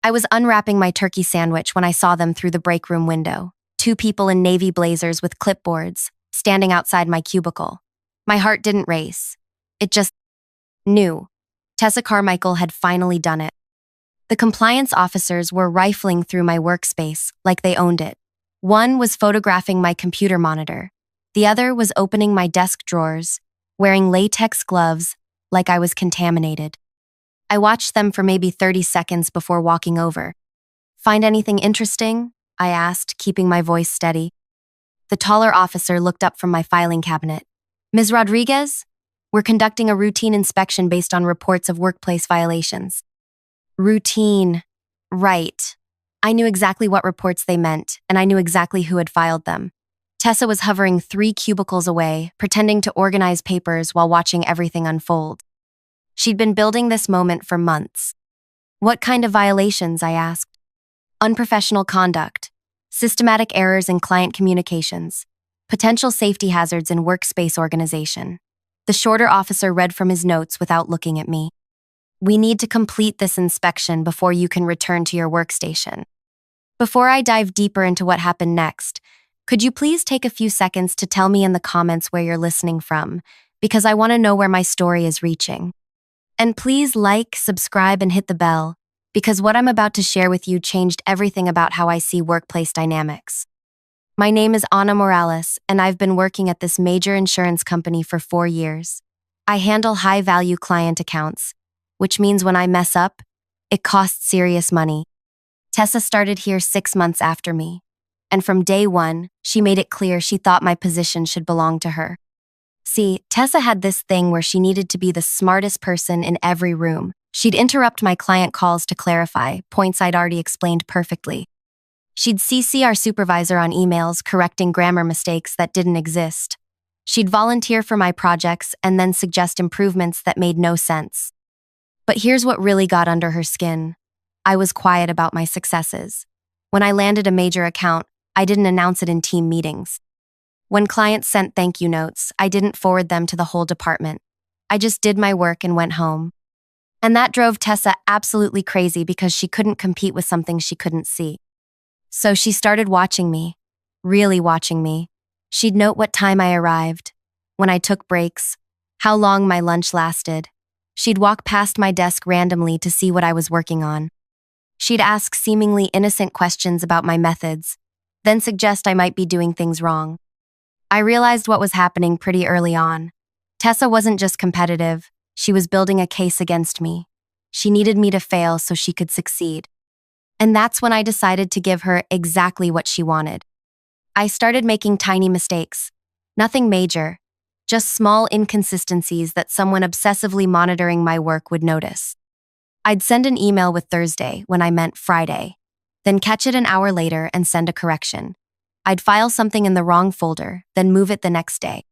I was unwrapping my turkey sandwich when I saw them through the break room window. Two people in navy blazers with clipboards, standing outside my cubicle. My heart didn't race. It just knew. Tessa Carmichael had finally done it. The compliance officers were rifling through my workspace like they owned it. One was photographing my computer monitor. The other was opening my desk drawers, wearing latex gloves like I was contaminated. I watched them for maybe 30 seconds before walking over. "Find anything interesting?" I asked, keeping my voice steady. The taller officer looked up from my filing cabinet. "Ms. Rodriguez, we're conducting a routine inspection based on reports of workplace violations." Routine. Right. I knew exactly what reports they meant, and I knew exactly who had filed them. Tessa was hovering 3 cubicles away, pretending to organize papers while watching everything unfold. She'd been building this moment for months. "What kind of violations?" I asked. "Unprofessional conduct, systematic errors in client communications, potential safety hazards in workspace organization." The shorter officer read from his notes without looking at me. "We need to complete this inspection before you can return to your workstation." Before I dive deeper into what happened next, could you please take a few seconds to tell me in the comments where you're listening from, because I want to know where my story is reaching. And please like, subscribe, and hit the bell, because what I'm about to share with you changed everything about how I see workplace dynamics. My name is Ana Morales, and I've been working at this major insurance company for 4 years. I handle high-value client accounts, which means when I mess up, it costs serious money. Tessa started here 6 months after me, and from day one, she made it clear she thought my position should belong to her. See, Tessa had this thing where she needed to be the smartest person in every room. She'd interrupt my client calls to clarify points I'd already explained perfectly. She'd CC our supervisor on emails correcting grammar mistakes that didn't exist. She'd volunteer for my projects and then suggest improvements that made no sense. But here's what really got under her skin. I was quiet about my successes. When I landed a major account, I didn't announce it in team meetings. When clients sent thank you notes, I didn't forward them to the whole department. I just did my work and went home. And that drove Tessa absolutely crazy because she couldn't compete with something she couldn't see. So she started watching me, really watching me. She'd note what time I arrived, when I took breaks, how long my lunch lasted. She'd walk past my desk randomly to see what I was working on. She'd ask seemingly innocent questions about my methods, then suggest I might be doing things wrong. I realized what was happening pretty early on. Tessa wasn't just competitive, she was building a case against me. She needed me to fail so she could succeed. And that's when I decided to give her exactly what she wanted. I started making tiny mistakes. Nothing major, just small inconsistencies that someone obsessively monitoring my work would notice. I'd send an email with Thursday when I meant Friday, then catch it an hour later and send a correction. I'd file something in the wrong folder, then move it the next day.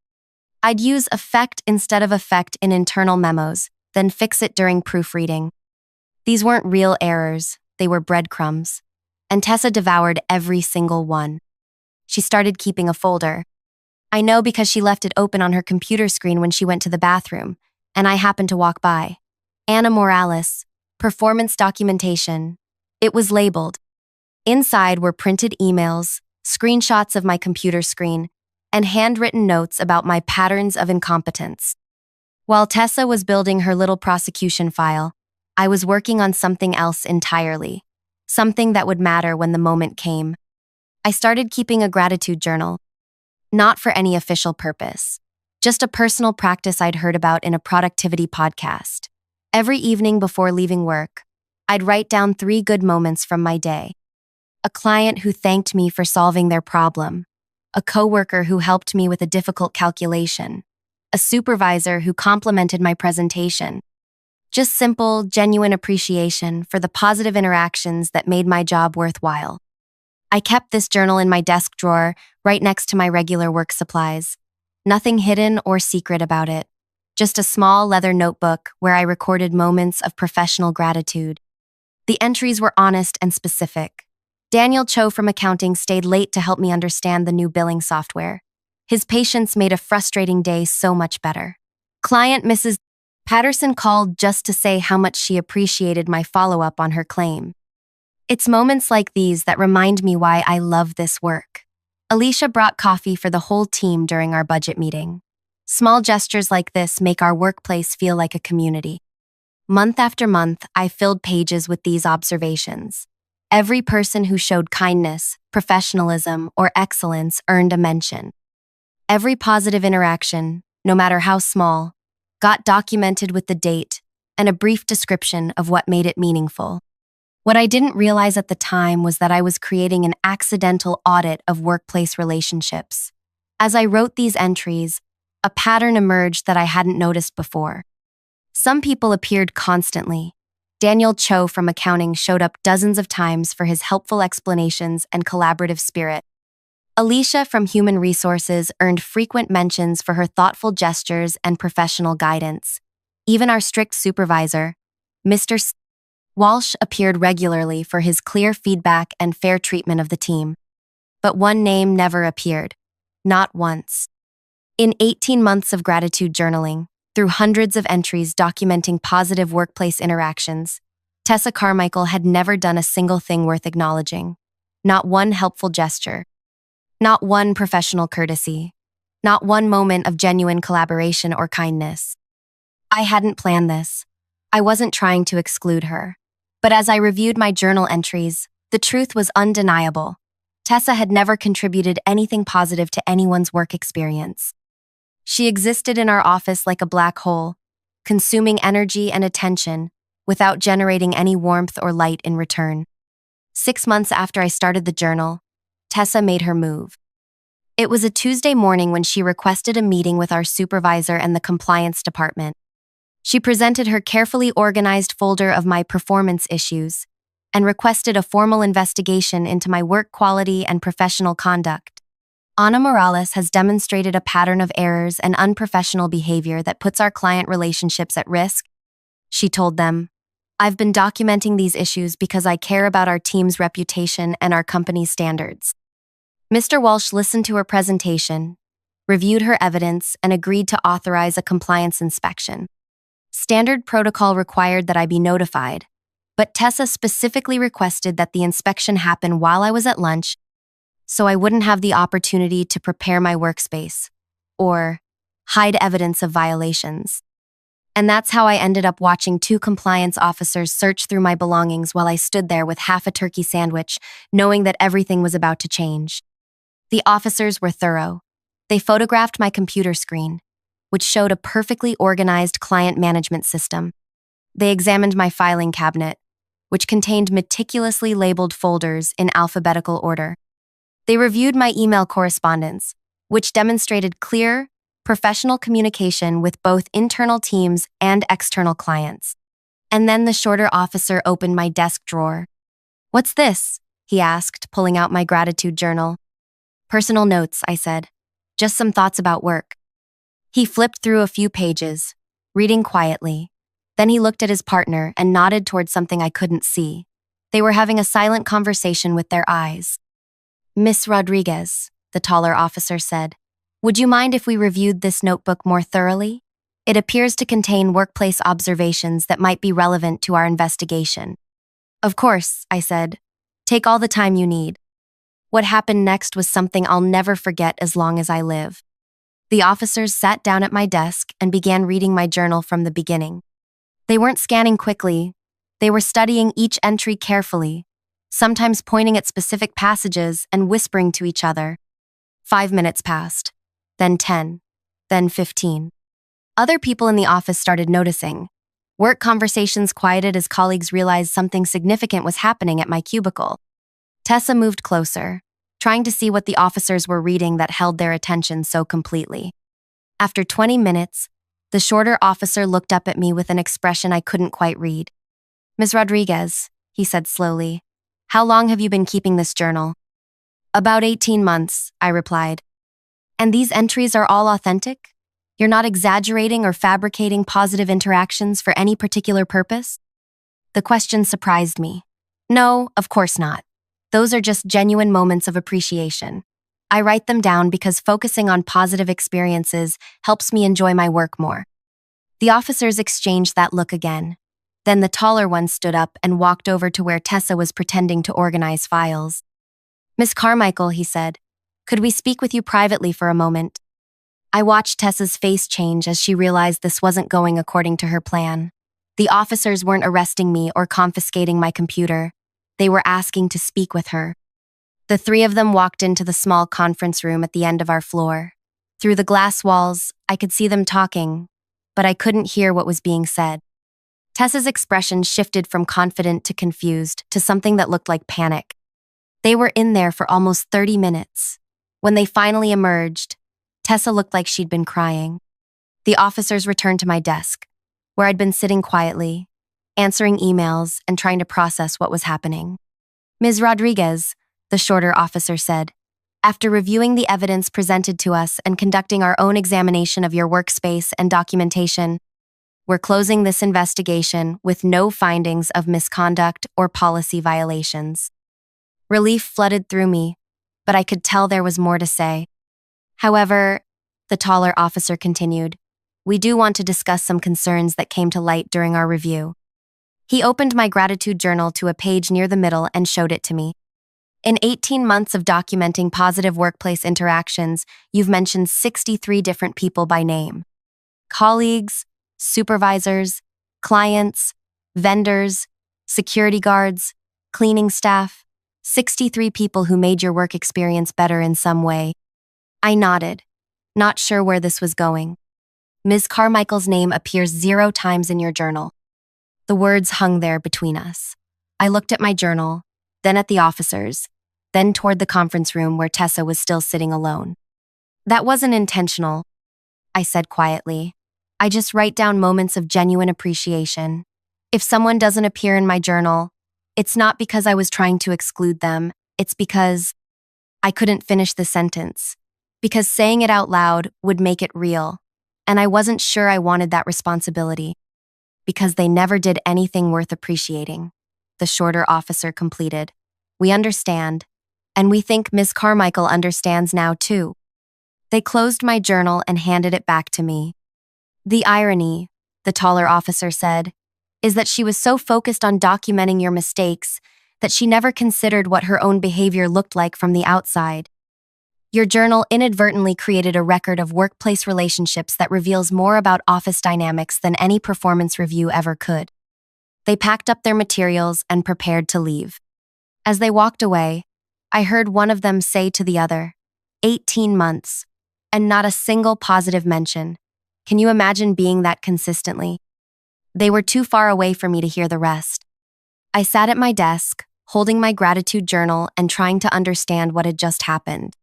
I'd use effect instead of effect in internal memos, then fix it during proofreading. These weren't real errors, they were breadcrumbs. And Tessa devoured every single one. She started keeping a folder. I know because she left it open on her computer screen when she went to the bathroom, and I happened to walk by. Ana Morales, performance documentation. It was labeled. Inside were printed emails, screenshots of my computer screen, and handwritten notes about my patterns of incompetence. While Tessa was building her little prosecution file, I was working on something else entirely, something that would matter when the moment came. I started keeping a gratitude journal, not for any official purpose, just a personal practice I'd heard about in a productivity podcast. Every evening before leaving work, I'd write down 3 good moments from my day. A client who thanked me for solving their problem, a coworker who helped me with a difficult calculation, a supervisor who complimented my presentation. Just simple, genuine appreciation for the positive interactions that made my job worthwhile. I kept this journal in my desk drawer right next to my regular work supplies. Nothing hidden or secret about it. Just a small leather notebook where I recorded moments of professional gratitude. The entries were honest and specific. Daniel Cho from accounting stayed late to help me understand the new billing software. His patience made a frustrating day so much better. Client Mrs. Patterson called just to say how much she appreciated my follow-up on her claim. It's moments like these that remind me why I love this work. Alicia brought coffee for the whole team during our budget meeting. Small gestures like this make our workplace feel like a community. Month after month, I filled pages with these observations. Every person who showed kindness, professionalism, or excellence earned a mention. Every positive interaction, no matter how small, got documented with the date and a brief description of what made it meaningful. What I didn't realize at the time was that I was creating an accidental audit of workplace relationships. As I wrote these entries, a pattern emerged that I hadn't noticed before. Some people appeared constantly. Daniel Cho from accounting showed up dozens of times for his helpful explanations and collaborative spirit. Alicia from human resources earned frequent mentions for her thoughtful gestures and professional guidance. Even our strict supervisor, Mr. Walsh, appeared regularly for his clear feedback and fair treatment of the team. But one name never appeared. Not once. In 18 months of gratitude journaling, through hundreds of entries documenting positive workplace interactions, Tessa Carmichael had never done a single thing worth acknowledging. Not one helpful gesture. Not one professional courtesy. Not one moment of genuine collaboration or kindness. I hadn't planned this. I wasn't trying to exclude her. But as I reviewed my journal entries, the truth was undeniable. Tessa had never contributed anything positive to anyone's work experience. She existed in our office like a black hole, consuming energy and attention without generating any warmth or light in return. 6 months after I started the journal, Tessa made her move. It was a Tuesday morning when she requested a meeting with our supervisor and the compliance department. She presented her carefully organized folder of my performance issues and requested a formal investigation into my work quality and professional conduct. Ana Morales has demonstrated a pattern of errors and unprofessional behavior that puts our client relationships at risk, she told them. I've been documenting these issues because I care about our team's reputation and our company's standards. Mr. Walsh listened to her presentation, reviewed her evidence, and agreed to authorize a compliance inspection. Standard protocol required that I be notified, but Tessa specifically requested that the inspection happen while I was at lunch so I wouldn't have the opportunity to prepare my workspace or hide evidence of violations. And that's how I ended up watching 2 compliance officers search through my belongings while I stood there with half a turkey sandwich, knowing that everything was about to change. The officers were thorough. They photographed my computer screen, which showed a perfectly organized client management system. They examined my filing cabinet, which contained meticulously labeled folders in alphabetical order. They reviewed my email correspondence, which demonstrated clear, professional communication with both internal teams and external clients. And then the shorter officer opened my desk drawer. "What's this?" he asked, pulling out my gratitude journal. "Personal notes," I said. "Just some thoughts about work." He flipped through a few pages, reading quietly. Then he looked at his partner and nodded toward something I couldn't see. They were having a silent conversation with their eyes. "Miss Rodriguez," the taller officer said, "would you mind if we reviewed this notebook more thoroughly? It appears to contain workplace observations that might be relevant to our investigation." "Of course," I said. "Take all the time you need." What happened next was something I'll never forget as long as I live. The officers sat down at my desk and began reading my journal from the beginning. They weren't scanning quickly. They were studying each entry carefully, sometimes pointing at specific passages and whispering to each other. 5 minutes passed, then 10, then 15. Other people in the office started noticing. Work conversations quieted as colleagues realized something significant was happening at my cubicle. Tessa moved closer, trying to see what the officers were reading that held their attention so completely. After 20 minutes, the shorter officer looked up at me with an expression I couldn't quite read. "Ms. Rodriguez," he said slowly, "how long have you been keeping this journal?" "About 18 months, I replied. "And these entries are all authentic? You're not exaggerating or fabricating positive interactions for any particular purpose?" The question surprised me. "No, of course not. Those are just genuine moments of appreciation. I write them down because focusing on positive experiences helps me enjoy my work more." The officers exchanged that look again. Then the taller one stood up and walked over to where Tessa was pretending to organize files. "Miss Carmichael," he said, "could we speak with you privately for a moment?" I watched Tessa's face change as she realized this wasn't going according to her plan. The officers weren't arresting me or confiscating my computer. They were asking to speak with her. The three of them walked into the small conference room at the end of our floor. Through the glass walls, I could see them talking, but I couldn't hear what was being said. Tessa's expression shifted from confident to confused to something that looked like panic. They were in there for almost 30 minutes. When they finally emerged, Tessa looked like she'd been crying. The officers returned to my desk, where I'd been sitting quietly, answering emails and trying to process what was happening. "Ms. Rodriguez," the shorter officer said, "after reviewing the evidence presented to us and conducting our own examination of your workspace and documentation, we're closing this investigation with no findings of misconduct or policy violations." Relief flooded through me, but I could tell there was more to say. "However," the taller officer continued, "we do want to discuss some concerns that came to light during our review." He opened my gratitude journal to a page near the middle and showed it to me. "In 18 months of documenting positive workplace interactions, you've mentioned 63 different people by name. Colleagues, supervisors, clients, vendors, security guards, cleaning staff, 63 people who made your work experience better in some way." I nodded, not sure where this was going. "Ms. Carmichael's name appears 0 times in your journal." The words hung there between us. I looked at my journal, then at the officers, then toward the conference room where Tessa was still sitting alone. "That wasn't intentional," I said quietly. "I just write down moments of genuine appreciation. If someone doesn't appear in my journal, it's not because I was trying to exclude them, it's because—" I couldn't finish the sentence. Because saying it out loud would make it real, and I wasn't sure I wanted that responsibility. "Because they never did anything worth appreciating," the shorter officer completed. "We understand, and we think Miss Carmichael understands now too." They closed my journal and handed it back to me. "The irony," the taller officer said, "is that she was so focused on documenting your mistakes that she never considered what her own behavior looked like from the outside. Your journal inadvertently created a record of workplace relationships that reveals more about office dynamics than any performance review ever could." They packed up their materials and prepared to leave. As they walked away, I heard one of them say to the other, 18 months, and not a single positive mention. Can you imagine being that consistently? They were too far away for me to hear the rest. I sat at my desk, holding my gratitude journal and trying to understand what had just happened.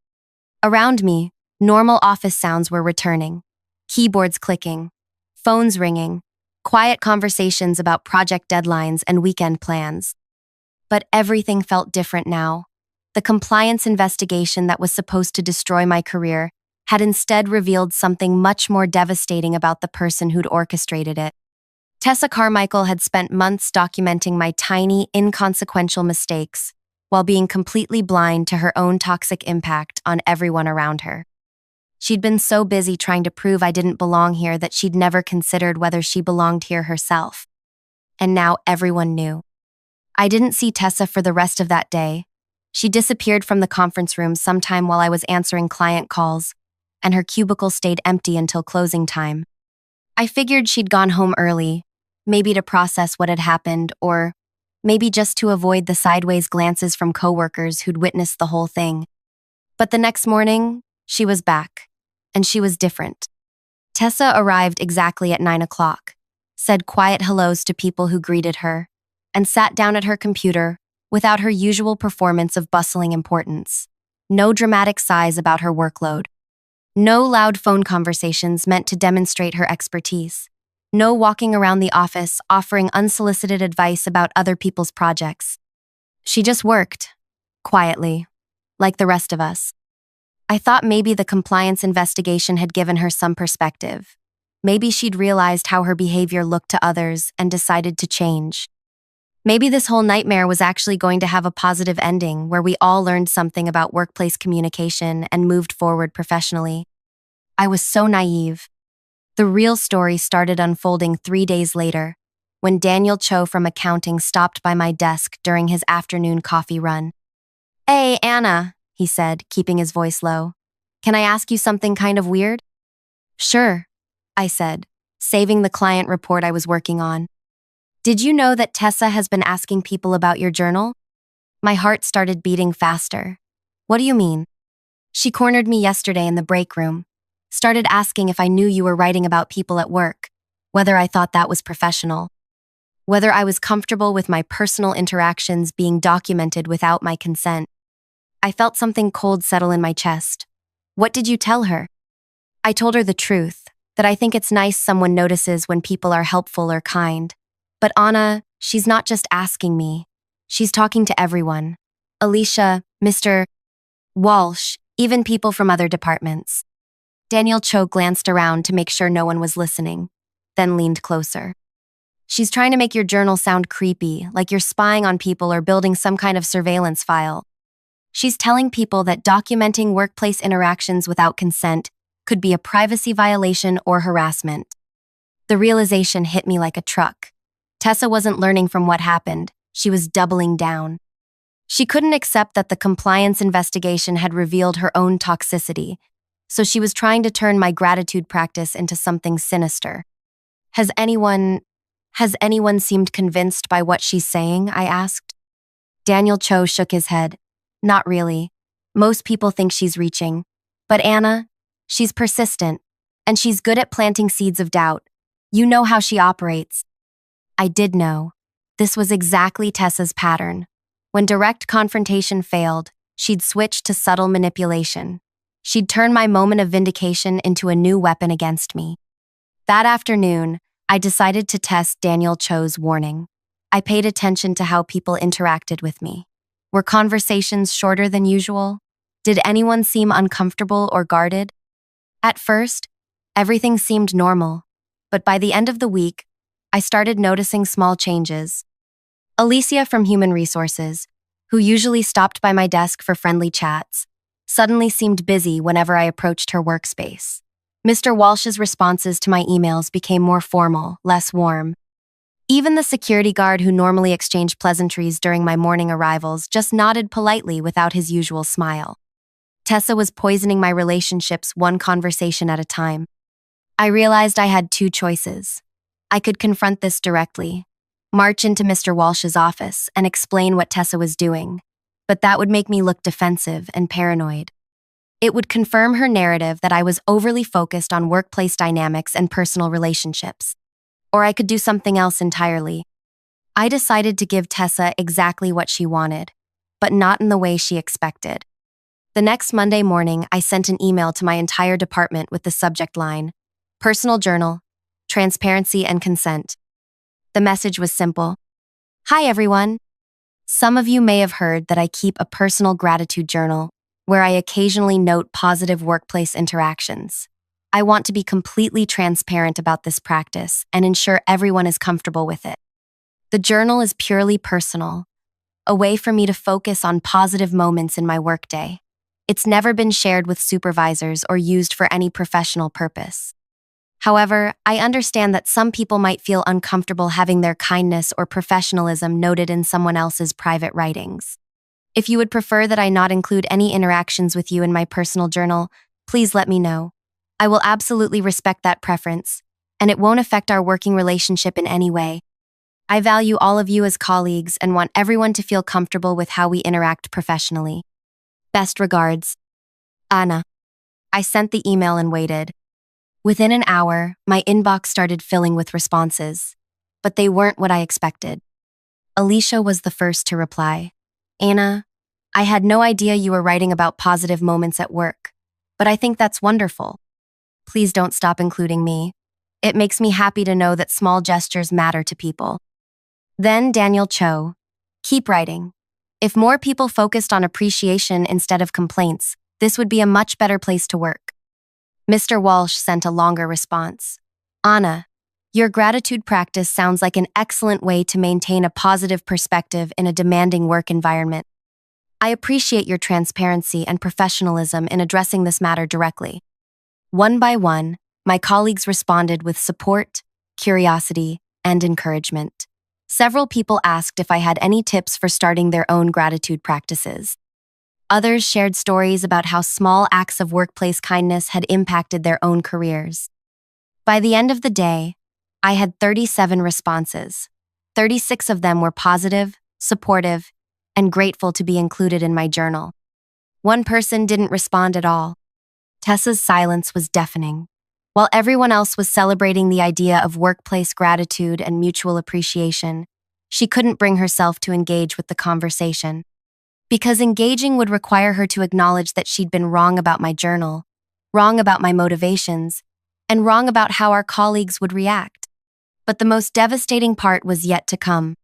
Around me, normal office sounds were returning. Keyboards clicking, phones ringing, quiet conversations about project deadlines and weekend plans. But everything felt different now. The compliance investigation that was supposed to destroy my career had instead revealed something much more devastating about the person who'd orchestrated it. Tessa Carmichael had spent months documenting my tiny, inconsequential mistakes, while being completely blind to her own toxic impact on everyone around her. She'd been so busy trying to prove I didn't belong here that she'd never considered whether she belonged here herself. And now everyone knew. I didn't see Tessa for the rest of that day. She disappeared from the conference room sometime while I was answering client calls, and her cubicle stayed empty until closing time. I figured she'd gone home early, maybe to process what had happened, or maybe just to avoid the sideways glances from coworkers who'd witnessed the whole thing. But the next morning, she was back, and she was different. Tessa arrived exactly at 9 o'clock, said quiet hellos to people who greeted her, and sat down at her computer without her usual performance of bustling importance. No dramatic sighs about her workload. No loud phone conversations meant to demonstrate her expertise. No walking around the office offering unsolicited advice about other people's projects. She just worked, quietly, like the rest of us. I thought maybe the compliance investigation had given her some perspective. Maybe she'd realized how her behavior looked to others and decided to change. Maybe this whole nightmare was actually going to have a positive ending where we all learned something about workplace communication and moved forward professionally. I was so naive. The real story started unfolding 3 days later, when Daniel Cho from accounting stopped by my desk during his afternoon coffee run. "Hey, Anna," he said, keeping his voice low. "Can I ask you something kind of weird?" "Sure," I said, saving the client report I was working on. "Did you know that Tessa has been asking people about your journal?" My heart started beating faster. "What do you mean?" "She cornered me yesterday in the break room. Started asking if I knew you were writing about people at work, whether I thought that was professional, whether I was comfortable with my personal interactions being documented without my consent." I felt something cold settle in my chest. "What did you tell her?" I told her the truth, that I think it's nice someone notices when people are helpful or kind. But Anna, she's not just asking me. She's talking to everyone. Alicia, Mr. Walsh, even people from other departments. Daniel Cho glanced around to make sure no one was listening, then leaned closer. "She's trying to make your journal sound creepy, like you're spying on people or building some kind of surveillance file. She's telling people that documenting workplace interactions without consent could be a privacy violation or harassment." The realization hit me like a truck. Tessa wasn't learning from what happened. She was doubling down. She couldn't accept that the compliance investigation had revealed her own toxicity, so she was trying to turn my gratitude practice into something sinister. Has anyone seemed convinced by what she's saying?" I asked. Daniel Cho shook his head. "Not really. Most people think she's reaching. But Anna, she's persistent, and she's good at planting seeds of doubt. You know how she operates." I did know. This was exactly Tessa's pattern. When direct confrontation failed, she'd switch to subtle manipulation. She'd turn my moment of vindication into a new weapon against me. That afternoon, I decided to test Daniel Cho's warning. I paid attention to how people interacted with me. Were conversations shorter than usual? Did anyone seem uncomfortable or guarded? At first, everything seemed normal, but by the end of the week, I started noticing small changes. Alicia from Human Resources, who usually stopped by my desk for friendly chats, suddenly seemed busy whenever I approached her workspace. Mr. Walsh's responses to my emails became more formal, less warm. Even the security guard who normally exchanged pleasantries during my morning arrivals just nodded politely without his usual smile. Tessa was poisoning my relationships one conversation at a time. I realized I had two choices. I could confront this directly, march into Mr. Walsh's office and explain what Tessa was doing, but that would make me look defensive and paranoid. It would confirm her narrative that I was overly focused on workplace dynamics and personal relationships. Or I could do something else entirely. I decided to give Tessa exactly what she wanted, but not in the way she expected. The next Monday morning, I sent an email to my entire department with the subject line, "Personal Journal, Transparency and Consent." The message was simple. "Hi, everyone. Some of you may have heard that I keep a personal gratitude journal where I occasionally note positive workplace interactions. I want to be completely transparent about this practice and ensure everyone is comfortable with it. The journal is purely personal, a way for me to focus on positive moments in my workday. It's never been shared with supervisors or used for any professional purpose. However, I understand that some people might feel uncomfortable having their kindness or professionalism noted in someone else's private writings. If you would prefer that I not include any interactions with you in my personal journal, please let me know. I will absolutely respect that preference, and it won't affect our working relationship in any way. I value all of you as colleagues and want everyone to feel comfortable with how we interact professionally. Best regards, Anna." I sent the email and waited. Within an hour, my inbox started filling with responses, but they weren't what I expected. Alicia was the first to reply. "Anna, I had no idea you were writing about positive moments at work, but I think that's wonderful. Please don't stop including me. It makes me happy to know that small gestures matter to people." Then Daniel Cho, "Keep writing. If more people focused on appreciation instead of complaints, this would be a much better place to work." Mr. Walsh sent a longer response. "Anna, your gratitude practice sounds like an excellent way to maintain a positive perspective in a demanding work environment. I appreciate your transparency and professionalism in addressing this matter directly." One by one, my colleagues responded with support, curiosity, and encouragement. Several people asked if I had any tips for starting their own gratitude practices. Others shared stories about how small acts of workplace kindness had impacted their own careers. By the end of the day, I had 37 responses. 36 of them were positive, supportive, and grateful to be included in my journal. One person didn't respond at all. Tessa's silence was deafening. While everyone else was celebrating the idea of workplace gratitude and mutual appreciation, she couldn't bring herself to engage with the conversation. Because engaging would require her to acknowledge that she'd been wrong about my journal, wrong about my motivations, and wrong about how our colleagues would react. But the most devastating part was yet to come.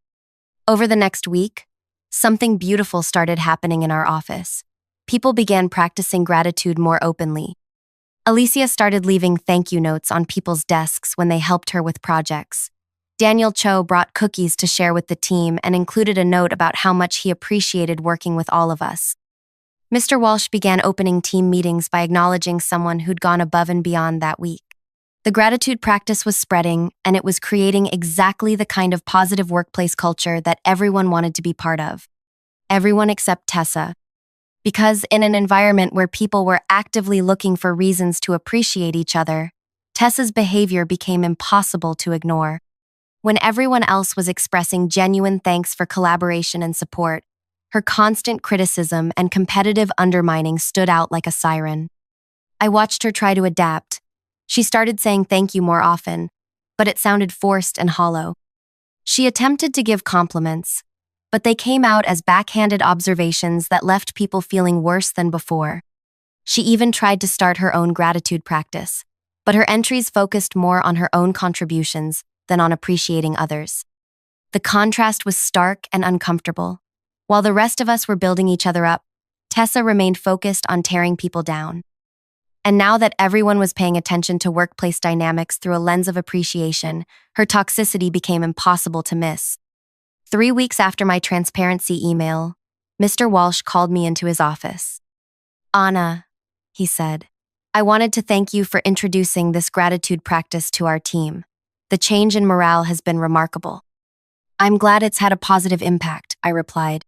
Over the next week, something beautiful started happening in our office. People began practicing gratitude more openly. Alicia started leaving thank you notes on people's desks when they helped her with projects. Daniel Cho brought cookies to share with the team and included a note about how much he appreciated working with all of us. Mr. Walsh began opening team meetings by acknowledging someone who'd gone above and beyond that week. The gratitude practice was spreading, and it was creating exactly the kind of positive workplace culture that everyone wanted to be part of. Everyone except Tessa. Because in an environment where people were actively looking for reasons to appreciate each other, Tessa's behavior became impossible to ignore. When everyone else was expressing genuine thanks for collaboration and support, her constant criticism and competitive undermining stood out like a siren. I watched her try to adapt. She started saying thank you more often, but it sounded forced and hollow. She attempted to give compliments, but they came out as backhanded observations that left people feeling worse than before. She even tried to start her own gratitude practice, but her entries focused more on her own contributions than on appreciating others. The contrast was stark and uncomfortable. While the rest of us were building each other up, Tessa remained focused on tearing people down. And now that everyone was paying attention to workplace dynamics through a lens of appreciation, her toxicity became impossible to miss. 3 weeks after my transparency email, Mr. Walsh called me into his office. "Anna," he said, "I wanted to thank you for introducing this gratitude practice to our team. The change in morale has been remarkable." "I'm glad it's had a positive impact," I replied.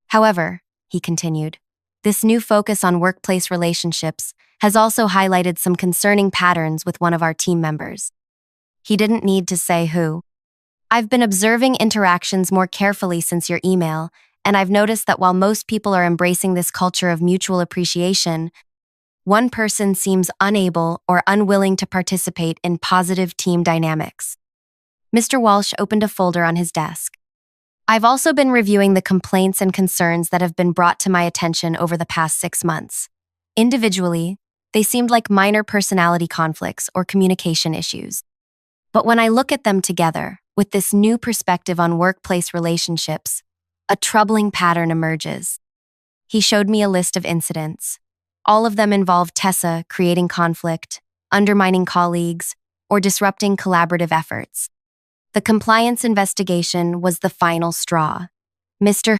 "However," he continued, "this new focus on workplace relationships has also highlighted some concerning patterns with one of our team members." He didn't need to say who. "I've been observing interactions more carefully since your email, and I've noticed that while most people are embracing this culture of mutual appreciation, one person seems unable or unwilling to participate in positive team dynamics." Mr. Walsh opened a folder on his desk. "I've also been reviewing the complaints and concerns that have been brought to my attention over the past 6 months. Individually, they seemed like minor personality conflicts or communication issues. But when I look at them together, with this new perspective on workplace relationships, a troubling pattern emerges." He showed me a list of incidents. All of them involved Tessa creating conflict, undermining colleagues, or disrupting collaborative efforts. The compliance investigation was the final straw. "Mr.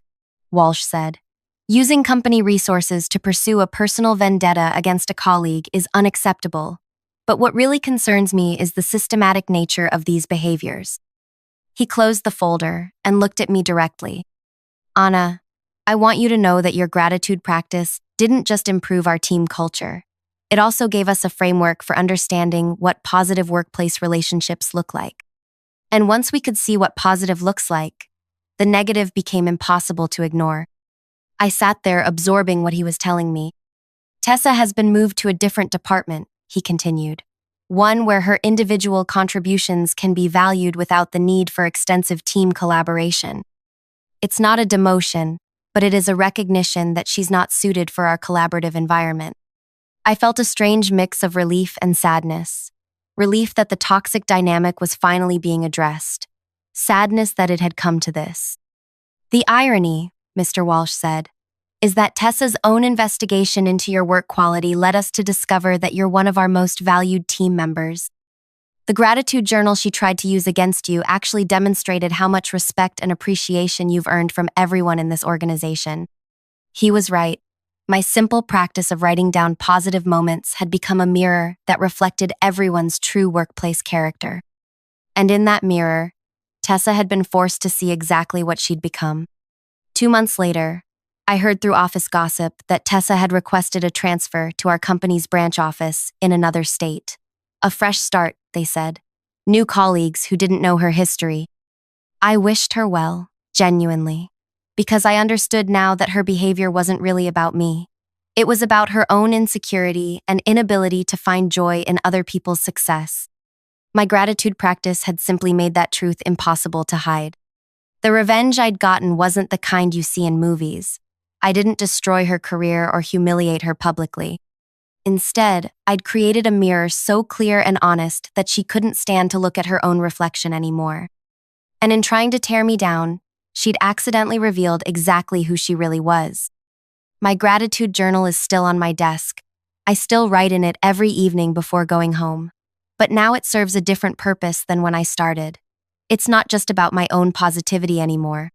Walsh said, using company resources to pursue a personal vendetta against a colleague is unacceptable, but what really concerns me is the systematic nature of these behaviors." He closed the folder and looked at me directly. "Anna, I want you to know that your gratitude practice didn't just improve our team culture. It also gave us a framework for understanding what positive workplace relationships look like. And once we could see what positive looks like, the negative became impossible to ignore." I sat there absorbing what he was telling me. "Tessa has been moved to a different department," he continued. "One where her individual contributions can be valued without the need for extensive team collaboration. It's not a demotion, but it is a recognition that she's not suited for our collaborative environment." I felt a strange mix of relief and sadness. Relief that the toxic dynamic was finally being addressed. Sadness that it had come to this. "The irony," Mr. Walsh said, "is that Tessa's own investigation into your work quality led us to discover that you're one of our most valued team members. The gratitude journal she tried to use against you actually demonstrated how much respect and appreciation you've earned from everyone in this organization." He was right. My simple practice of writing down positive moments had become a mirror that reflected everyone's true workplace character. And in that mirror, Tessa had been forced to see exactly what she'd become. 2 months later, I heard through office gossip that Tessa had requested a transfer to our company's branch office in another state. A fresh start, they said. New colleagues who didn't know her history. I wished her well, genuinely, because I understood now that her behavior wasn't really about me. It was about her own insecurity and inability to find joy in other people's success. My gratitude practice had simply made that truth impossible to hide. The revenge I'd gotten wasn't the kind you see in movies. I didn't destroy her career or humiliate her publicly. Instead, I'd created a mirror so clear and honest that she couldn't stand to look at her own reflection anymore. And in trying to tear me down, she'd accidentally revealed exactly who she really was. My gratitude journal is still on my desk. I still write in it every evening before going home. But now it serves a different purpose than when I started. It's not just about my own positivity anymore.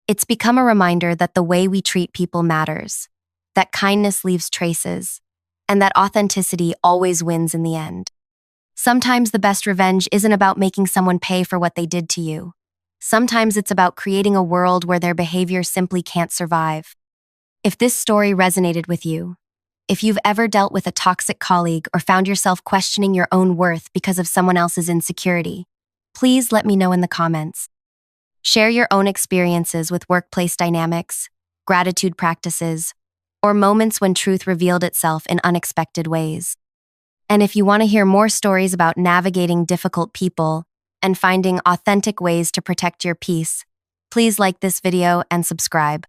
It's become a reminder that the way we treat people matters, that kindness leaves traces, and that authenticity always wins in the end. Sometimes the best revenge isn't about making someone pay for what they did to you. Sometimes it's about creating a world where their behavior simply can't survive. If this story resonated with you, if you've ever dealt with a toxic colleague or found yourself questioning your own worth because of someone else's insecurity, please let me know in the comments. Share your own experiences with workplace dynamics, gratitude practices, or moments when truth revealed itself in unexpected ways. And if you want to hear more stories about navigating difficult people and finding authentic ways to protect your peace, please like this video and subscribe.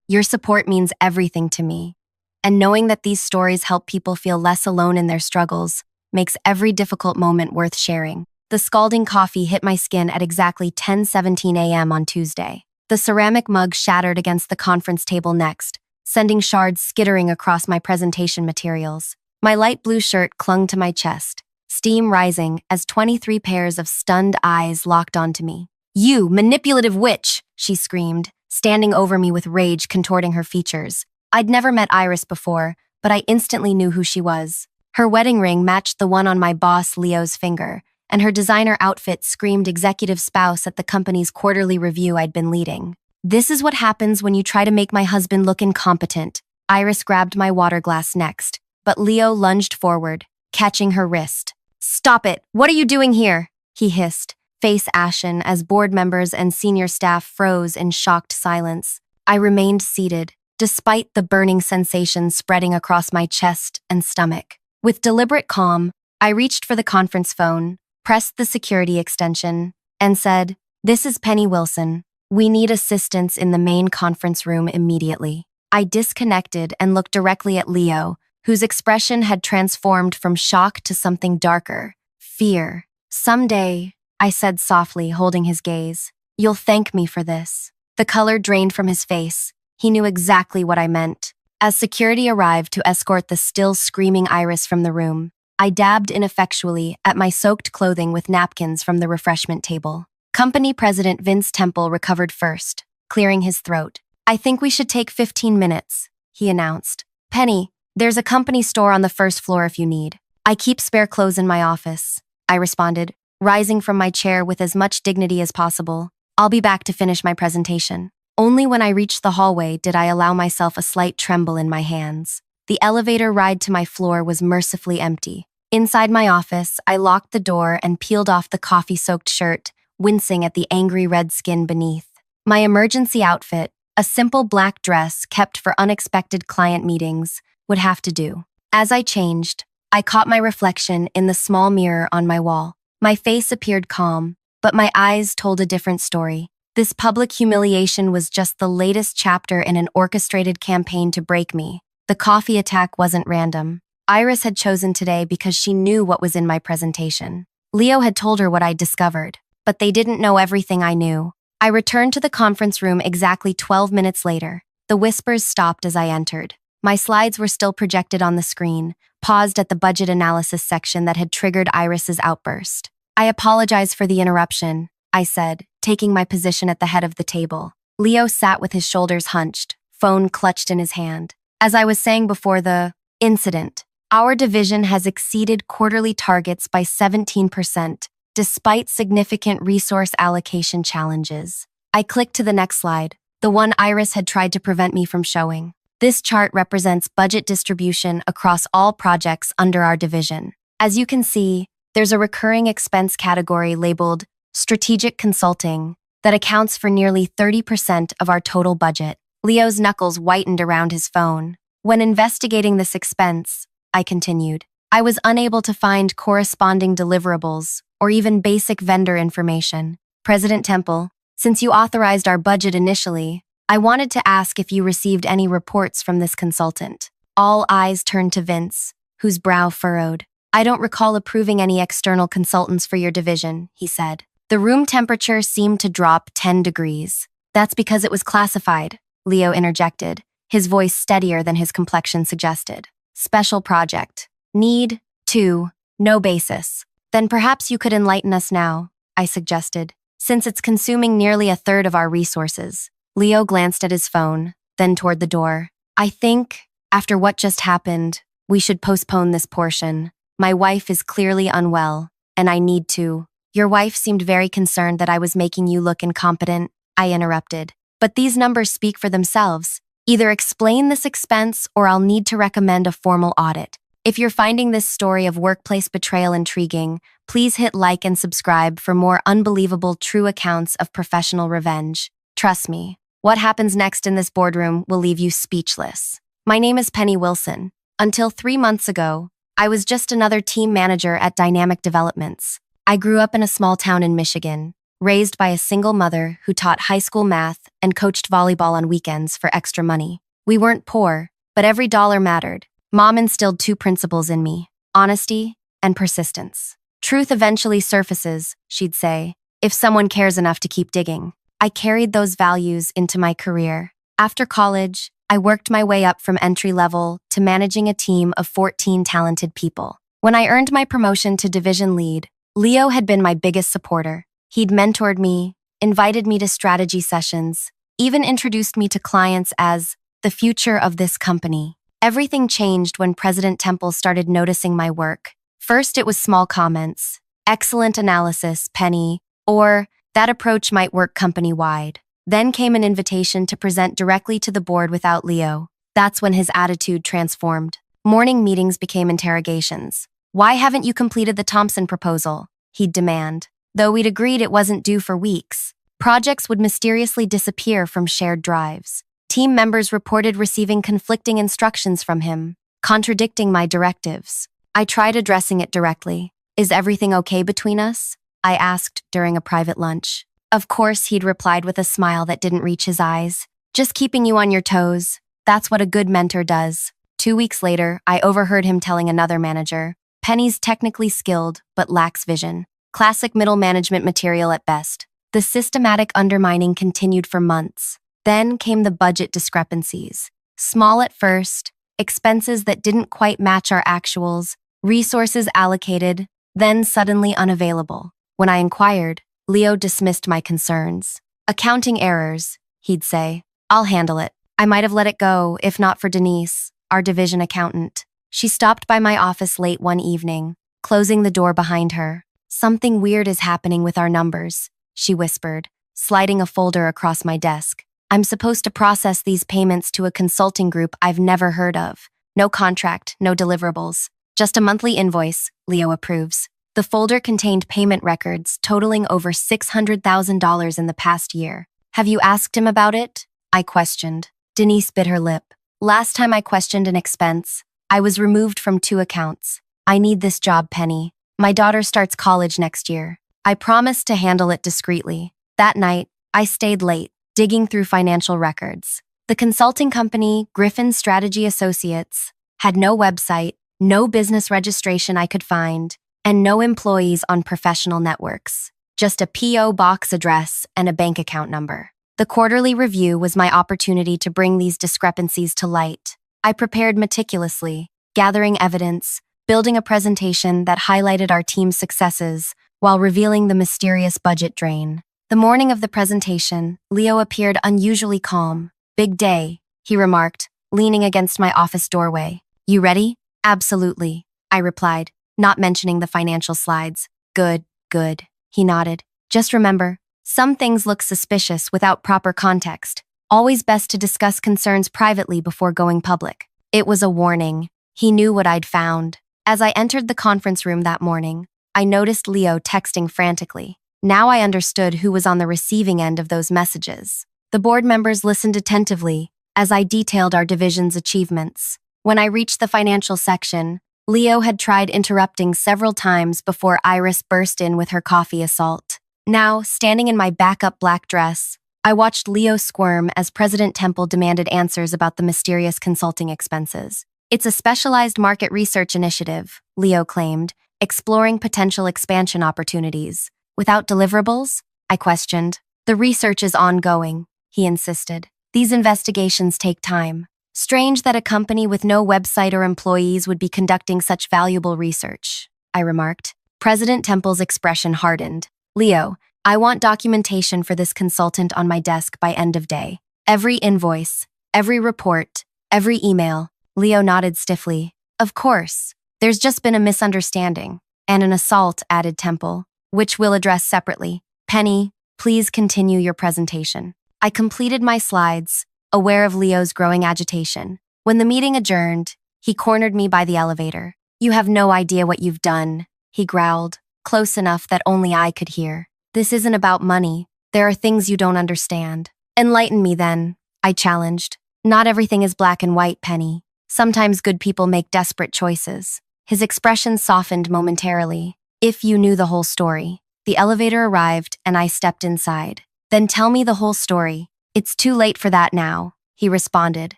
Your support means everything to me, and knowing that these stories help people feel less alone in their struggles makes every difficult moment worth sharing. The scalding coffee hit my skin at exactly 10:17 a.m. on Tuesday. The ceramic mug shattered against the conference table next, sending shards skittering across my presentation materials. My light blue shirt clung to my chest, steam rising as 23 pairs of stunned eyes locked onto me. "You manipulative witch!" she screamed, standing over me with rage contorting her features. I'd never met Iris before, but I instantly knew who she was. Her wedding ring matched the one on my boss Leo's finger, and her designer outfit screamed executive spouse at the company's quarterly review I'd been leading. "This is what happens when you try to make my husband look incompetent." Iris grabbed my water glass next, but Leo lunged forward, catching her wrist. "Stop it! What are you doing here?" he hissed, face ashen as board members and senior staff froze in shocked silence. I remained seated, despite the burning sensation spreading across my chest and stomach. With deliberate calm, I reached for the conference phone, pressed the security extension, and said, "This is Penny Wilson. We need assistance in the main conference room immediately." I disconnected and looked directly at Leo, whose expression had transformed from shock to something darker, fear. "Someday," I said softly, holding his gaze, "you'll thank me for this." The color drained from his face. He knew exactly what I meant. As security arrived to escort the still screaming Iris from the room, I dabbed ineffectually at my soaked clothing with napkins from the refreshment table. Company President Vince Temple recovered first, clearing his throat. "I think we should take 15 minutes, he announced. "Penny, there's a company store on the first floor if you need. I keep spare clothes in my office," I responded, rising from my chair with as much dignity as possible. "I'll be back to finish my presentation." Only when I reached the hallway did I allow myself a slight tremble in my hands. The elevator ride to my floor was mercifully empty. Inside my office, I locked the door and peeled off the coffee-soaked shirt, wincing at the angry red skin beneath. My emergency outfit, a simple black dress kept for unexpected client meetings, would have to do. As I changed, I caught my reflection in the small mirror on my wall. My face appeared calm, but my eyes told a different story. This public humiliation was just the latest chapter in an orchestrated campaign to break me. The coffee attack wasn't random. Iris had chosen today because she knew what was in my presentation. Leo had told her what I'd discovered, but they didn't know everything I knew. I returned to the conference room exactly 12 minutes later. The whispers stopped as I entered. My slides were still projected on the screen, paused at the budget analysis section that had triggered Iris's outburst. "I apologize for the interruption," I said, taking my position at the head of the table. Leo sat with his shoulders hunched, phone clutched in his hand. "As I was saying before the incident, our division has exceeded quarterly targets by 17%, despite significant resource allocation challenges. I clicked to the next slide, the one Iris had tried to prevent me from showing. This chart represents budget distribution across all projects under our division. As you can see, there's a recurring expense category labeled Strategic Consulting that accounts for nearly 30% of our total budget. Leo's knuckles whitened around his phone. When investigating this expense, I continued, I was unable to find corresponding deliverables or even basic vendor information. President Temple, since you authorized our budget initially, I wanted to ask if you received any reports from this consultant. All eyes turned to Vince, whose brow furrowed. I don't recall approving any external consultants for your division, he said. The room temperature seemed to drop 10 degrees. That's because it was classified, Leo interjected, his voice steadier than his complexion suggested. Special project. Need, to, no basis. Then perhaps you could enlighten us now, I suggested, since it's consuming nearly a third of our resources. Leo glanced at his phone, then toward the door. I think, after what just happened, we should postpone this portion. My wife is clearly unwell, and I need to. Your wife seemed very concerned that I was making you look incompetent, I interrupted. But these numbers speak for themselves. Either explain this expense or I'll need to recommend a formal audit. If you're finding this story of workplace betrayal intriguing, please hit like and subscribe for more unbelievable true accounts of professional revenge. Trust me, what happens next in this boardroom will leave you speechless. My name is Penny Wilson. Until 3 months ago, I was just another team manager at Dynamic Developments. I grew up in a small town in Michigan, raised by a single mother who taught high school math and coached volleyball on weekends for extra money. We weren't poor, but every dollar mattered. Mom instilled 2 principles in me: honesty and persistence. Truth eventually surfaces, she'd say, if someone cares enough to keep digging. I carried those values into my career. After college, I worked my way up from entry level to managing a team of 14 talented people. When I earned my promotion to division lead, Leo had been my biggest supporter. He'd mentored me, invited me to strategy sessions, even introduced me to clients as the future of this company. Everything changed when President Temple started noticing my work. First, it was small comments. Excellent analysis, Penny, or that approach might work company-wide. Then came an invitation to present directly to the board without Leo. That's when his attitude transformed. Morning meetings became interrogations. Why haven't you completed the Thompson proposal? He'd demand. Though we'd agreed it wasn't due for weeks, projects would mysteriously disappear from shared drives. Team members reported receiving conflicting instructions from him, contradicting my directives. I tried addressing it directly. Is everything okay between us? I asked during a private lunch. Of course, he'd replied with a smile that didn't reach his eyes. Just keeping you on your toes. That's what a good mentor does. 2 weeks later, I overheard him telling another manager, Penny's technically skilled, but lacks vision. Classic middle management material at best. The systematic undermining continued for months. Then came the budget discrepancies. Small at first, expenses that didn't quite match our actuals, resources allocated, then suddenly unavailable. When I inquired, Leo dismissed my concerns. Accounting errors, he'd say. I'll handle it. I might have let it go, if not for Denise, our division accountant. She stopped by my office late one evening, closing the door behind her. Something weird is happening with our numbers, she whispered, sliding a folder across my desk. I'm supposed to process these payments to a consulting group I've never heard of. No contract, no deliverables. Just a monthly invoice, Leo approves. The folder contained payment records totaling over $600,000 in the past year. Have you asked him about it? I questioned. Denise bit her lip. Last time I questioned an expense, I was removed from 2 accounts. I need this job, Penny. My daughter starts college next year. I promised to handle it discreetly. That night, I stayed late, digging through financial records. The consulting company, Griffin Strategy Associates, had no website, no business registration I could find, and no employees on professional networks. Just a P.O. box address and a bank account number. The quarterly review was my opportunity to bring these discrepancies to light. I prepared meticulously, gathering evidence, building a presentation that highlighted our team's successes while revealing the mysterious budget drain. The morning of the presentation, Leo appeared unusually calm. Big day, he remarked, leaning against my office doorway. You ready? Absolutely, I replied, not mentioning the financial slides. Good, good. He nodded. Just remember, some things look suspicious without proper context. Always best to discuss concerns privately before going public. It was a warning. He knew what I'd found. As I entered the conference room that morning, I noticed Leo texting frantically. Now I understood who was on the receiving end of those messages. The board members listened attentively as I detailed our division's achievements. When I reached the financial section, Leo had tried interrupting several times before Iris burst in with her coffee assault. Now, standing in my backup black dress, I watched Leo squirm as President Temple demanded answers about the mysterious consulting expenses. It's a specialized market research initiative, Leo claimed, exploring potential expansion opportunities. Without deliverables? I questioned. The research is ongoing, he insisted. These investigations take time. Strange that a company with no website or employees would be conducting such valuable research, I remarked. President Temple's expression hardened. Leo, I want documentation for this consultant on my desk by end of day. Every invoice, every report, every email. Leo nodded stiffly. Of course. There's just been a misunderstanding. And an assault, added Temple, which we'll address separately. Penny, please continue your presentation. I completed my slides, aware of Leo's growing agitation. When the meeting adjourned, he cornered me by the elevator. You have no idea what you've done, he growled, close enough that only I could hear. This isn't about money. There are things you don't understand. Enlighten me then, I challenged. Not everything is black and white, Penny. Sometimes good people make desperate choices. His expression softened momentarily. If you knew the whole story. The elevator arrived and I stepped inside. Then tell me the whole story. It's too late for that now, he responded,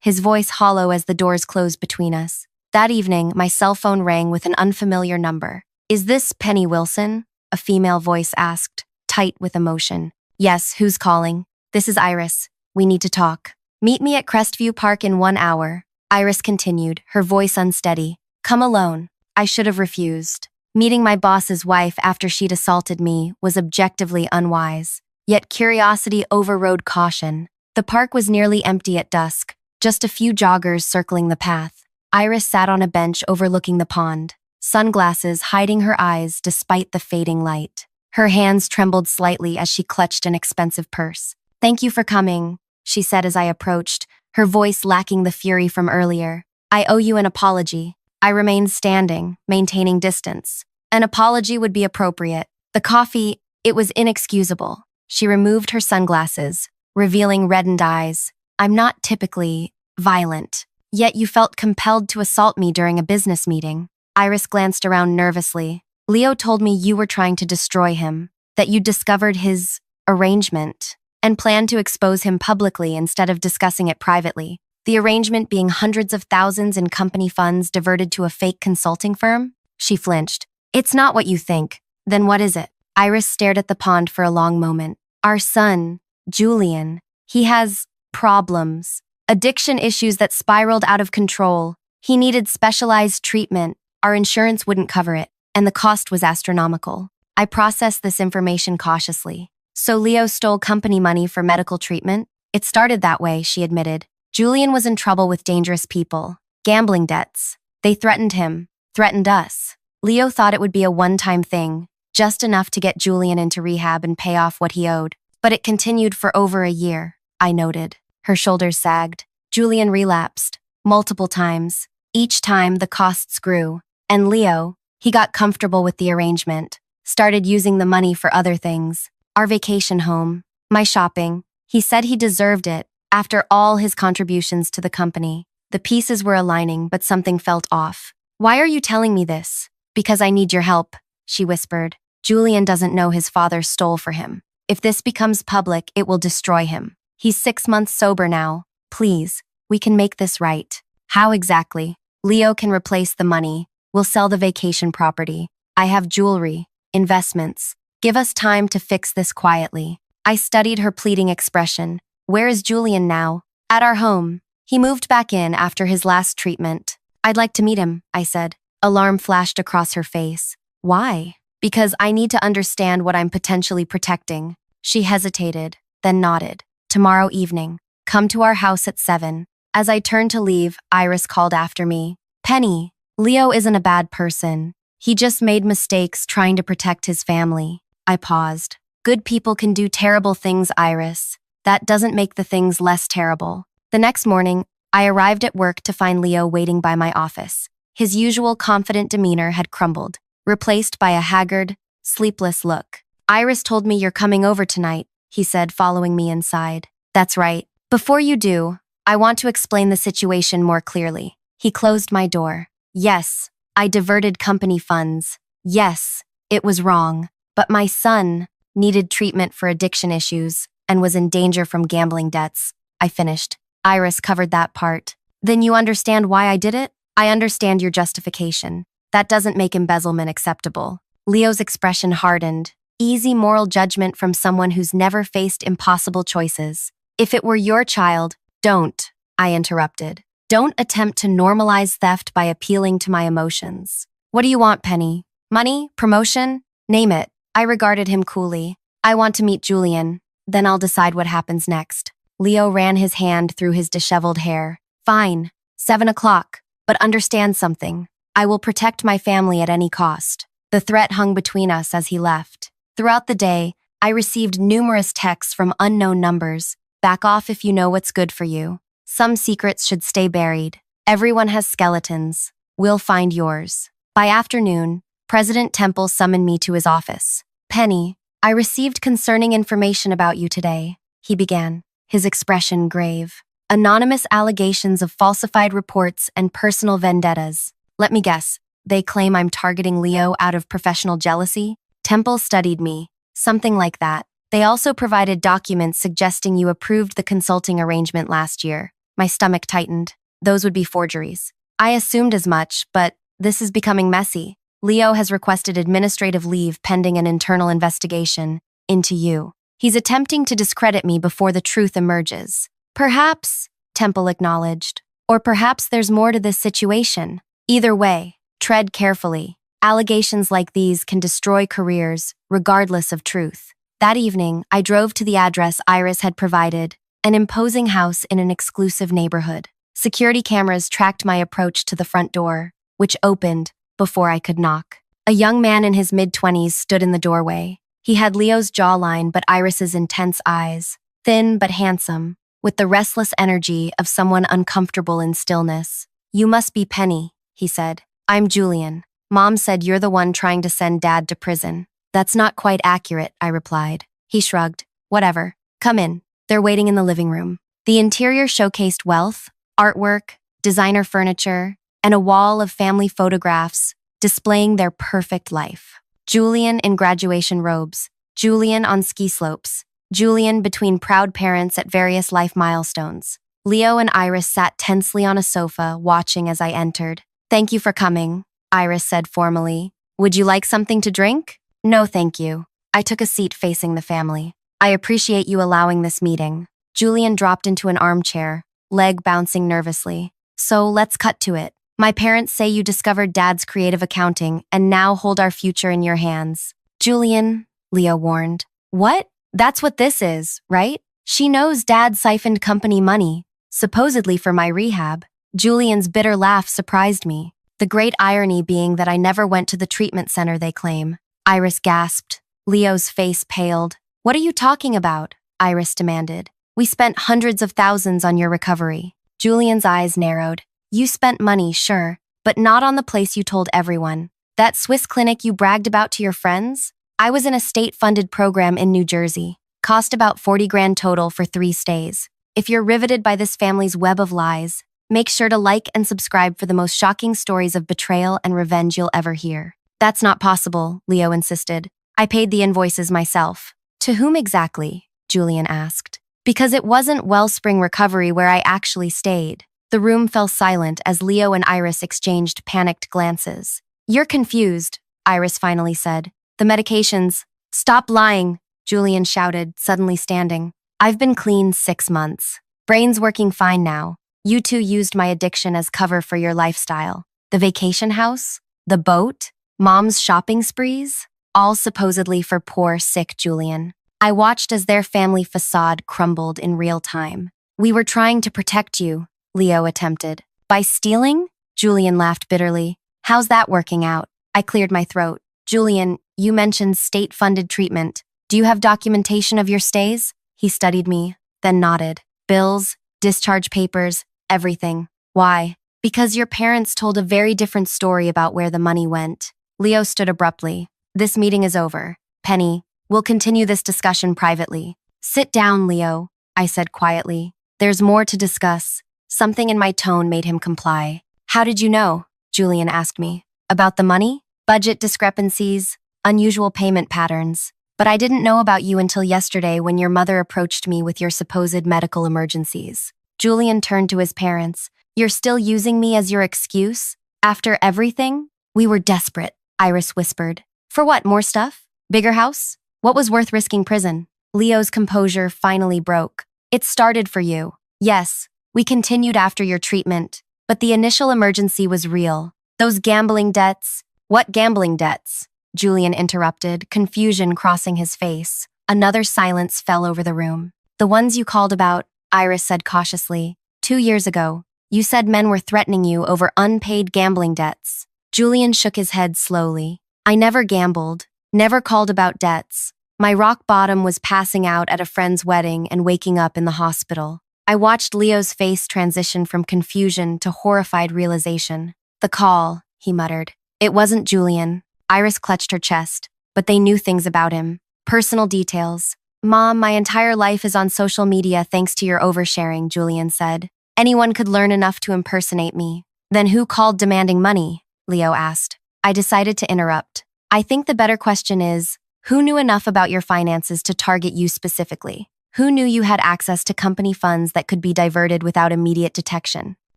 his voice hollow as the doors closed between us. That evening, my cell phone rang with an unfamiliar number. Is this Penny Wilson? A female voice asked, tight with emotion. Yes, who's calling? This is Iris. We need to talk. Meet me at Crestview Park in 1 hour. Iris continued, her voice unsteady. Come alone. I should have refused. Meeting my boss's wife after she'd assaulted me was objectively unwise. Yet curiosity overrode caution. The park was nearly empty at dusk, just a few joggers circling the path. Iris sat on a bench overlooking the pond, sunglasses hiding her eyes despite the fading light. Her hands trembled slightly as she clutched an expensive purse. Thank you for coming, she said as I approached, her voice lacking the fury from earlier. I owe you an apology. I remained standing, maintaining distance. An apology would be appropriate. The coffee, it was inexcusable. She removed her sunglasses, revealing reddened eyes. I'm not typically violent, yet you felt compelled to assault me during a business meeting. Iris glanced around nervously. Leo told me you were trying to destroy him, that you discovered his arrangement, and planned to expose him publicly instead of discussing it privately. The arrangement being hundreds of thousands in company funds diverted to a fake consulting firm? She flinched. It's not what you think. Then what is it? Iris stared at the pond for a long moment. Our son, Julian, he has problems. Addiction issues that spiraled out of control. He needed specialized treatment. Our insurance wouldn't cover it, and the cost was astronomical. I processed this information cautiously. So Leo stole company money for medical treatment? It started that way, she admitted. Julian was in trouble with dangerous people, gambling debts. They threatened him, threatened us. Leo thought it would be a one-time thing, just enough to get Julian into rehab and pay off what he owed. But it continued for over a year, I noted. Her shoulders sagged. Julian relapsed, multiple times. Each time, the costs grew. And Leo, he got comfortable with the arrangement, started using the money for other things. Our vacation home, my shopping. He said he deserved it, after all his contributions to the company. The pieces were aligning, but something felt off. Why are you telling me this? Because I need your help, she whispered. Julian doesn't know his father stole for him. If this becomes public, it will destroy him. He's 6 months sober now. Please, we can make this right. How exactly? Leo can replace the money. We'll sell the vacation property. I have jewelry, investments. Give us time to fix this quietly. I studied her pleading expression. Where is Julian now? At our home. He moved back in after his last treatment. I'd like to meet him, I said. Alarm flashed across her face. Why? Because I need to understand what I'm potentially protecting. She hesitated, then nodded. Tomorrow evening. Come to our house at 7. As I turned to leave, Iris called after me. Penny, Leo isn't a bad person. He just made mistakes trying to protect his family. I paused. Good people can do terrible things, Iris. That doesn't make the things less terrible. The next morning, I arrived at work to find Leo waiting by my office. His usual confident demeanor had crumbled, replaced by a haggard, sleepless look. Iris told me you're coming over tonight, he said, following me inside. That's right. Before you do, I want to explain the situation more clearly. He closed my door. Yes, I diverted company funds. Yes, it was wrong. But my son needed treatment for addiction issues and was in danger from gambling debts. I finished. Iris covered that part. Then you understand why I did it? I understand your justification. That doesn't make embezzlement acceptable. Leo's expression hardened. Easy moral judgment from someone who's never faced impossible choices. If it were your child, don't, I interrupted. Don't attempt to normalize theft by appealing to my emotions. What do you want, Penny? Money? Promotion? Name it. I regarded him coolly. I want to meet Julian. Then I'll decide what happens next. Leo ran his hand through his disheveled hair. Fine. 7 o'clock. But understand something. I will protect my family at any cost. The threat hung between us as he left. Throughout the day, I received numerous texts from unknown numbers. Back off if you know what's good for you. Some secrets should stay buried. Everyone has skeletons. We'll find yours. By afternoon, President Temple summoned me to his office. Penny, I received concerning information about you today, he began, his expression grave. Anonymous allegations of falsified reports and personal vendettas. Let me guess, they claim I'm targeting Leo out of professional jealousy? Temple studied me. Something like that. They also provided documents suggesting you approved the consulting arrangement last year. My stomach tightened. Those would be forgeries. I assumed as much, but this is becoming messy. Leo has requested administrative leave pending an internal investigation into you. He's attempting to discredit me before the truth emerges. Perhaps, Temple acknowledged, or perhaps there's more to this situation. Either way, tread carefully. Allegations like these can destroy careers, regardless of truth. That evening, I drove to the address Iris had provided, an imposing house in an exclusive neighborhood. Security cameras tracked my approach to the front door, which opened before I could knock. A young man in his mid-20s stood in the doorway. He had Leo's jawline but Iris's intense eyes, thin but handsome, with the restless energy of someone uncomfortable in stillness. You must be Penny, he said. I'm Julian. Mom said you're the one trying to send Dad to prison. That's not quite accurate, I replied. He shrugged. Whatever. Come in. They're waiting in the living room. The interior showcased wealth, artwork, designer furniture, and a wall of family photographs displaying their perfect life. Julian in graduation robes, Julian on ski slopes, Julian between proud parents at various life milestones. Leo and Iris sat tensely on a sofa, watching as I entered. Thank you for coming, Iris said formally. Would you like something to drink? No, thank you. I took a seat facing the family. I appreciate you allowing this meeting. Julian dropped into an armchair, leg bouncing nervously. So let's cut to it. My parents say you discovered Dad's creative accounting and now hold our future in your hands. Julian, Leo warned. What? That's what this is, right? She knows Dad siphoned company money, supposedly for my rehab. Julian's bitter laugh surprised me, the great irony being that I never went to the treatment center they claim. Iris gasped. Leo's face paled. What are you talking about? Iris demanded. We spent hundreds of thousands on your recovery. Julian's eyes narrowed. You spent money, sure, but not on the place you told everyone. That Swiss clinic you bragged about to your friends? I was in a state-funded program in New Jersey. Cost about 40 grand total for 3 stays. If you're riveted by this family's web of lies, make sure to like and subscribe for the most shocking stories of betrayal and revenge you'll ever hear. That's not possible, Leo insisted. I paid the invoices myself. To whom exactly? Julian asked. Because it wasn't Wellspring Recovery where I actually stayed. The room fell silent as Leo and Iris exchanged panicked glances. You're confused, Iris finally said. The medications. Stop lying, Julian shouted, suddenly standing. I've been clean 6 months. Brain's working fine now. You two used my addiction as cover for your lifestyle. The vacation house? The boat? Mom's shopping sprees? All supposedly for poor, sick Julian. I watched as their family facade crumbled in real time. We were trying to protect you, Leo attempted. By stealing? Julian laughed bitterly. How's that working out? I cleared my throat. Julian, you mentioned state-funded treatment. Do you have documentation of your stays? He studied me, then nodded. Bills, discharge papers, everything. Why? Because your parents told a very different story about where the money went. Leo stood abruptly. This meeting is over. Penny, we'll continue this discussion privately. Sit down, Leo, I said quietly. There's more to discuss. Something in my tone made him comply. How did you know? Julian asked me. About the money? Budget discrepancies, unusual payment patterns. But I didn't know about you until yesterday when your mother approached me with your supposed medical emergencies. Julian turned to his parents. You're still using me as your excuse? After everything? We were desperate, Iris whispered. For what, more stuff? Bigger house? What was worth risking prison? Leo's composure finally broke. It started for you. Yes, we continued after your treatment, but the initial emergency was real. Those gambling debts. What gambling debts? Julian interrupted, confusion crossing his face. Another silence fell over the room. The ones you called about, Iris said cautiously. 2 years ago, you said men were threatening you over unpaid gambling debts. Julian shook his head slowly. I never gambled, never called about debts. My rock bottom was passing out at a friend's wedding and waking up in the hospital. I watched Leo's face transition from confusion to horrified realization. The call, he muttered. It wasn't Julian. Iris clutched her chest, but they knew things about him. Personal details. Mom, my entire life is on social media thanks to your oversharing, Julian said. Anyone could learn enough to impersonate me. Then who called demanding money? Leo asked. I decided to interrupt. I think the better question is, who knew enough about your finances to target you specifically? Who knew you had access to company funds that could be diverted without immediate detection?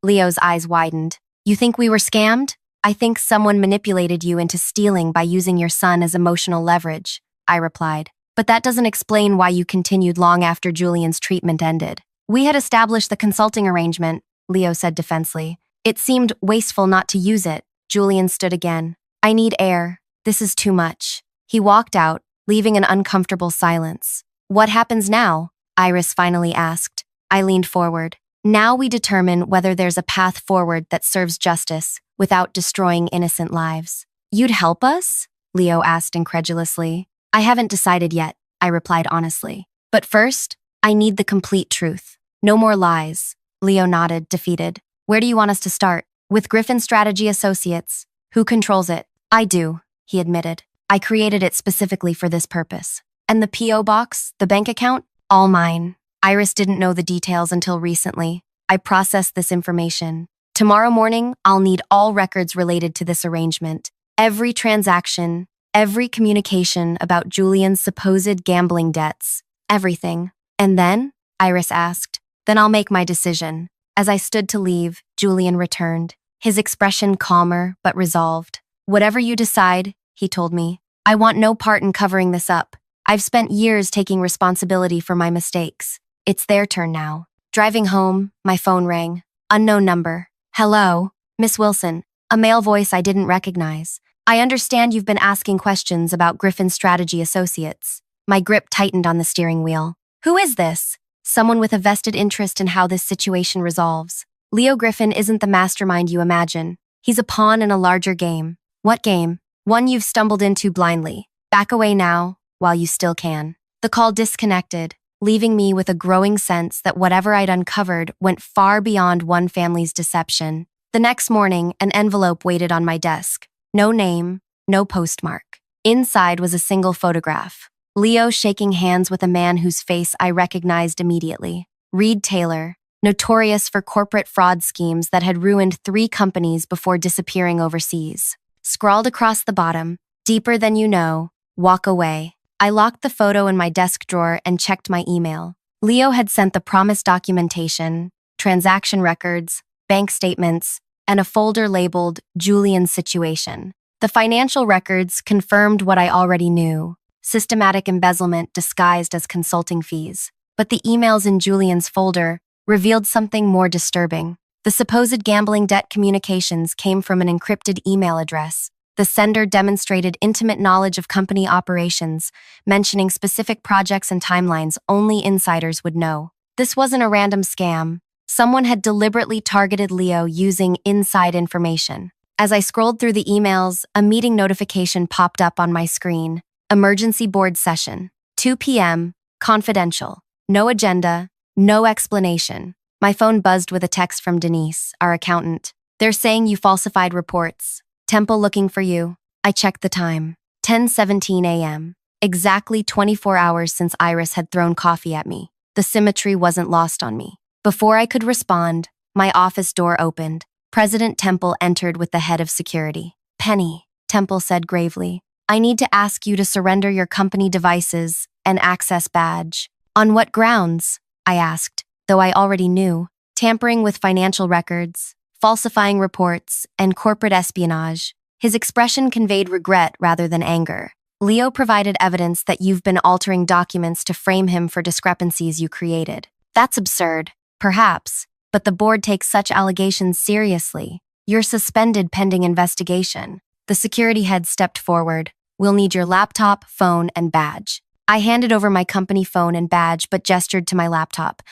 Leo's eyes widened. You think we were scammed? I think someone manipulated you into stealing by using your son as emotional leverage, I replied. But that doesn't explain why you continued long after Julian's treatment ended. We had established the consulting arrangement, Leo said defensively. It seemed wasteful not to use it. Julian stood again. I need air. This is too much. He walked out, leaving an uncomfortable silence. What happens now? Iris finally asked. I leaned forward. Now we determine whether there's a path forward that serves justice without destroying innocent lives. You'd help us? Leo asked incredulously. I haven't decided yet, I replied honestly. But first, I need the complete truth. No more lies. Leo nodded, defeated. Where do you want us to start? With Griffin Strategy Associates. Who controls it? I do, he admitted. I created it specifically for this purpose. And the P.O. box, the bank account? All mine. Iris didn't know the details until recently. I processed this information. Tomorrow morning, I'll need all records related to this arrangement. Every transaction, every communication about Julian's supposed gambling debts. Everything. And then? Iris asked. Then I'll make my decision. As I stood to leave, Julian returned, his expression calmer but resolved. Whatever you decide, he told me. I want no part in covering this up. I've spent years taking responsibility for my mistakes. It's their turn now. Driving home, my phone rang. Unknown number. Hello, Miss Wilson. A male voice I didn't recognize. I understand you've been asking questions about Griffin Strategy Associates. My grip tightened on the steering wheel. Who is this? Someone with a vested interest in how this situation resolves. Leo Griffin isn't the mastermind you imagine. He's a pawn in a larger game. What game? One you've stumbled into blindly. Back away now, while you still can. The call disconnected, leaving me with a growing sense that whatever I'd uncovered went far beyond one family's deception. The next morning, an envelope waited on my desk. No name, no postmark. Inside was a single photograph. Leo shaking hands with a man whose face I recognized immediately. Reed Taylor, notorious for corporate fraud schemes that had ruined 3 companies before disappearing overseas. Scrawled across the bottom, deeper than you know, walk away. I locked the photo in my desk drawer and checked my email. Leo had sent the promised documentation, transaction records, bank statements, and a folder labeled Julian's Situation. The financial records confirmed what I already knew. Systematic embezzlement disguised as consulting fees. But the emails in Julian's folder revealed something more disturbing. The supposed gambling debt communications came from an encrypted email address. The sender demonstrated intimate knowledge of company operations, mentioning specific projects and timelines only insiders would know. This wasn't a random scam. Someone had deliberately targeted Leo using inside information. As I scrolled through the emails, a meeting notification popped up on my screen. Emergency board session. 2 p.m. Confidential. No agenda. No explanation. My phone buzzed with a text from Denise, our accountant. They're saying you falsified reports. Temple looking for you. I checked the time. 10:17 a.m. Exactly 24 hours since Iris had thrown coffee at me. The symmetry wasn't lost on me. Before I could respond, my office door opened. President Temple entered with the head of security. Penny, Temple said gravely, I need to ask you to surrender your company devices and access badge. On what grounds? I asked, though I already knew. Tampering with financial records, falsifying reports, and corporate espionage. His expression conveyed regret rather than anger. Leo provided evidence that you've been altering documents to frame him for discrepancies you created. That's absurd, perhaps, but the board takes such allegations seriously. You're suspended pending investigation. The security head stepped forward. We'll need your laptop, phone, and badge. I handed over my company phone and badge but gestured to my laptop.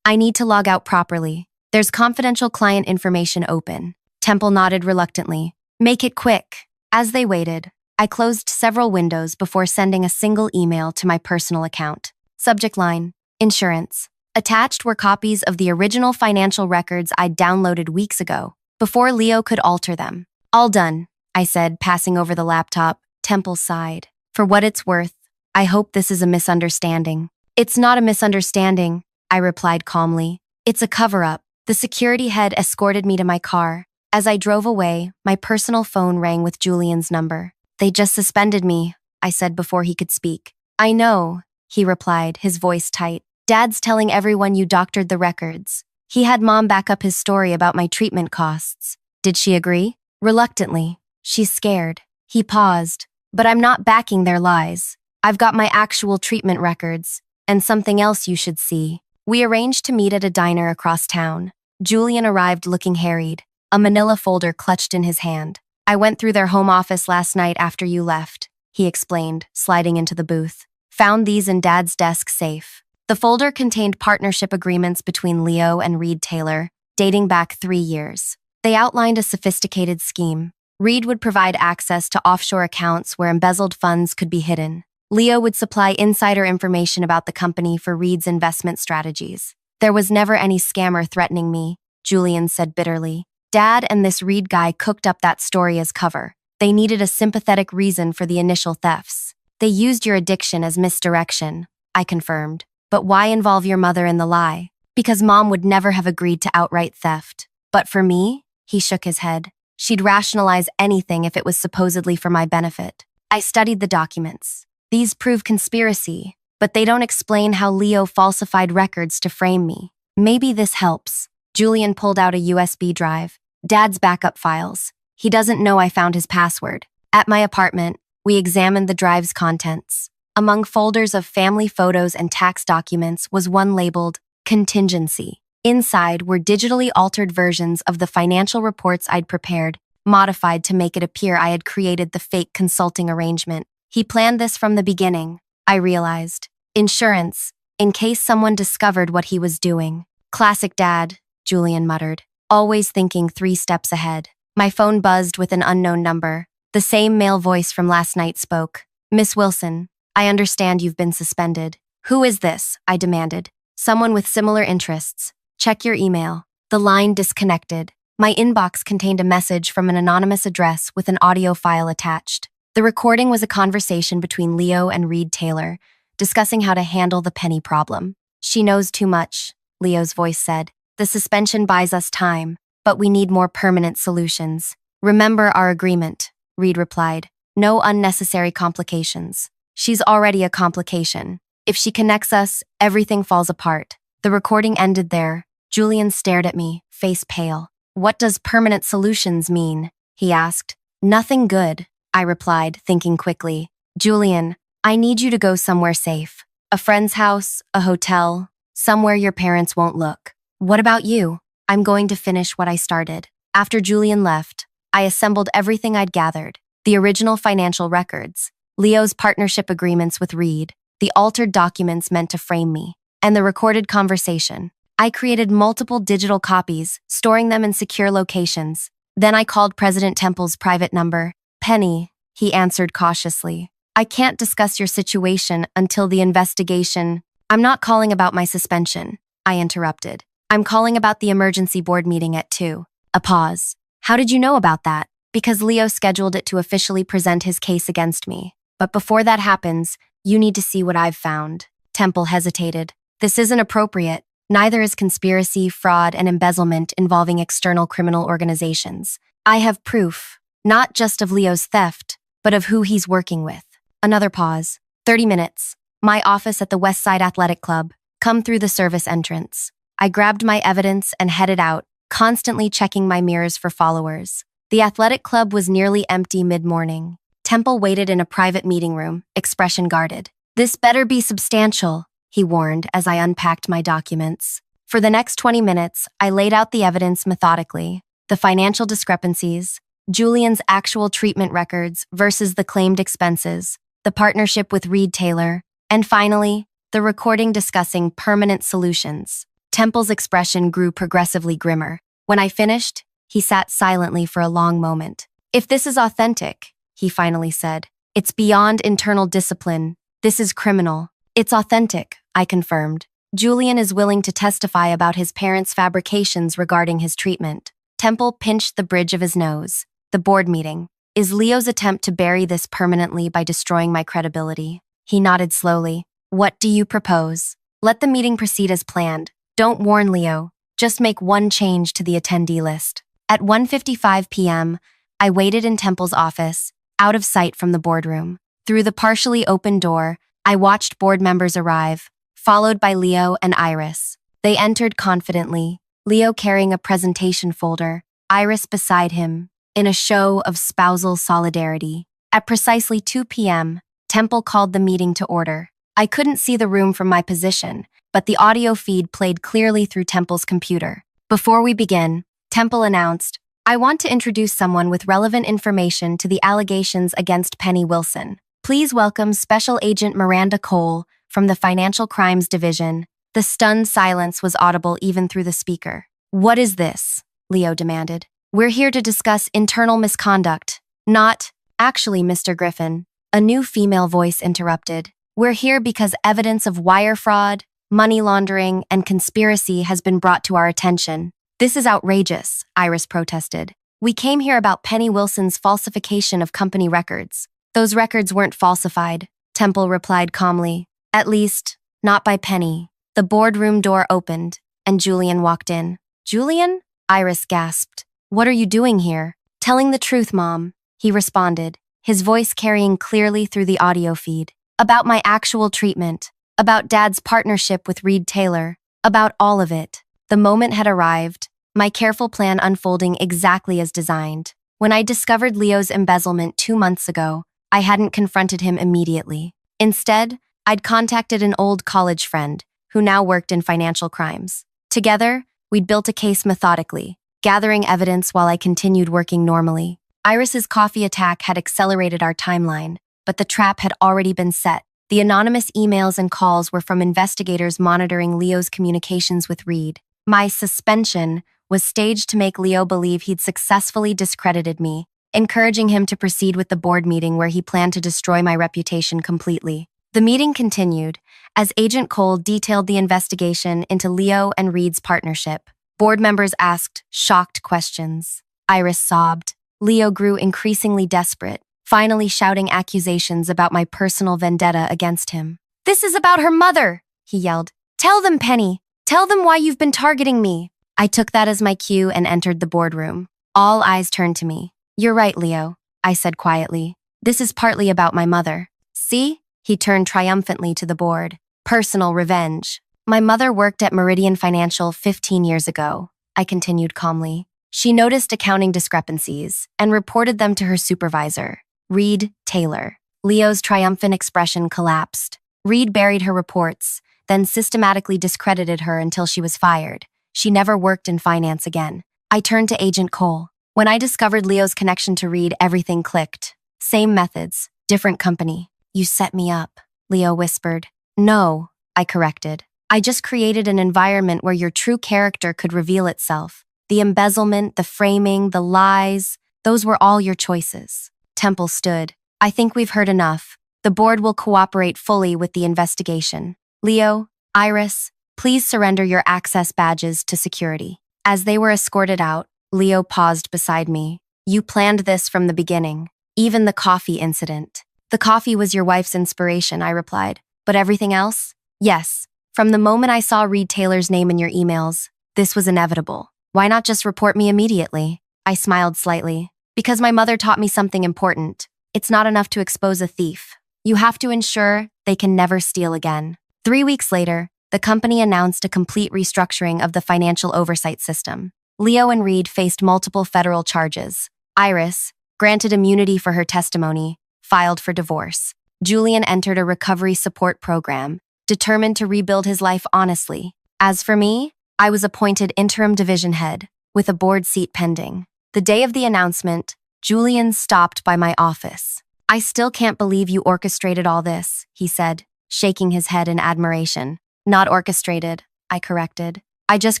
I need to log out properly. There's confidential client information open. Temple nodded reluctantly. Make it quick. As they waited, I closed several windows before sending a single email to my personal account. Subject line, insurance. Attached were copies of the original financial records I'd downloaded weeks ago, before Leo could alter them. All done, I said, passing over the laptop. Temple sighed. For what it's worth, I hope this is a misunderstanding. It's not a misunderstanding, I replied calmly. It's a cover-up. The security head escorted me to my car. As I drove away, my personal phone rang with Julian's number. They just suspended me, I said before he could speak. I know, he replied, his voice tight. Dad's telling everyone you doctored the records. He had Mom back up his story about my treatment costs. Did she agree? Reluctantly. She's scared. He paused. But I'm not backing their lies. I've got my actual treatment records. And something else you should see. We arranged to meet at a diner across town. Julian arrived looking harried, a manila folder clutched in his hand. I went through their home office last night after you left, he explained, sliding into the booth. Found these in Dad's desk safe. The folder contained partnership agreements between Leo and Reed Taylor, dating back 3 years. They outlined a sophisticated scheme. Reed would provide access to offshore accounts where embezzled funds could be hidden. Leo would supply insider information about the company for Reed's investment strategies. There was never any scammer threatening me, Julian said bitterly. Dad and this Reed guy cooked up that story as cover. They needed a sympathetic reason for the initial thefts. They used your addiction as misdirection, I confirmed. But why involve your mother in the lie? Because Mom would never have agreed to outright theft. But for me, he shook his head. She'd rationalize anything if it was supposedly for my benefit. I studied the documents. These prove conspiracy, but they don't explain how Leo falsified records to frame me. Maybe this helps. Julian pulled out a USB drive. Dad's backup files. He doesn't know I found his password. At my apartment, we examined the drive's contents. Among folders of family photos and tax documents was one labeled Contingency. Inside were digitally altered versions of the financial reports I'd prepared, modified to make it appear I had created the fake consulting arrangement. He planned this from the beginning, I realized. Insurance, in case someone discovered what he was doing. Classic Dad, Julian muttered, always thinking 3 steps ahead. My phone buzzed with an unknown number. The same male voice from last night spoke. Miss Wilson, I understand you've been suspended. Who is this? I demanded. Someone with similar interests. Check your email. The line disconnected. My inbox contained a message from an anonymous address with an audio file attached. The recording was a conversation between Leo and Reed Taylor, discussing how to handle the Penny problem. She knows too much, Leo's voice said. The suspension buys us time, but we need more permanent solutions. Remember our agreement, Reed replied. No unnecessary complications. She's already a complication. If she connects us, everything falls apart. The recording ended there. Julian stared at me, face pale. What does permanent solutions mean? He asked. Nothing good, I replied, thinking quickly. Julian, I need you to go somewhere safe. A friend's house, a hotel, somewhere your parents won't look. What about you? I'm going to finish what I started. After Julian left, I assembled everything I'd gathered. The original financial records, Leo's partnership agreements with Reed, the altered documents meant to frame me, and the recorded conversation. I created multiple digital copies, storing them in secure locations. Then I called President Temple's private number. Penny, he answered cautiously. I can't discuss your situation until the investigation. I'm not calling about my suspension, I interrupted. I'm calling about the emergency board meeting at 2. A pause. How did you know about that? Because Leo scheduled it to officially present his case against me. But before that happens, you need to see what I've found. Temple hesitated. This isn't appropriate. Neither is conspiracy, fraud, and embezzlement involving external criminal organizations. I have proof, not just of Leo's theft, but of who he's working with. Another pause. 30 minutes. My office at the Westside Athletic Club. Come through the service entrance. I grabbed my evidence and headed out, constantly checking my mirrors for followers. The athletic club was nearly empty mid-morning. Temple waited in a private meeting room, expression guarded. This better be substantial, he warned as I unpacked my documents. For the next 20 minutes, I laid out the evidence methodically. The financial discrepancies, Julian's actual treatment records versus the claimed expenses, the partnership with Reed Taylor, and finally, the recording discussing permanent solutions. Temple's expression grew progressively grimmer. When I finished, he sat silently for a long moment. If this is authentic, he finally said, it's beyond internal discipline. This is criminal. It's authentic, I confirmed. Julian is willing to testify about his parents' fabrications regarding his treatment. Temple pinched the bridge of his nose. The board meeting. Is Leo's attempt to bury this permanently by destroying my credibility? He nodded slowly. What do you propose? Let the meeting proceed as planned. Don't warn Leo. Just make one change to the attendee list. At 1:55 p.m., I waited in Temple's office, out of sight from the boardroom. Through the partially open door, I watched board members arrive, followed by Leo and Iris. They entered confidently, Leo carrying a presentation folder, Iris beside him, in a show of spousal solidarity. At precisely 2 p.m., Temple called the meeting to order. I couldn't see the room from my position, but the audio feed played clearly through Temple's computer. Before we begin, Temple announced, I want to introduce someone with relevant information to the allegations against Penny Wilson. Please welcome Special Agent Miranda Cole from the Financial Crimes Division. The stunned silence was audible even through the speaker. What is this? Leo demanded. We're here to discuss internal misconduct, not, actually, Mr. Griffin. A new female voice interrupted. We're here because evidence of wire fraud, money laundering, and conspiracy has been brought to our attention. This is outrageous, Iris protested. We came here about Penny Wilson's falsification of company records. Those records weren't falsified, Temple replied calmly. At least, not by Penny. The boardroom door opened, and Julian walked in. Julian? Iris gasped. What are you doing here? Telling the truth, Mom, he responded, his voice carrying clearly through the audio feed. About my actual treatment, about Dad's partnership with Reed Taylor, about all of it. The moment had arrived, my careful plan unfolding exactly as designed. When I discovered Leo's embezzlement 2 months ago, I hadn't confronted him immediately. Instead, I'd contacted an old college friend who now worked in financial crimes. Together, we'd built a case methodically, gathering evidence while I continued working normally. Iris's coffee attack had accelerated our timeline, but the trap had already been set. The anonymous emails and calls were from investigators monitoring Leo's communications with Reed. My suspension was staged to make Leo believe he'd successfully discredited me, encouraging him to proceed with the board meeting where he planned to destroy my reputation completely. The meeting continued, as Agent Cole detailed the investigation into Leo and Reed's partnership. Board members asked shocked questions. Iris sobbed. Leo grew increasingly desperate, finally shouting accusations about my personal vendetta against him. This is about her mother, he yelled. Tell them, Penny. Tell them why you've been targeting me. I took that as my cue and entered the boardroom. All eyes turned to me. You're right, Leo, I said quietly. This is partly about my mother. See? He turned triumphantly to the board. Personal revenge. My mother worked at Meridian Financial 15 years ago, I continued calmly. She noticed accounting discrepancies and reported them to her supervisor, Reed Taylor. Leo's triumphant expression collapsed. Reed buried her reports, then systematically discredited her until she was fired. She never worked in finance again. I turned to Agent Cole. When I discovered Leo's connection to Reed, everything clicked. Same methods, different company. You set me up, Leo whispered. No, I corrected. I just created an environment where your true character could reveal itself. The embezzlement, the framing, the lies, those were all your choices. Temple stood. I think we've heard enough. The board will cooperate fully with the investigation. Leo, Iris, please surrender your access badges to security. As they were escorted out, Leo paused beside me. You planned this from the beginning, even the coffee incident. The coffee was your wife's inspiration, I replied. But everything else? Yes. From the moment I saw Reed Taylor's name in your emails, this was inevitable. Why not just report me immediately? I smiled slightly. Because my mother taught me something important. It's not enough to expose a thief. You have to ensure they can never steal again. 3 weeks later, the company announced a complete restructuring of the financial oversight system. Leo and Reed faced multiple federal charges. Iris, granted immunity for her testimony, filed for divorce. Julian entered a recovery support program, determined to rebuild his life honestly. As for me, I was appointed interim division head, with a board seat pending. The day of the announcement, Julian stopped by my office. I still can't believe you orchestrated all this, he said, shaking his head in admiration. Not orchestrated, I corrected. I just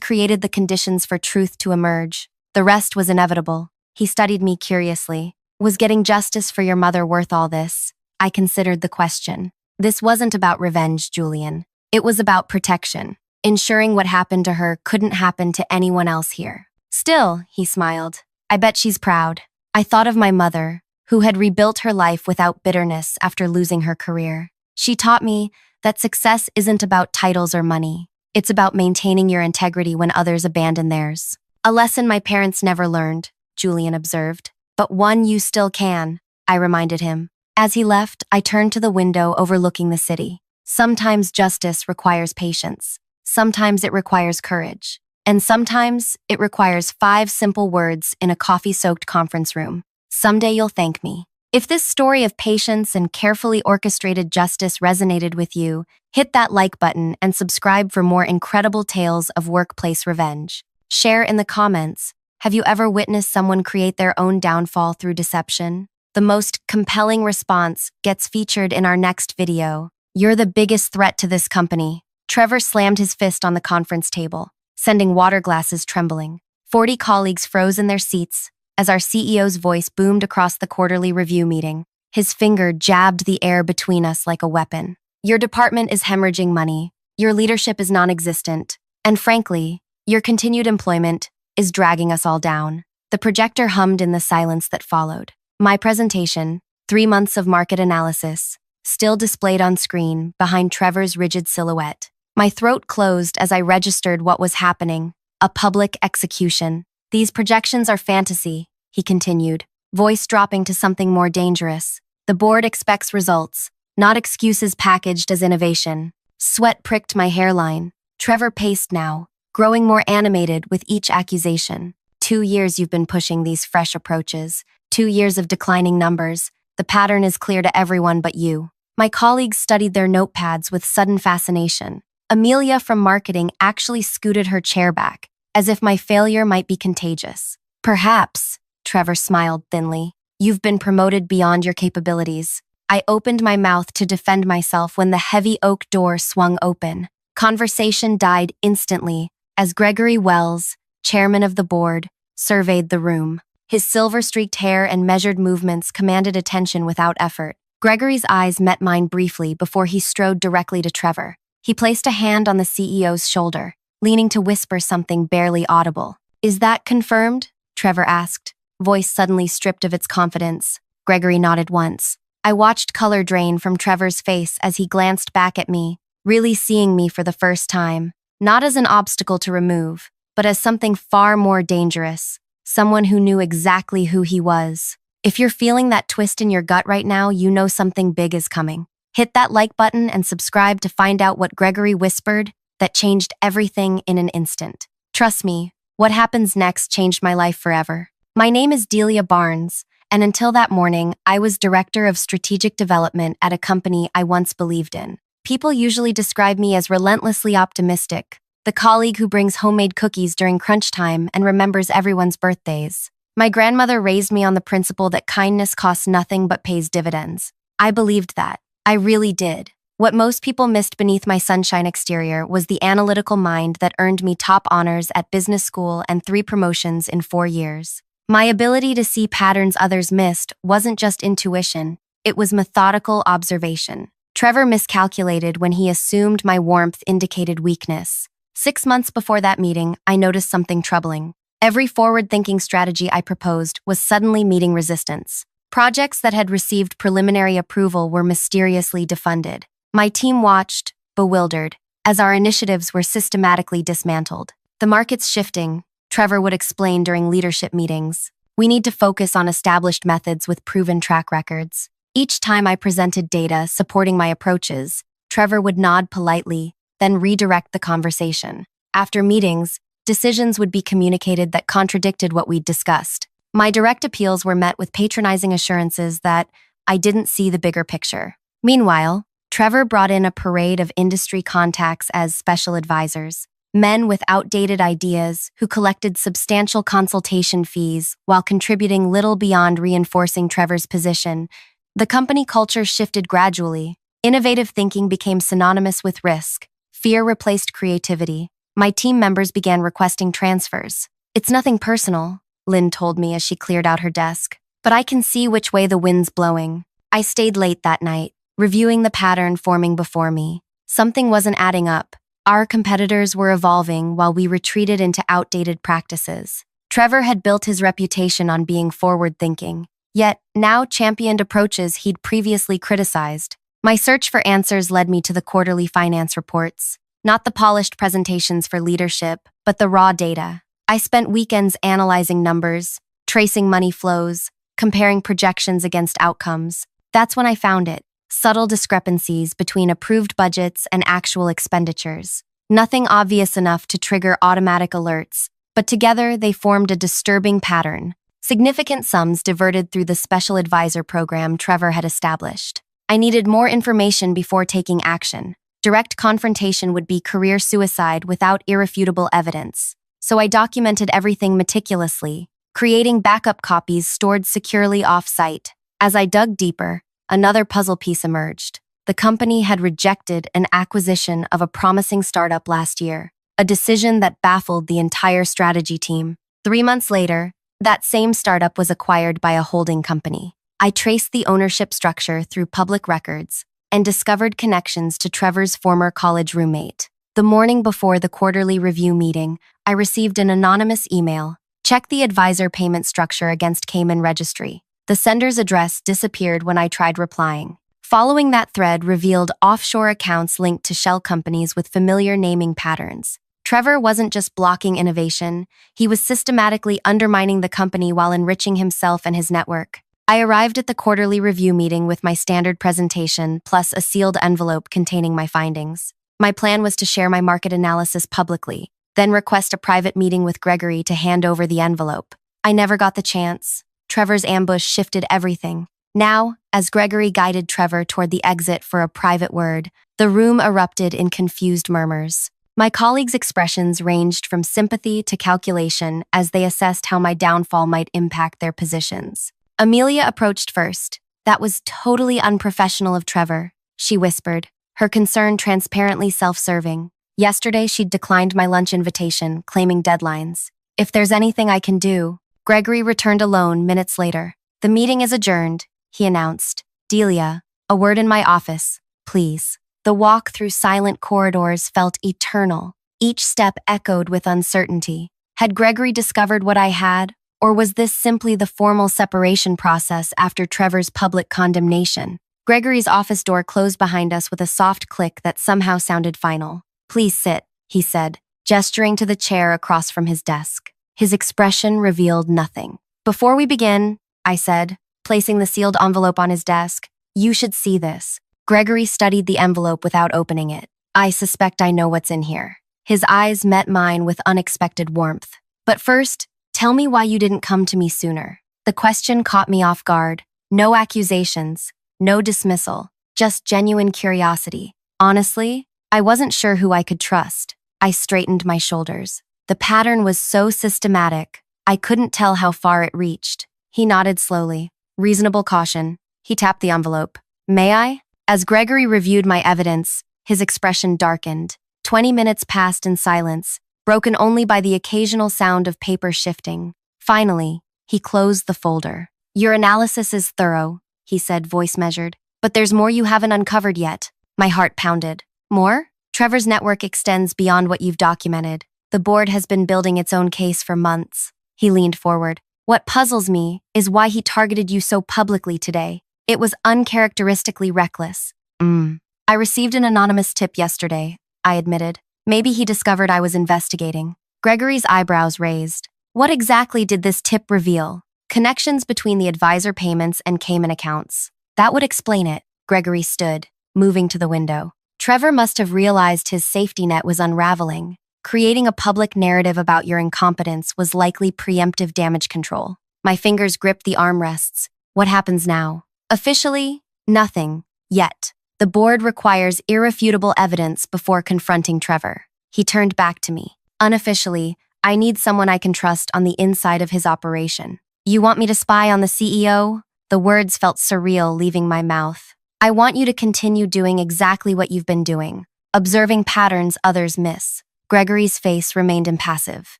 created the conditions for truth to emerge. The rest was inevitable. He studied me curiously. Was getting justice for your mother worth all this? I considered the question. This wasn't about revenge, Julian. It was about protection. Ensuring what happened to her couldn't happen to anyone else here. Still, he smiled. I bet she's proud. I thought of my mother, who had rebuilt her life without bitterness after losing her career. She taught me that success isn't about titles or money. It's about maintaining your integrity when others abandon theirs. A lesson my parents never learned, Julian observed. But one you still can, I reminded him. As he left, I turned to the window overlooking the city. Sometimes justice requires patience. Sometimes it requires courage. And sometimes it requires 5 simple words in a coffee-soaked conference room. Someday you'll thank me. If this story of patience and carefully orchestrated justice resonated with you, hit that like button and subscribe for more incredible tales of workplace revenge. Share in the comments. Have you ever witnessed someone create their own downfall through deception? The most compelling response gets featured in our next video. You're the biggest threat to this company. Trevor slammed his fist on the conference table, sending water glasses trembling. 40 colleagues froze in their seats as our CEO's voice boomed across the quarterly review meeting. His finger jabbed the air between us like a weapon. Your department is hemorrhaging money. Your leadership is non-existent. And frankly, your continued employment is dragging us all down. The projector hummed in the silence that followed. My presentation, 3 months of market analysis, still displayed on screen behind Trevor's rigid silhouette. My throat closed as I registered what was happening. A public execution. These projections are fantasy, he continued, voice dropping to something more dangerous. The board expects results, not excuses packaged as innovation. Sweat pricked my hairline. Trevor paced now, growing more animated with each accusation. 2 years you've been pushing these fresh approaches. 2 years of declining numbers. The pattern is clear to everyone but you. My colleagues studied their notepads with sudden fascination. Amelia from marketing actually scooted her chair back, as if my failure might be contagious. Perhaps, Trevor smiled thinly. You've been promoted beyond your capabilities. I opened my mouth to defend myself when the heavy oak door swung open. Conversation died instantly as Gregory Wells, chairman of the board, surveyed the room. His silver-streaked hair and measured movements commanded attention without effort. Gregory's eyes met mine briefly before he strode directly to Trevor. He placed a hand on the CEO's shoulder, leaning to whisper something barely audible. Is that confirmed? Trevor asked, voice suddenly stripped of its confidence. Gregory nodded once. I watched color drain from Trevor's face as he glanced back at me, really seeing me for the first time, not as an obstacle to remove, but as something far more dangerous, someone who knew exactly who he was. If you're feeling that twist in your gut right now, you know something big is coming. Hit that like button and subscribe to find out what Gregory whispered that changed everything in an instant. Trust me, what happens next changed my life forever. My name is Delia Barnes, and until that morning, I was director of strategic development at a company I once believed in. People usually describe me as relentlessly optimistic, the colleague who brings homemade cookies during crunch time and remembers everyone's birthdays. My grandmother raised me on the principle that kindness costs nothing but pays dividends. I believed that. I really did. What most people missed beneath my sunshine exterior was the analytical mind that earned me top honors at business school and 3 promotions in 4 years. My ability to see patterns others missed wasn't just intuition, it was methodical observation. Trevor miscalculated when he assumed my warmth indicated weakness. 6 months before that meeting, I noticed something troubling. Every forward-thinking strategy I proposed was suddenly meeting resistance. Projects that had received preliminary approval were mysteriously defunded. My team watched, bewildered, as our initiatives were systematically dismantled. The market's shifting, Trevor would explain during leadership meetings. We need to focus on established methods with proven track records. Each time I presented data supporting my approaches, Trevor would nod politely, then redirect the conversation. After meetings, decisions would be communicated that contradicted what we'd discussed. My direct appeals were met with patronizing assurances that I didn't see the bigger picture. Meanwhile, Trevor brought in a parade of industry contacts as special advisors, men with outdated ideas who collected substantial consultation fees while contributing little beyond reinforcing Trevor's position. The company culture shifted gradually. Innovative thinking became synonymous with risk. Fear replaced creativity. My team members began requesting transfers. "It's nothing personal," Lynn told me as she cleared out her desk. "But I can see which way the wind's blowing." I stayed late that night, reviewing the pattern forming before me. Something wasn't adding up. Our competitors were evolving while we retreated into outdated practices. Trevor had built his reputation on being forward-thinking, yet now championed approaches he'd previously criticized. My search for answers led me to the quarterly finance reports. Not the polished presentations for leadership, but the raw data. I spent weekends analyzing numbers, tracing money flows, comparing projections against outcomes. That's when I found it. Subtle discrepancies between approved budgets and actual expenditures. Nothing obvious enough to trigger automatic alerts, but together they formed a disturbing pattern. Significant sums diverted through the special advisor program Trevor had established. I needed more information before taking action. Direct confrontation would be career suicide without irrefutable evidence. So I documented everything meticulously, creating backup copies stored securely off-site. As I dug deeper, another puzzle piece emerged. The company had rejected an acquisition of a promising startup last year, a decision that baffled the entire strategy team. 3 months later, that same startup was acquired by a holding company. I traced the ownership structure through public records and discovered connections to Trevor's former college roommate. The morning before the quarterly review meeting, I received an anonymous email. "Check the advisor payment structure against Cayman Registry." The sender's address disappeared when I tried replying. Following that thread revealed offshore accounts linked to shell companies with familiar naming patterns. Trevor wasn't just blocking innovation, he was systematically undermining the company while enriching himself and his network. I arrived at the quarterly review meeting with my standard presentation plus a sealed envelope containing my findings. My plan was to share my market analysis publicly, then request a private meeting with Gregory to hand over the envelope. I never got the chance. Trevor's ambush shifted everything. Now, as Gregory guided Trevor toward the exit for a private word, the room erupted in confused murmurs. My colleagues' expressions ranged from sympathy to calculation as they assessed how my downfall might impact their positions. Amelia approached first. "That was totally unprofessional of Trevor," she whispered, her concern transparently self-serving. "Yesterday, she'd declined my lunch invitation, claiming deadlines. If there's anything I can do..." Gregory returned alone minutes later. "The meeting is adjourned," he announced. "Delia, a word in my office, please." The walk through silent corridors felt eternal. Each step echoed with uncertainty. Had Gregory discovered what I had, or was this simply the formal separation process after Trevor's public condemnation? Gregory's office door closed behind us with a soft click that somehow sounded final. "Please sit," he said, gesturing to the chair across from his desk. His expression revealed nothing. "Before we begin," I said, placing the sealed envelope on his desk, "you should see this." Gregory studied the envelope without opening it. "I suspect I know what's in here." His eyes met mine with unexpected warmth. "But first, tell me why you didn't come to me sooner." The question caught me off guard. No accusations, no dismissal, just genuine curiosity. Honestly, I wasn't sure who I could trust. I straightened my shoulders. The pattern was so systematic, I couldn't tell how far it reached. He nodded slowly. Reasonable caution. He tapped the envelope. "May I?" As Gregory reviewed my evidence, his expression darkened. 20 minutes passed in silence, broken only by the occasional sound of paper shifting. Finally, he closed the folder. "Your analysis is thorough," he said, voice measured. "But there's more you haven't uncovered yet." My heart pounded. "More?" "Trevor's network extends beyond what you've documented. The board has been building its own case for months." He leaned forward. "What puzzles me is why he targeted you so publicly today. It was uncharacteristically reckless." "I received an anonymous tip yesterday," I admitted. "Maybe he discovered I was investigating." Gregory's eyebrows raised. "What exactly did this tip reveal?" "Connections between the advisor payments and Cayman accounts." "That would explain it." Gregory stood, moving to the window. "Trevor must have realized his safety net was unraveling. Creating a public narrative about your incompetence was likely preemptive damage control." My fingers gripped the armrests. "What happens now?" "Officially, nothing. Yet. The board requires irrefutable evidence before confronting Trevor." He turned back to me. "Unofficially, I need someone I can trust on the inside of his operation." "You want me to spy on the CEO?" The words felt surreal leaving my mouth. "I want you to continue doing exactly what you've been doing, observing patterns others miss." Gregory's face remained impassive.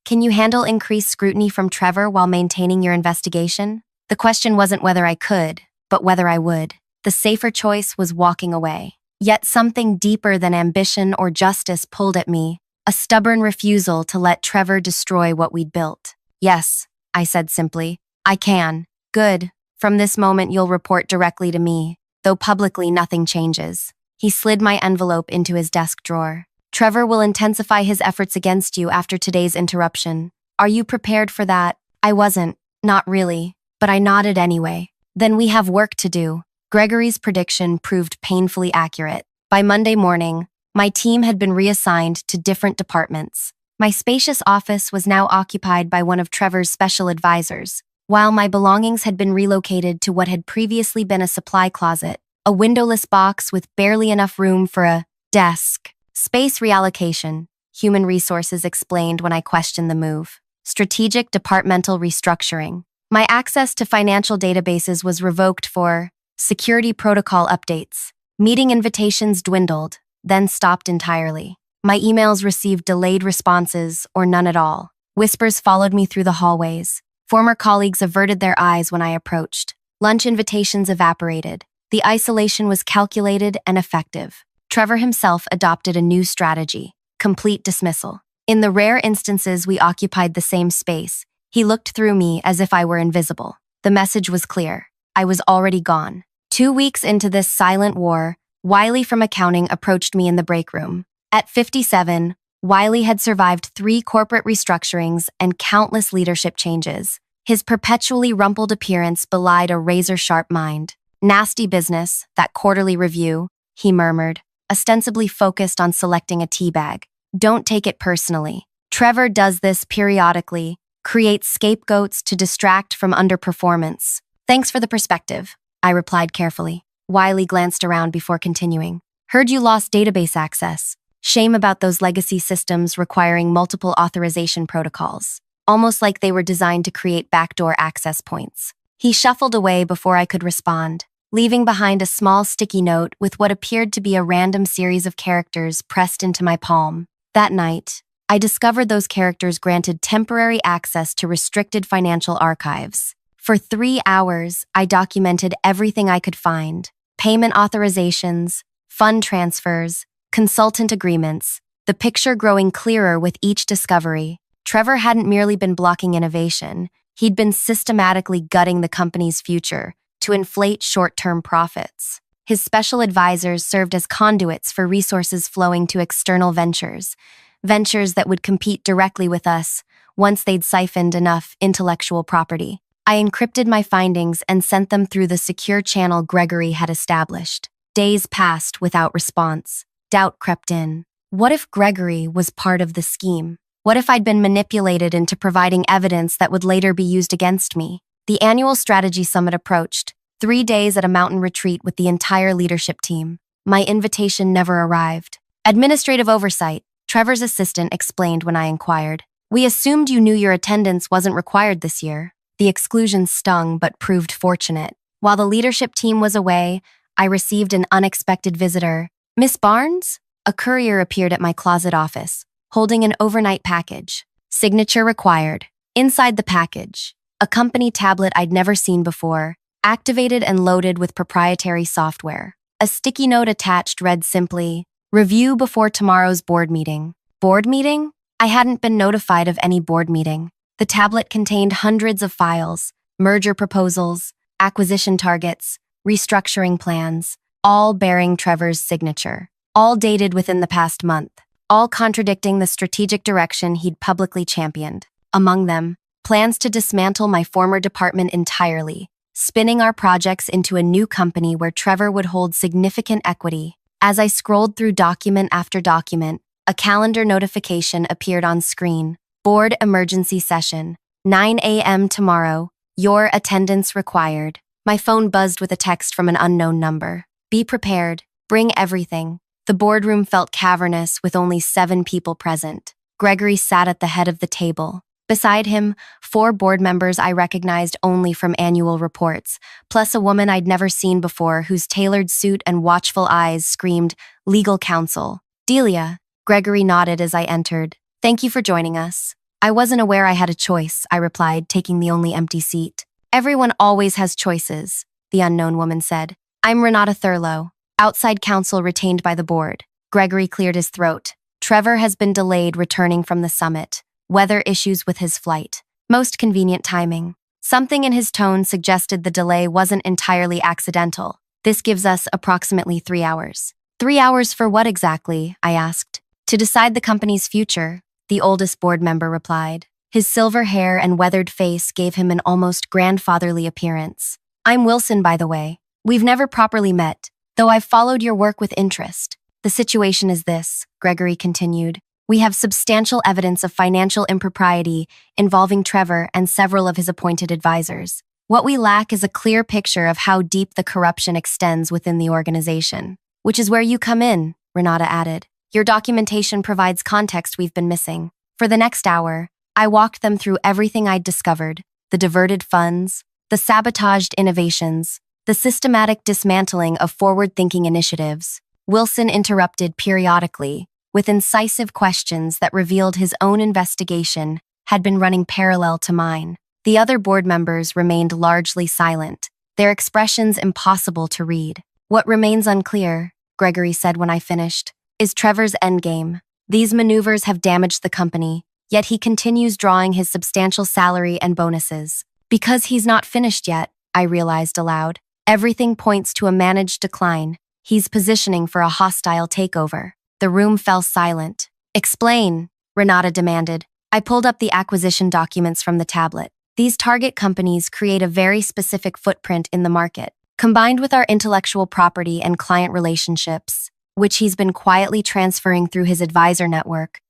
"Can you handle increased scrutiny from Trevor while maintaining your investigation?" The question wasn't whether I could, but whether I would. The safer choice was walking away. Yet something deeper than ambition or justice pulled at me, a stubborn refusal to let Trevor destroy what we'd built. "Yes," I said simply. "I can." "Good. From this moment you'll report directly to me, though publicly nothing changes." He slid my envelope into his desk drawer. "Trevor will intensify his efforts against you after today's interruption. Are you prepared for that?" I wasn't, not really, but I nodded anyway. "Then we have work to do." Gregory's prediction proved painfully accurate. By Monday morning, my team had been reassigned to different departments. My spacious office was now occupied by one of Trevor's special advisors, while my belongings had been relocated to what had previously been a supply closet, a windowless box with barely enough room for a desk. "Space reallocation," Human Resources explained when I questioned the move. "Strategic departmental restructuring." My access to financial databases was revoked for security protocol updates. Meeting invitations dwindled, then stopped entirely. My emails received delayed responses or none at all. Whispers followed me through the hallways. Former colleagues averted their eyes when I approached. Lunch invitations evaporated. The isolation was calculated and effective. Trevor himself adopted a new strategy: complete dismissal. In the rare instances we occupied the same space, he looked through me as if I were invisible. The message was clear. I was already gone. 2 weeks into this silent war, Wiley from accounting approached me in the break room. At 57, Wiley had survived 3 corporate restructurings and countless leadership changes. His perpetually rumpled appearance belied a razor-sharp mind. "Nasty business, that quarterly review," he murmured, ostensibly focused on selecting a tea bag. "Don't take it personally. Trevor does this periodically, creates scapegoats to distract from underperformance." "Thanks for the perspective," I replied carefully. Wiley glanced around before continuing. "Heard you lost database access. Shame about those legacy systems requiring multiple authorization protocols, almost like they were designed to create backdoor access points." He shuffled away before I could respond, leaving behind a small sticky note with what appeared to be a random series of characters pressed into my palm. That night, I discovered those characters granted temporary access to restricted financial archives. For 3 hours, I documented everything I could find: payment authorizations, fund transfers, consultant agreements, the picture growing clearer with each discovery. Trevor hadn't merely been blocking innovation, he'd been systematically gutting the company's future to inflate short-term profits. His special advisors served as conduits for resources flowing to external ventures that would compete directly with us once they'd siphoned enough intellectual property. I encrypted my findings and sent them through the secure channel Gregory had established. Days passed without response. Doubt crept in. What if Gregory was part of the scheme? What if I'd been manipulated into providing evidence that would later be used against me? The annual strategy summit approached, 3 days at a mountain retreat with the entire leadership team. My invitation never arrived. "Administrative oversight," Trevor's assistant explained when I inquired. "We assumed you knew your attendance wasn't required this year." The exclusion stung but proved fortunate. While the leadership team was away, I received an unexpected visitor. Miss Barnes? A courier appeared at my closet office, holding an overnight package. Signature required. Inside the package, a company tablet I'd never seen before, activated and loaded with proprietary software. A sticky note attached read simply, "Review before tomorrow's board meeting." Board meeting? I hadn't been notified of any board meeting. The tablet contained hundreds of files, merger proposals, acquisition targets, restructuring plans, all bearing Trevor's signature, all dated within the past month, all contradicting the strategic direction he'd publicly championed. Among them, plans to dismantle my former department entirely, spinning our projects into a new company where Trevor would hold significant equity. As I scrolled through document after document, a calendar notification appeared on screen. Board emergency session, 9 a.m. tomorrow, your attendance required. My phone buzzed with a text from an unknown number. Be prepared, bring everything. The boardroom felt cavernous with only 7 people present. Gregory sat at the head of the table. Beside him, 4 board members I recognized only from annual reports, plus a woman I'd never seen before whose tailored suit and watchful eyes screamed, "Legal counsel." "Delia," Gregory nodded as I entered. "Thank you for joining us." "I wasn't aware I had a choice," I replied, taking the only empty seat. "Everyone always has choices," the unknown woman said. "I'm Renata Thurlow, outside counsel retained by the board." Gregory cleared his throat. "Trevor has been delayed returning from the summit. Weather issues with his flight. Most convenient timing." Something in his tone suggested the delay wasn't entirely accidental. "This gives us approximately 3 hours." 3 hours for what exactly?" I asked. "To decide the company's future," the oldest board member replied. His silver hair and weathered face gave him an almost grandfatherly appearance. "I'm Wilson, by the way. We've never properly met, though I've followed your work with interest. The situation is this," Gregory continued. "We have substantial evidence of financial impropriety involving Trevor and several of his appointed advisors. What we lack is a clear picture of how deep the corruption extends within the organization." "Which is where you come in," Renata added. "Your documentation provides context we've been missing." For the next hour, I walked them through everything I'd discovered: the diverted funds, the sabotaged innovations, the systematic dismantling of forward-thinking initiatives. Wilson interrupted periodically, with incisive questions that revealed his own investigation had been running parallel to mine. The other board members remained largely silent, their expressions impossible to read. "What remains unclear," Gregory said when I finished, "is Trevor's endgame. These maneuvers have damaged the company, yet he continues drawing his substantial salary and bonuses. Because he's not finished yet," I realized aloud. "Everything points to a managed decline. He's positioning for a hostile takeover." The room fell silent. "Explain," Renata demanded. I pulled up the acquisition documents from the tablet. "These target companies create a very specific footprint in the market. Combined with our intellectual property and client relationships, which he's been quietly transferring through his advisor network,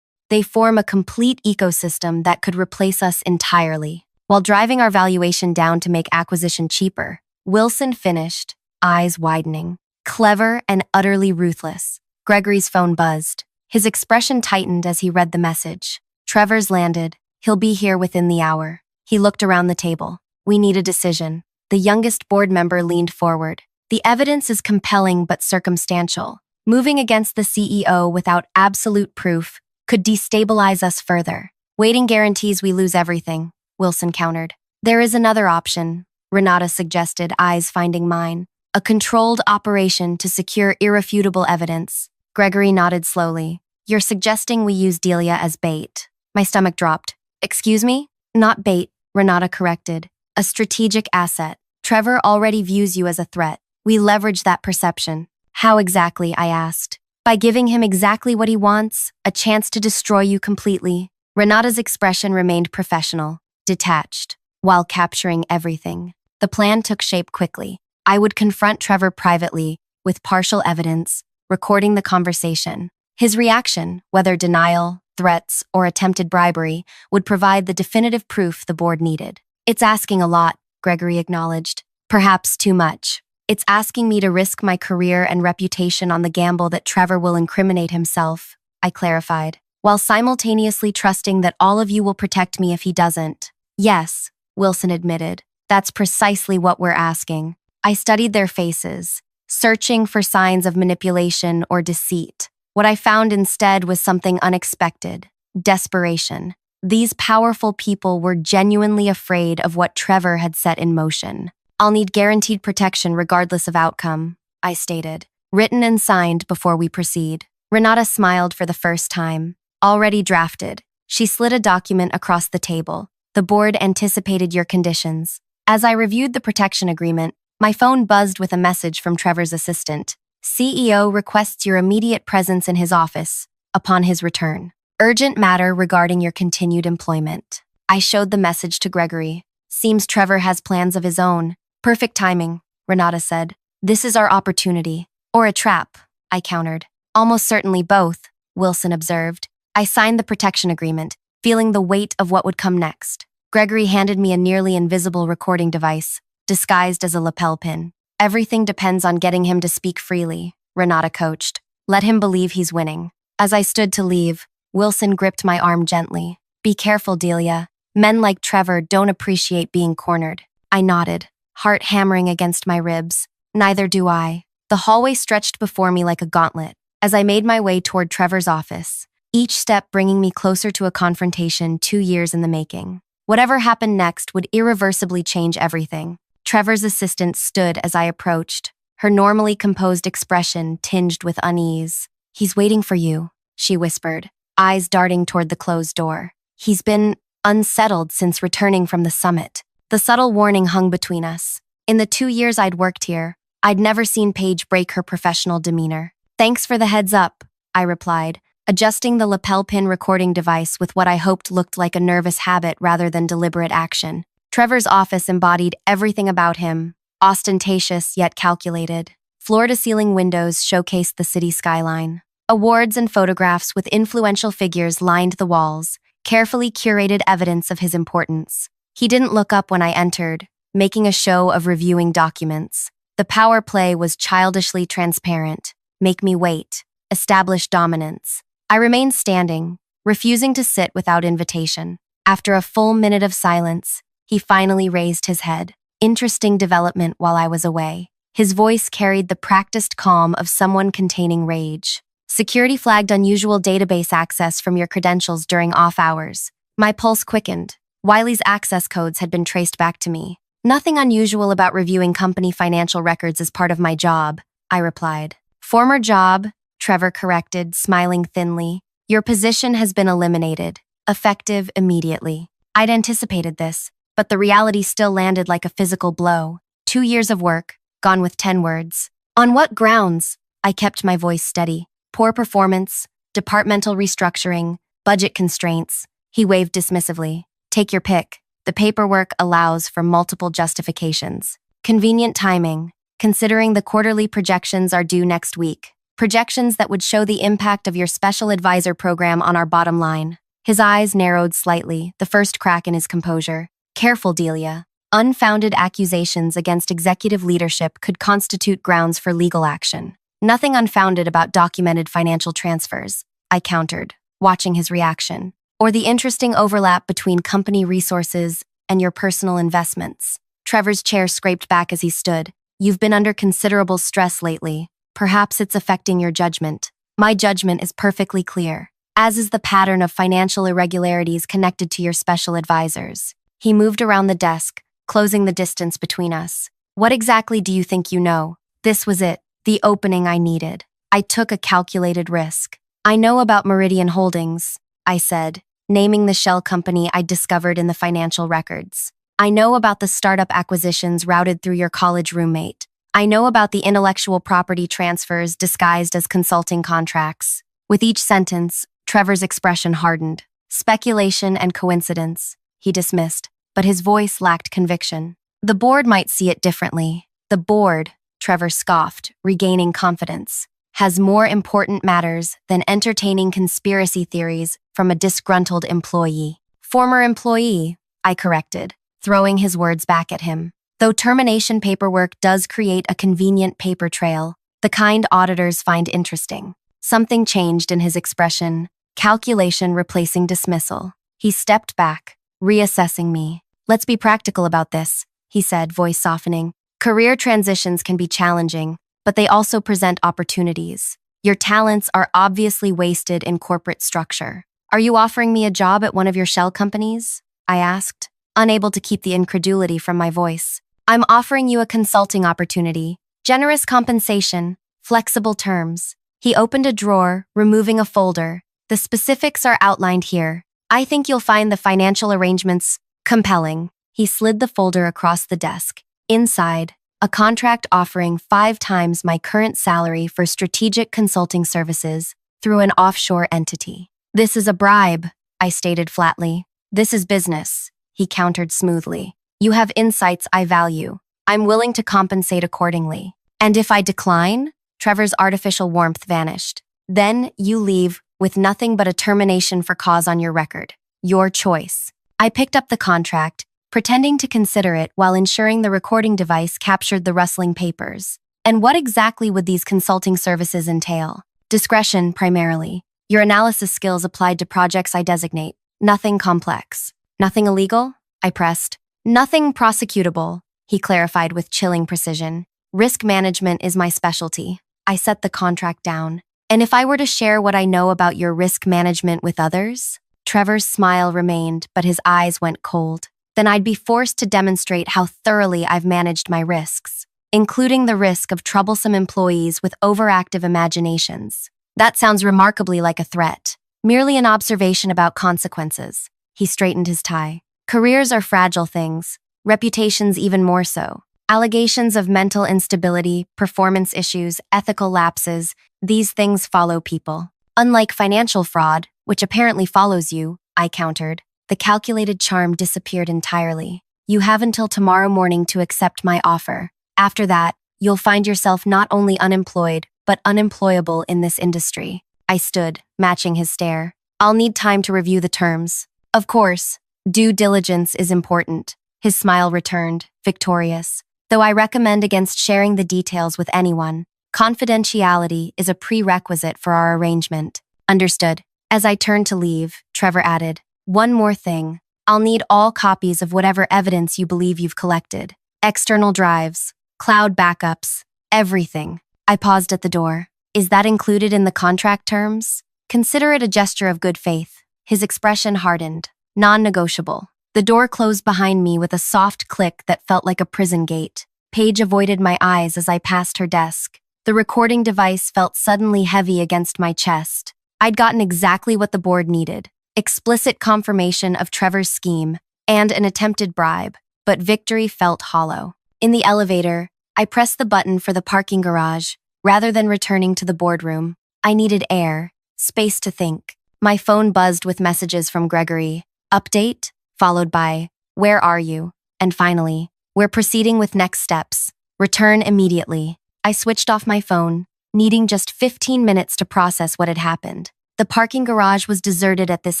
they form a complete ecosystem that could replace us entirely, while driving our valuation down to make acquisition cheaper." Wilson finished, eyes widening. "Clever and utterly ruthless." Gregory's phone buzzed. His expression tightened as he read the message. "Trevor's landed. He'll be here within the hour." He looked around the table. "We need a decision." The youngest board member leaned forward. "The evidence is compelling but circumstantial. Moving against the CEO without absolute proof could destabilize us further. Waiting guarantees we lose everything," Wilson countered. "There is another option," Renata suggested, eyes finding mine. "A controlled operation to secure irrefutable evidence." Gregory nodded slowly. "You're suggesting we use Delia as bait." My stomach dropped. "Excuse me?" "Not bait," Renata corrected. "A strategic asset. Trevor already views you as a threat. We leverage that perception." "How exactly?" I asked. "By giving him exactly what he wants, a chance to destroy you completely." Renata's expression remained professional, detached, while capturing everything. The plan took shape quickly. I would confront Trevor privately, with partial evidence, recording the conversation. His reaction, whether denial, threats, or attempted bribery, would provide the definitive proof the board needed. "It's asking a lot," Gregory acknowledged. "Perhaps too much. It's asking me to risk my career and reputation on the gamble that Trevor will incriminate himself," I clarified, "while simultaneously trusting that all of you will protect me if he doesn't." "Yes," Wilson admitted. "That's precisely what we're asking." I studied their faces, searching for signs of manipulation or deceit. What I found instead was something unexpected: desperation. These powerful people were genuinely afraid of what Trevor had set in motion. "I'll need guaranteed protection regardless of outcome," I stated, written and signed before we proceed. Renata smiled for the first time. "Already drafted." She slid a document across the table. "The board anticipated your conditions." As I reviewed the protection agreement, my phone buzzed with a message from Trevor's assistant. "CEO requests your immediate presence in his office upon his return. Urgent matter regarding your continued employment." I showed the message to Gregory. "Seems Trevor has plans of his own." "Perfect timing," Renata said. "This is our opportunity." "Or a trap," I countered. "Almost certainly both," Wilson observed. I signed the protection agreement, feeling the weight of what would come next. Gregory handed me a nearly invisible recording device, disguised as a lapel pin. "Everything depends on getting him to speak freely," Renata coached. "Let him believe he's winning." As I stood to leave, Wilson gripped my arm gently. "Be careful, Delia. Men like Trevor don't appreciate being cornered." I nodded, heart hammering against my ribs. "Neither do I." The hallway stretched before me like a gauntlet. As I made my way toward Trevor's office, each step bringing me closer to a confrontation 2 years in the making. Whatever happened next would irreversibly change everything. Trevor's assistant stood as I approached, her normally composed expression tinged with unease. "He's waiting for you," she whispered, eyes darting toward the closed door. "He's been unsettled since returning from the summit." The subtle warning hung between us. In the 2 years I'd worked here, I'd never seen Paige break her professional demeanor. "Thanks for the heads up," I replied, adjusting the lapel pin recording device with what I hoped looked like a nervous habit rather than deliberate action. Trevor's office embodied everything about him, ostentatious yet calculated. Floor-to-ceiling windows showcased the city skyline. Awards and photographs with influential figures lined the walls, carefully curated evidence of his importance. He didn't look up when I entered, making a show of reviewing documents. The power play was childishly transparent. Make me wait. Establish dominance. I remained standing, refusing to sit without invitation. After a full minute of silence, he finally raised his head. Interesting development while I was away. His voice carried the practiced calm of someone containing rage. "Security flagged unusual database access from your credentials during off hours." My pulse quickened. Wiley's access codes had been traced back to me. "Nothing unusual about reviewing company financial records as part of my job," I replied. "Former job," Trevor corrected, smiling thinly. "Your position has been eliminated, effective immediately." I'd anticipated this, but the reality still landed like a physical blow. 2 years of work, gone with 10 words. "On what grounds?" I kept my voice steady. "Poor performance, departmental restructuring, budget constraints." He waved dismissively. "Take your pick. The paperwork allows for multiple justifications." "Convenient timing, considering the quarterly projections are due next week. Projections that would show the impact of your special advisor program on our bottom line." His eyes narrowed slightly, the first crack in his composure. "Careful, Delia. Unfounded accusations against executive leadership could constitute grounds for legal action." "Nothing unfounded about documented financial transfers," I countered, watching his reaction. "Or the interesting overlap between company resources and your personal investments." Trevor's chair scraped back as he stood. "You've been under considerable stress lately. Perhaps it's affecting your judgment." "My judgment is perfectly clear, as is the pattern of financial irregularities connected to your special advisors." He moved around the desk, closing the distance between us. "What exactly do you think you know?" This was it, the opening I needed. I took a calculated risk. "I know about Meridian Holdings," I said, naming the shell company I'd discovered in the financial records. "I know about the startup acquisitions routed through your college roommate. I know about the intellectual property transfers disguised as consulting contracts." With each sentence, Trevor's expression hardened. "Speculation and coincidence," he dismissed, but his voice lacked conviction. "The board might see it differently." "The board," Trevor scoffed, regaining confidence, "has more important matters than entertaining conspiracy theories from a disgruntled employee." "Former employee," I corrected, throwing his words back at him. "Though termination paperwork does create a convenient paper trail, the kind auditors find interesting." Something changed in his expression, calculation replacing dismissal. He stepped back, reassessing me. "Let's be practical about this," he said, voice softening. Career transitions can be challenging, but they also present opportunities. Your talents are obviously wasted in corporate structure. Are you offering me a job at one of your shell companies? I asked, unable to keep the incredulity from my voice. I'm offering you a consulting opportunity, generous compensation, flexible terms. He opened a drawer, removing a folder. The specifics are outlined here. I think you'll find the financial arrangements compelling. He slid the folder across the desk. Inside, a contract offering 5 times my current salary for strategic consulting services through an offshore entity. This is a bribe, I stated flatly. This is business, he countered smoothly. You have insights I value. I'm willing to compensate accordingly. And if I decline? Trevor's artificial warmth vanished. Then you leave with nothing but a termination for cause on your record. Your choice. I picked up the contract, pretending to consider it while ensuring the recording device captured the rustling papers. And what exactly would these consulting services entail? Discretion, primarily. Your analysis skills applied to projects I designate. Nothing complex. Nothing illegal? I pressed. Nothing prosecutable, he clarified with chilling precision. Risk management is my specialty. I set the contract down. And if I were to share what I know about your risk management with others? Trevor's smile remained, but his eyes went cold. Then I'd be forced to demonstrate how thoroughly I've managed my risks, including the risk of troublesome employees with overactive imaginations. That sounds remarkably like a threat, merely an observation about consequences. He straightened his tie. Careers are fragile things, reputations even more so. Allegations of mental instability, performance issues, ethical lapses, these things follow people. Unlike financial fraud, which apparently follows you, I countered. The calculated charm disappeared entirely. You have until tomorrow morning to accept my offer. After that, you'll find yourself not only unemployed, but unemployable in this industry. I stood, matching his stare. I'll need time to review the terms. Of course, due diligence is important. His smile returned, victorious. Though I recommend against sharing the details with anyone, confidentiality is a prerequisite for our arrangement. Understood. As I turned to leave, Trevor added, one more thing. I'll need all copies of whatever evidence you believe you've collected. External drives, cloud backups, everything. I paused at the door. Is that included in the contract terms? Consider it a gesture of good faith. His expression hardened. Non-negotiable. The door closed behind me with a soft click that felt like a prison gate. Paige avoided my eyes as I passed her desk. The recording device felt suddenly heavy against my chest. I'd gotten exactly what the board needed. Explicit confirmation of Trevor's scheme and an attempted bribe, but victory felt hollow. In the elevator, I pressed the button for the parking garage. Rather than returning to the boardroom, I needed air, space to think. My phone buzzed with messages from Gregory. Update, followed by, where are you? And finally, we're proceeding with next steps. Return immediately. I switched off my phone, needing just 15 minutes to process what had happened. The parking garage was deserted at this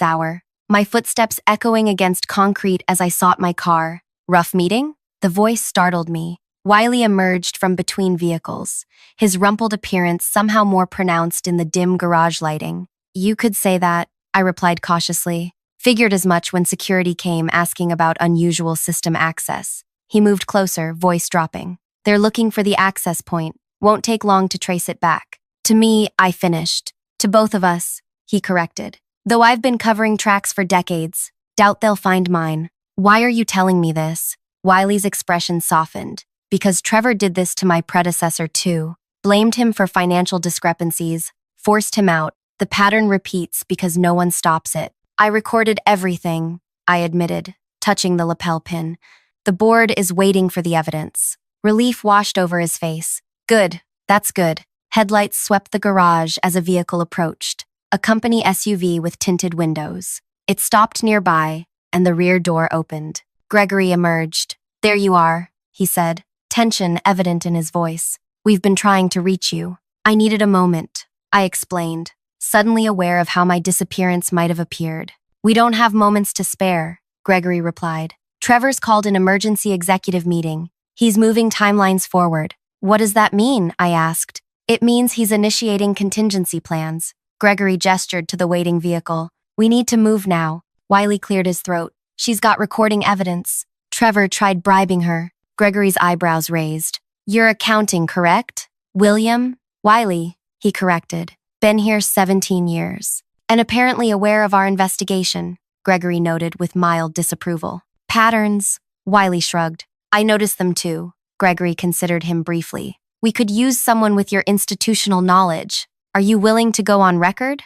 hour, my footsteps echoing against concrete as I sought my car. Rough meeting? The voice startled me. Wiley emerged from between vehicles, his rumpled appearance somehow more pronounced in the dim garage lighting. You could say that, I replied cautiously. Figured as much when security came asking about unusual system access. He moved closer, voice dropping. They're looking for the access point. Won't take long to trace it back. To me, I finished. To both of us, he corrected. Though I've been covering tracks for decades, doubt they'll find mine. Why are you telling me this? Wiley's expression softened. Because Trevor did this to my predecessor too. Blamed him for financial discrepancies. Forced him out. The pattern repeats because no one stops it. I recorded everything, I admitted, touching the lapel pin. The board is waiting for the evidence. Relief washed over his face. Good, that's good. Headlights swept the garage as a vehicle approached. A company SUV with tinted windows. It stopped nearby, and the rear door opened. Gregory emerged. There you are, he said, tension evident in his voice. We've been trying to reach you. I needed a moment, I explained, suddenly aware of how my disappearance might have appeared. We don't have moments to spare, Gregory replied. Trevor's called an emergency executive meeting. He's moving timelines forward. What does that mean? I asked. It means he's initiating contingency plans. Gregory gestured to the waiting vehicle. We need to move now. Wiley cleared his throat. She's got recording evidence. Trevor tried bribing her. Gregory's eyebrows raised. You're accounting, correct? William? Wiley, he corrected. Been here 17 years. And apparently aware of our investigation, Gregory noted with mild disapproval. Patterns? Wiley shrugged. I noticed them too. Gregory considered him briefly. We could use someone with your institutional knowledge. Are you willing to go on record?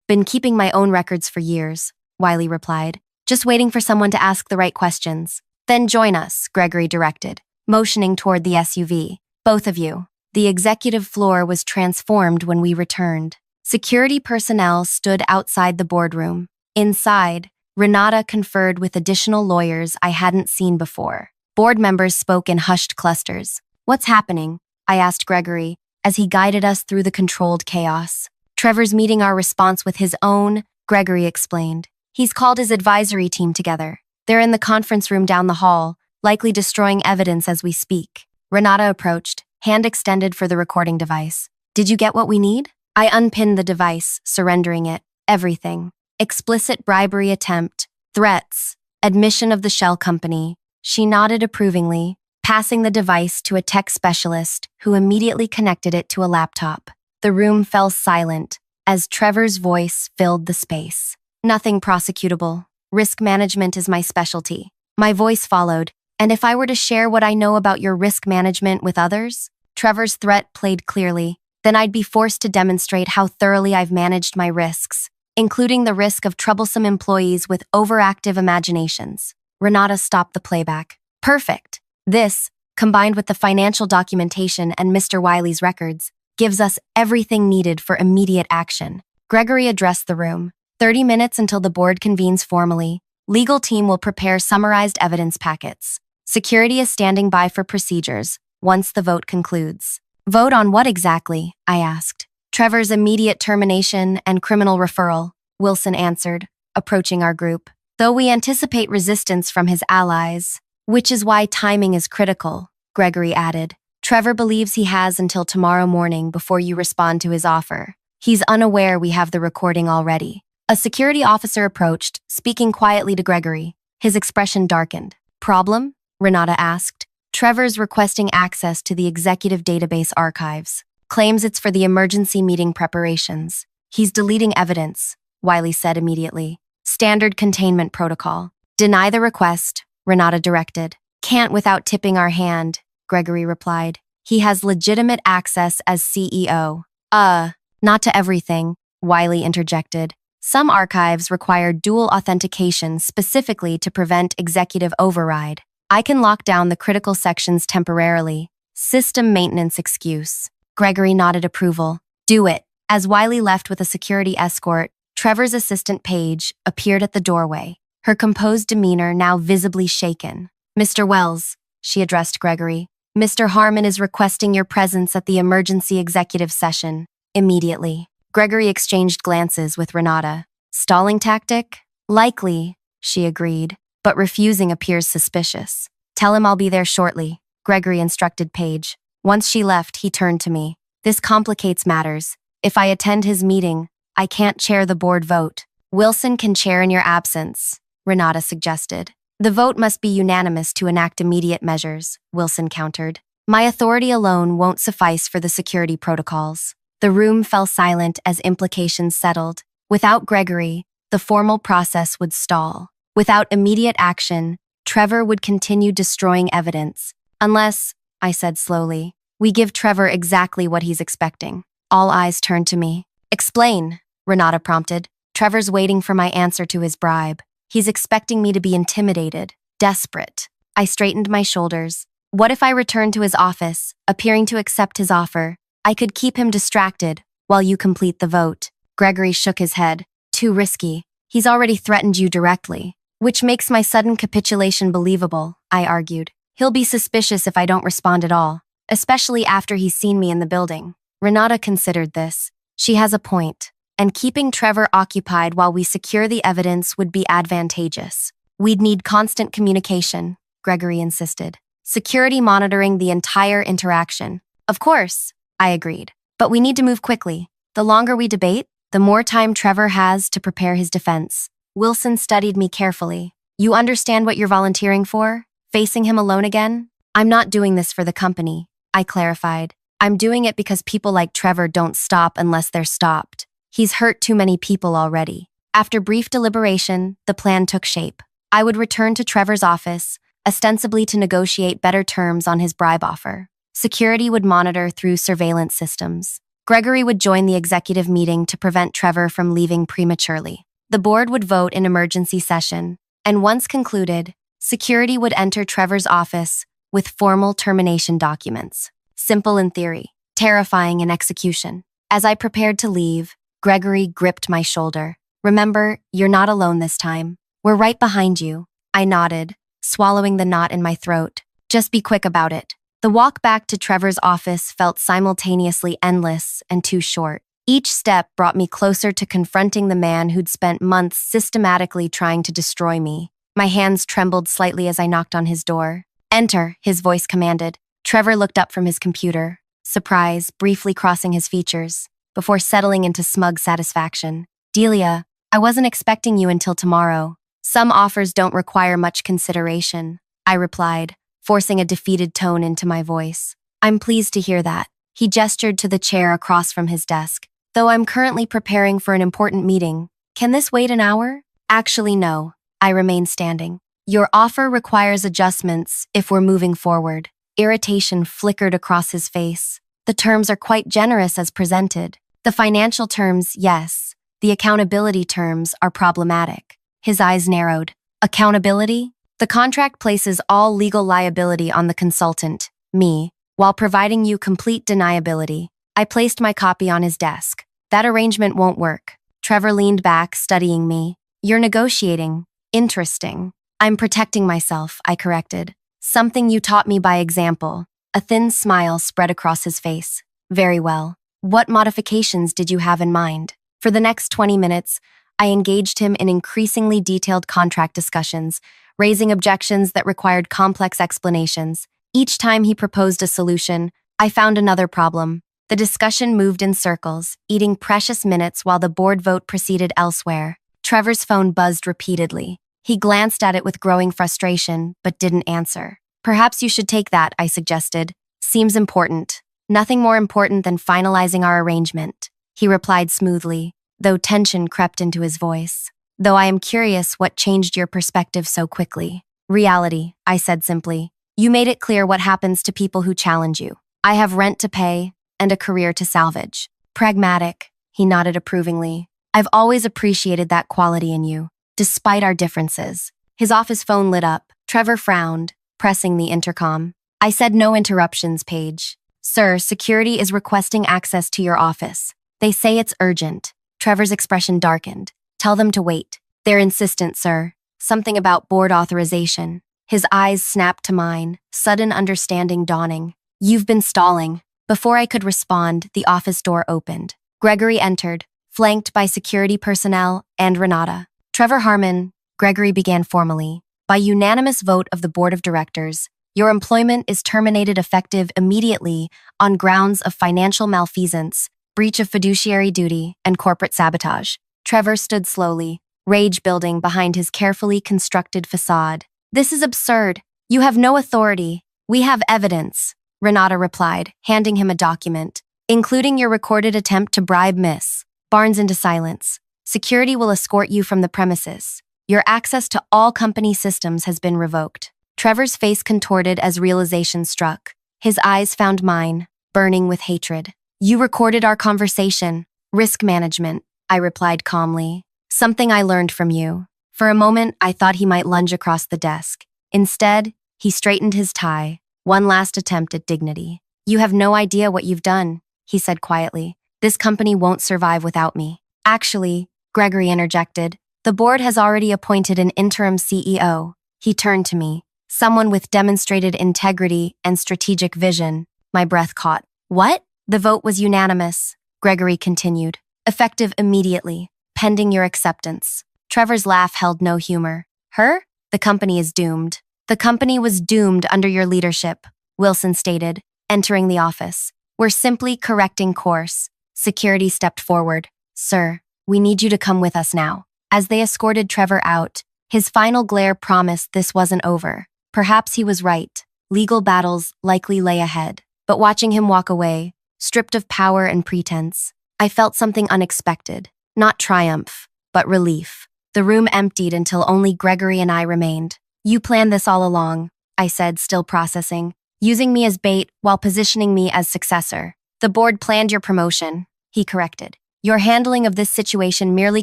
Been keeping my own records for years, Wiley replied. Just waiting for someone to ask the right questions. Then join us, Gregory directed, motioning toward the SUV. Both of you. The executive floor was transformed when we returned. Security personnel stood outside the boardroom. Inside, Renata conferred with additional lawyers I hadn't seen before. Board members spoke in hushed clusters. What's happening? I asked Gregory, as he guided us through the controlled chaos. Trevor's meeting our response with his own, Gregory explained. He's called his advisory team together. They're in the conference room down the hall, likely destroying evidence as we speak. Renata approached, hand extended for the recording device. Did you get what we need? I unpinned the device, surrendering it. Everything. Explicit bribery attempt, threats, admission of the shell company. She nodded approvingly, passing the device to a tech specialist who immediately connected it to a laptop. The room fell silent as Trevor's voice filled the space. Nothing prosecutable. Risk management is my specialty. My voice followed, and if I were to share what I know about your risk management with others, Trevor's threat played clearly, then I'd be forced to demonstrate how thoroughly I've managed my risks, including the risk of troublesome employees with overactive imaginations. Renata stopped the playback. Perfect. This, combined with the financial documentation and Mr. Wiley's records, gives us everything needed for immediate action. Gregory addressed the room. 30 minutes until the board convenes formally. Legal team will prepare summarized evidence packets. Security is standing by for procedures once the vote concludes. Vote on what exactly? I asked. Trevor's immediate termination and criminal referral, Wilson answered, approaching our group. Though we anticipate resistance from his allies, which is why timing is critical, Gregory added. Trevor believes he has until tomorrow morning before you respond to his offer. He's unaware we have the recording already. A security officer approached, speaking quietly to Gregory. His expression darkened. Problem? Renata asked. Trevor's requesting access to the executive database archives. Claims it's for the emergency meeting preparations. He's deleting evidence, Wiley said immediately. Standard containment protocol. Deny the request, Renata directed. Can't without tipping our hand, Gregory replied. He has legitimate access as CEO. Not to everything, Wiley interjected. Some archives require dual authentication specifically to prevent executive override. I can lock down the critical sections temporarily. System maintenance excuse. Gregory nodded approval. Do it. As Wiley left with a security escort, Trevor's assistant Paige appeared at the doorway, her composed demeanor now visibly shaken. Mr. Wells, she addressed Gregory, Mr. Harmon is requesting your presence at the emergency executive session, immediately. Gregory exchanged glances with Renata. Stalling tactic? Likely, she agreed, but refusing appears suspicious. Tell him I'll be there shortly, Gregory instructed Paige. Once she left, he turned to me. This complicates matters. If I attend his meeting, I can't chair the board vote. Wilson can chair in your absence, Renata suggested. The vote must be unanimous to enact immediate measures, Wilson countered. My authority alone won't suffice for the security protocols. The room fell silent as implications settled. Without Gregory, the formal process would stall. Without immediate action, Trevor would continue destroying evidence. Unless, I said slowly, we give Trevor exactly what he's expecting. All eyes turned to me. Explain, Renata prompted. Trevor's waiting for my answer to his bribe. He's expecting me to be intimidated, desperate. I straightened my shoulders. What if I returned to his office, appearing to accept his offer? I could keep him distracted while you complete the vote. Gregory shook his head. Too risky. He's already threatened you directly. Which makes my sudden capitulation believable, I argued. He'll be suspicious if I don't respond at all, especially after he's seen me in the building. Renata considered this. She has a point, and keeping Trevor occupied while we secure the evidence would be advantageous. We'd need constant communication, Gregory insisted. Security monitoring the entire interaction. Of course, I agreed. But we need to move quickly. The longer we debate, the more time Trevor has to prepare his defense. Wilson studied me carefully. You understand what you're volunteering for? Facing him alone again? I'm not doing this for the company, I clarified. I'm doing it because people like Trevor don't stop unless they're stopped. He's hurt too many people already. After brief deliberation, the plan took shape. I would return to Trevor's office, ostensibly to negotiate better terms on his bribe offer. Security would monitor through surveillance systems. Gregory would join the executive meeting to prevent Trevor from leaving prematurely. The board would vote in emergency session, and once concluded, security would enter Trevor's office with formal termination documents. Simple in theory, terrifying in execution. As I prepared to leave, Gregory gripped my shoulder. Remember, you're not alone this time. We're right behind you. I nodded, swallowing the knot in my throat. Just be quick about it. The walk back to Trevor's office felt simultaneously endless and too short. Each step brought me closer to confronting the man who'd spent months systematically trying to destroy me. My hands trembled slightly as I knocked on his door. Enter, his voice commanded. Trevor looked up from his computer, surprise briefly crossing his features, before settling into smug satisfaction. Delia, I wasn't expecting you until tomorrow. Some offers don't require much consideration, I replied, forcing a defeated tone into my voice. I'm pleased to hear that. He gestured to the chair across from his desk. Though I'm currently preparing for an important meeting, can this wait an hour? Actually, no. I remain standing. Your offer requires adjustments if we're moving forward. Irritation flickered across his face. The terms are quite generous as presented. The financial terms, yes. The accountability terms are problematic. His eyes narrowed. Accountability? The contract places all legal liability on the consultant, me, while providing you complete deniability. I placed my copy on his desk. That arrangement won't work. Trevor leaned back, studying me. You're negotiating. Interesting. I'm protecting myself, I corrected. Something you taught me by example. A thin smile spread across his face. Very well. What modifications did you have in mind? For the next 20 minutes, I engaged him in increasingly detailed contract discussions, raising objections that required complex explanations. Each time he proposed a solution, I found another problem. The discussion moved in circles, eating precious minutes while the board vote proceeded elsewhere. Trevor's phone buzzed repeatedly. He glanced at it with growing frustration, but didn't answer. Perhaps you should take that, I suggested. Seems important. Nothing more important than finalizing our arrangement, he replied smoothly, though tension crept into his voice. Though I am curious what changed your perspective so quickly. Reality, I said simply. You made it clear what happens to people who challenge you. I have rent to pay and a career to salvage. Pragmatic, he nodded approvingly. I've always appreciated that quality in you, despite our differences. His office phone lit up. Trevor frowned, pressing the intercom. I said no interruptions, Paige. Sir, security is requesting access to your office. They say it's urgent. Trevor's expression darkened. Tell them to wait. They're insistent, sir. Something about board authorization. His eyes snapped to mine, sudden understanding dawning. You've been stalling. Before I could respond, the office door opened. Gregory entered, flanked by security personnel and Renata. Trevor Harmon, Gregory began formally. By unanimous vote of the board of directors, your employment is terminated effective immediately on grounds of financial malfeasance, breach of fiduciary duty, and corporate sabotage. Trevor stood slowly, rage building behind his carefully constructed facade. This is absurd. You have no authority. We have evidence, Renata replied, handing him a document, including your recorded attempt to bribe Miss Barnes into silence. Security will escort you from the premises. Your access to all company systems has been revoked. Trevor's face contorted as realization struck. His eyes found mine, burning with hatred. You recorded our conversation. Risk management, I replied calmly. Something I learned from you. For a moment, I thought he might lunge across the desk. Instead, he straightened his tie. One last attempt at dignity. You have no idea what you've done, he said quietly. This company won't survive without me. Actually, Gregory interjected, the board has already appointed an interim CEO. He turned to me. Someone with demonstrated integrity and strategic vision. My breath caught. What? The vote was unanimous, Gregory continued. Effective immediately, pending your acceptance. Trevor's laugh held no humor. Her? The company is doomed. The company was doomed under your leadership, Wilson stated, entering the office. We're simply correcting course. Security stepped forward. Sir, we need you to come with us now. As they escorted Trevor out, his final glare promised this wasn't over. Perhaps he was right. Legal battles likely lay ahead. But watching him walk away, stripped of power and pretense, I felt something unexpected. Not triumph, but relief. The room emptied until only Gregory and I remained. You planned this all along, I said, still processing, using me as bait while positioning me as successor. The board planned your promotion, he corrected. Your handling of this situation merely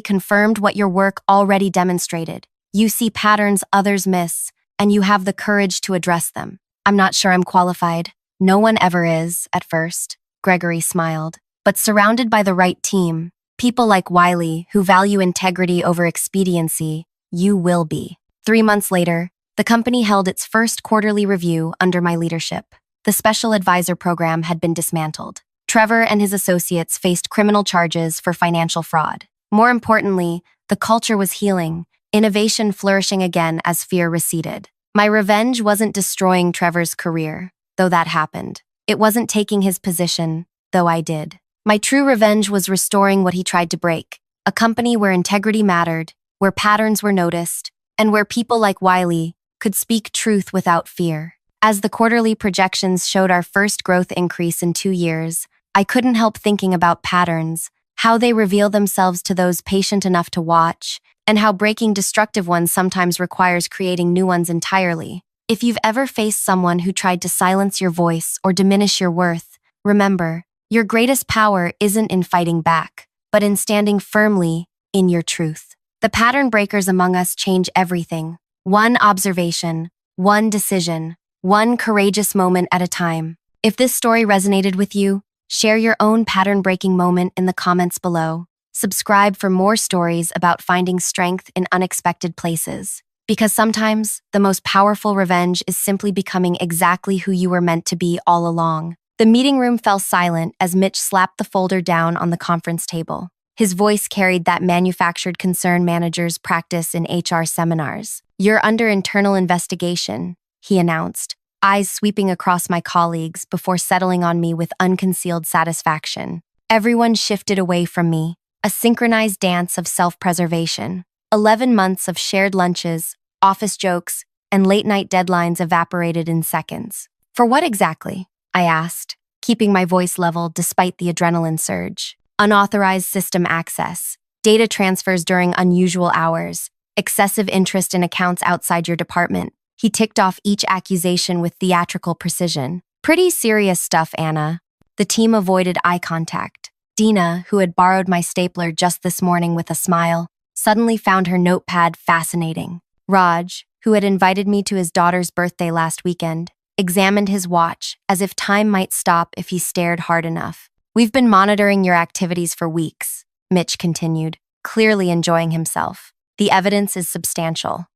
confirmed what your work already demonstrated. You see patterns others miss, and you have the courage to address them. I'm not sure I'm qualified. No one ever is, at first, Gregory smiled. But surrounded by the right team, people like Wiley, who value integrity over expediency, you will be. 3 months later, the company held its first quarterly review under my leadership. The special advisor program had been dismantled. Trevor and his associates faced criminal charges for financial fraud. More importantly, the culture was healing, innovation flourishing again as fear receded. My revenge wasn't destroying Trevor's career, though that happened. It wasn't taking his position, though I did. My true revenge was restoring what he tried to break, a company where integrity mattered, where patterns were noticed, and where people like Wiley could speak truth without fear. As the quarterly projections showed our first growth increase in 2 years, I couldn't help thinking about patterns, how they reveal themselves to those patient enough to watch, and how breaking destructive ones sometimes requires creating new ones entirely. If you've ever faced someone who tried to silence your voice or diminish your worth, remember, your greatest power isn't in fighting back, but in standing firmly in your truth. The pattern breakers among us change everything. One observation, one decision, one courageous moment at a time. If this story resonated with you, share your own pattern-breaking moment in the comments below. Subscribe for more stories about finding strength in unexpected places. Because sometimes, the most powerful revenge is simply becoming exactly who you were meant to be all along. The meeting room fell silent as Mitch slapped the folder down on the conference table. His voice carried that manufactured concern managers practice in HR seminars. You're under internal investigation, he announced, eyes sweeping across my colleagues before settling on me with unconcealed satisfaction. Everyone shifted away from me, a synchronized dance of self-preservation. 11 months of shared lunches, office jokes, and late-night deadlines evaporated in seconds. For what exactly? I asked, keeping my voice level despite the adrenaline surge. Unauthorized system access, data transfers during unusual hours, excessive interest in accounts outside your department. He ticked off each accusation with theatrical precision. Pretty serious stuff, Anna. The team avoided eye contact. Dina, who had borrowed my stapler just this morning with a smile, suddenly found her notepad fascinating. Raj, who had invited me to his daughter's birthday last weekend, examined his watch as if time might stop if he stared hard enough. We've been monitoring your activities for weeks, Mitch continued, clearly enjoying himself. The evidence is substantial.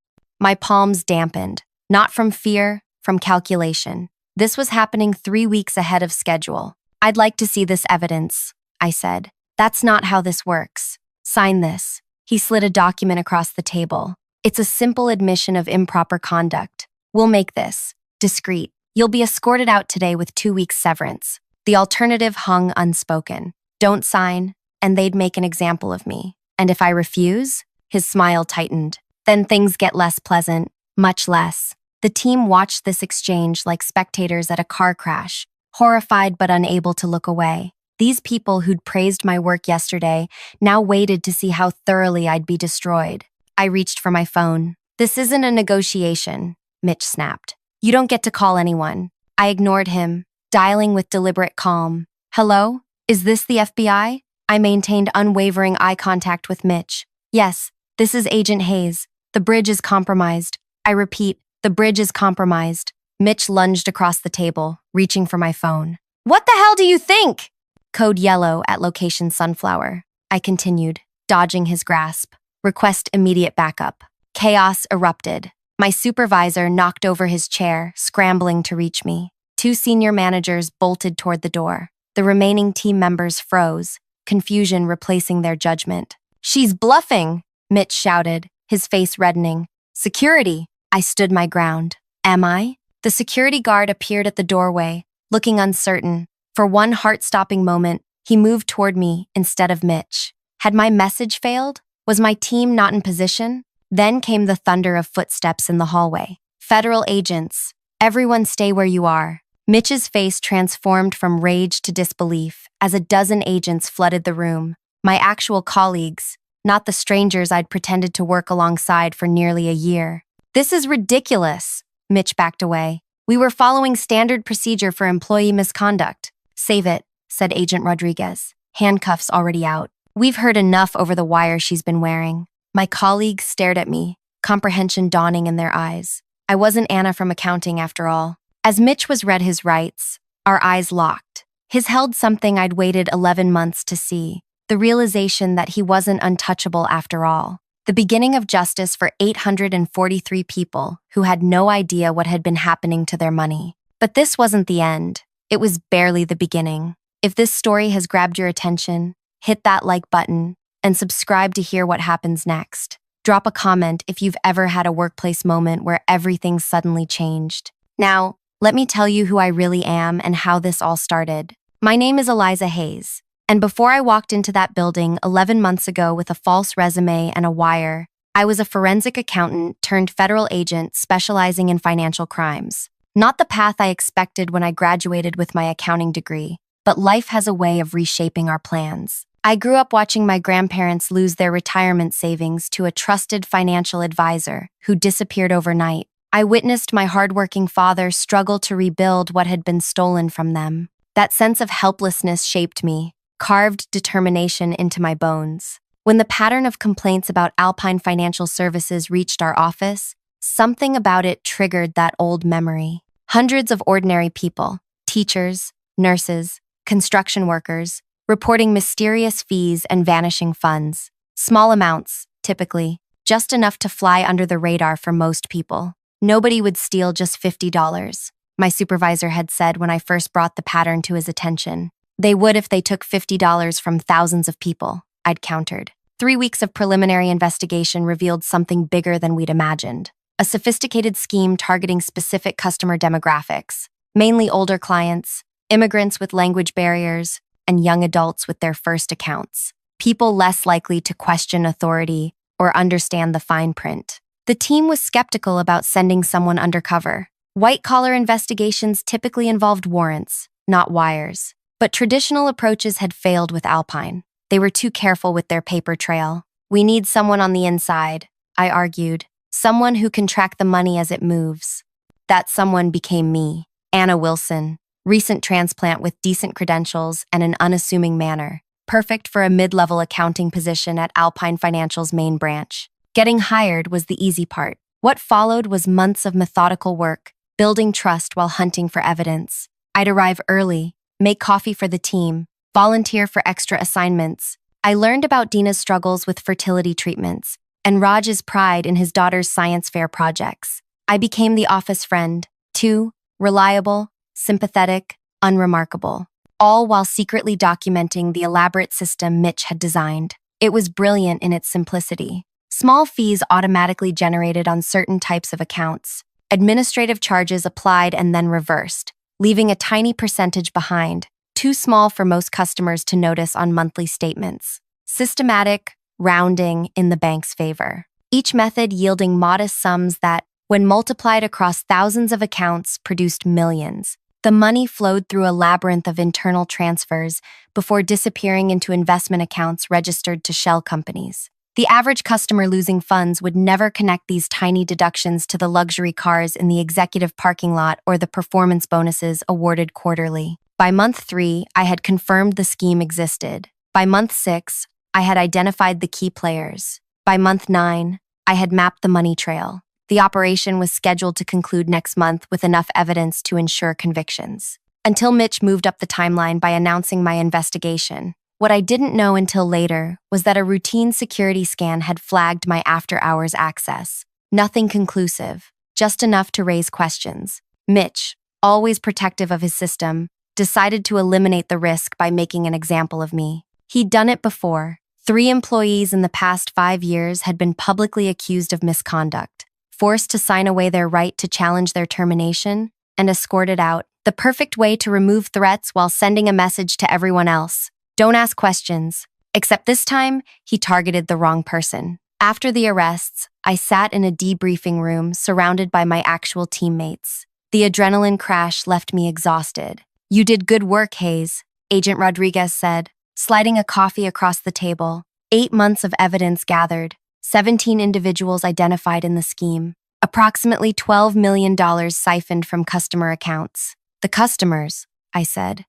My palms dampened. Not from fear, from calculation. This was happening 3 weeks ahead of schedule. I'd like to see this evidence, I said. That's not how this works. Sign this. He slid a document across the table. It's a simple admission of improper conduct. We'll make this discreet. You'll be escorted out today with 2 weeks severance. The alternative hung unspoken. Don't sign, and they'd make an example of me. And if I refuse? His smile tightened. Then things get less pleasant, much less. The team watched this exchange like spectators at a car crash, horrified but unable to look away. These people who'd praised my work yesterday now waited to see how thoroughly I'd be destroyed. I reached for my phone. This isn't a negotiation, Mitch snapped. You don't get to call anyone. I ignored him, dialing with deliberate calm. Hello? Is this the FBI? I maintained unwavering eye contact with Mitch. Yes, this is Agent Hayes. The bridge is compromised. I repeat, the bridge is compromised. Mitch lunged across the table, reaching for my phone. What the hell do you think? Code yellow at location sunflower. I continued, dodging his grasp. Request immediate backup. Chaos erupted. My supervisor knocked over his chair, scrambling to reach me. 2 senior managers bolted toward the door. The remaining team members froze, confusion replacing their judgment. She's bluffing, Mitch shouted, his face reddening. Security! I stood my ground. Am I? The security guard appeared at the doorway, looking uncertain. For one heart-stopping moment, he moved toward me instead of Mitch. Had my message failed? Was my team not in position? Then came the thunder of footsteps in the hallway. Federal agents. Everyone stay where you are. Mitch's face transformed from rage to disbelief as a dozen agents flooded the room. My actual colleagues, not the strangers I'd pretended to work alongside for nearly a year. This is ridiculous. Mitch backed away. We were following standard procedure for employee misconduct. Save it, said Agent Rodriguez, handcuffs already out. We've heard enough over the wire she's been wearing. My colleagues stared at me, comprehension dawning in their eyes. I wasn't Anna from accounting after all. As Mitch was read his rights, our eyes locked. His held something I'd waited 11 months to see, the realization that he wasn't untouchable after all. The beginning of justice for 843 people who had no idea what had been happening to their money. But this wasn't the end. It was barely the beginning. If this story has grabbed your attention, hit that like button and subscribe to hear what happens next. Drop a comment if you've ever had a workplace moment where everything suddenly changed. Now, let me tell you who I really am and how this all started. My name is Eliza Hayes, and before I walked into that building 11 months ago with a false resume and a wire, I was a forensic accountant turned federal agent specializing in financial crimes. Not the path I expected when I graduated with my accounting degree, but life has a way of reshaping our plans. I grew up watching my grandparents lose their retirement savings to a trusted financial advisor who disappeared overnight. I witnessed my hardworking father struggle to rebuild what had been stolen from them. That sense of helplessness shaped me, carved determination into my bones. When the pattern of complaints about Alpine Financial Services reached our office, something about it triggered that old memory. Hundreds of ordinary people, teachers, nurses, construction workers, reporting mysterious fees and vanishing funds. Small amounts, typically, just enough to fly under the radar for most people. Nobody would steal just $50, my supervisor had said when I first brought the pattern to his attention. They would if they took $50 from thousands of people, I'd countered. 3 weeks of preliminary investigation revealed something bigger than we'd imagined. A sophisticated scheme targeting specific customer demographics, mainly older clients, immigrants with language barriers, and young adults with their first accounts. People less likely to question authority or understand the fine print. The team was skeptical about sending someone undercover. White-collar investigations typically involved warrants, not wires. But traditional approaches had failed with Alpine. They were too careful with their paper trail. We need someone on the inside, I argued. Someone who can track the money as it moves. That someone became me, Anna Wilson, recent transplant with decent credentials and an unassuming manner. Perfect for a mid-level accounting position at Alpine Financial's main branch. Getting hired was the easy part. What followed was months of methodical work, building trust while hunting for evidence. I'd arrive early, make coffee for the team, volunteer for extra assignments. I learned about Dina's struggles with fertility treatments and Raj's pride in his daughter's science fair projects. I became the office friend, too, reliable, sympathetic, unremarkable, all while secretly documenting the elaborate system Mitch had designed. It was brilliant in its simplicity. Small fees automatically generated on certain types of accounts. Administrative charges applied and then reversed, leaving a tiny percentage behind, too small for most customers to notice on monthly statements. Systematic rounding in the bank's favor. Each method yielding modest sums that, when multiplied across thousands of accounts, produced millions. The money flowed through a labyrinth of internal transfers before disappearing into investment accounts registered to shell companies. The average customer losing funds would never connect these tiny deductions to the luxury cars in the executive parking lot or the performance bonuses awarded quarterly. By month 3, I had confirmed the scheme existed. By month 6, I had identified the key players. By month 9, I had mapped the money trail. The operation was scheduled to conclude next month with enough evidence to ensure convictions. Until Mitch moved up the timeline by announcing my investigation. What I didn't know until later was that a routine security scan had flagged my after-hours access. Nothing conclusive, just enough to raise questions. Mitch, always protective of his system, decided to eliminate the risk by making an example of me. He'd done it before. 3 employees in the past 5 years had been publicly accused of misconduct, forced to sign away their right to challenge their termination, and escorted out. The perfect way to remove threats while sending a message to everyone else. Don't ask questions. Except this time, he targeted the wrong person. After the arrests, I sat in a debriefing room surrounded by my actual teammates. The adrenaline crash left me exhausted. "You did good work, Hayes," Agent Rodriguez said, sliding a coffee across the table. 8 months of evidence gathered, 17 individuals identified in the scheme, approximately $12 million siphoned from customer accounts. "The customers," I said.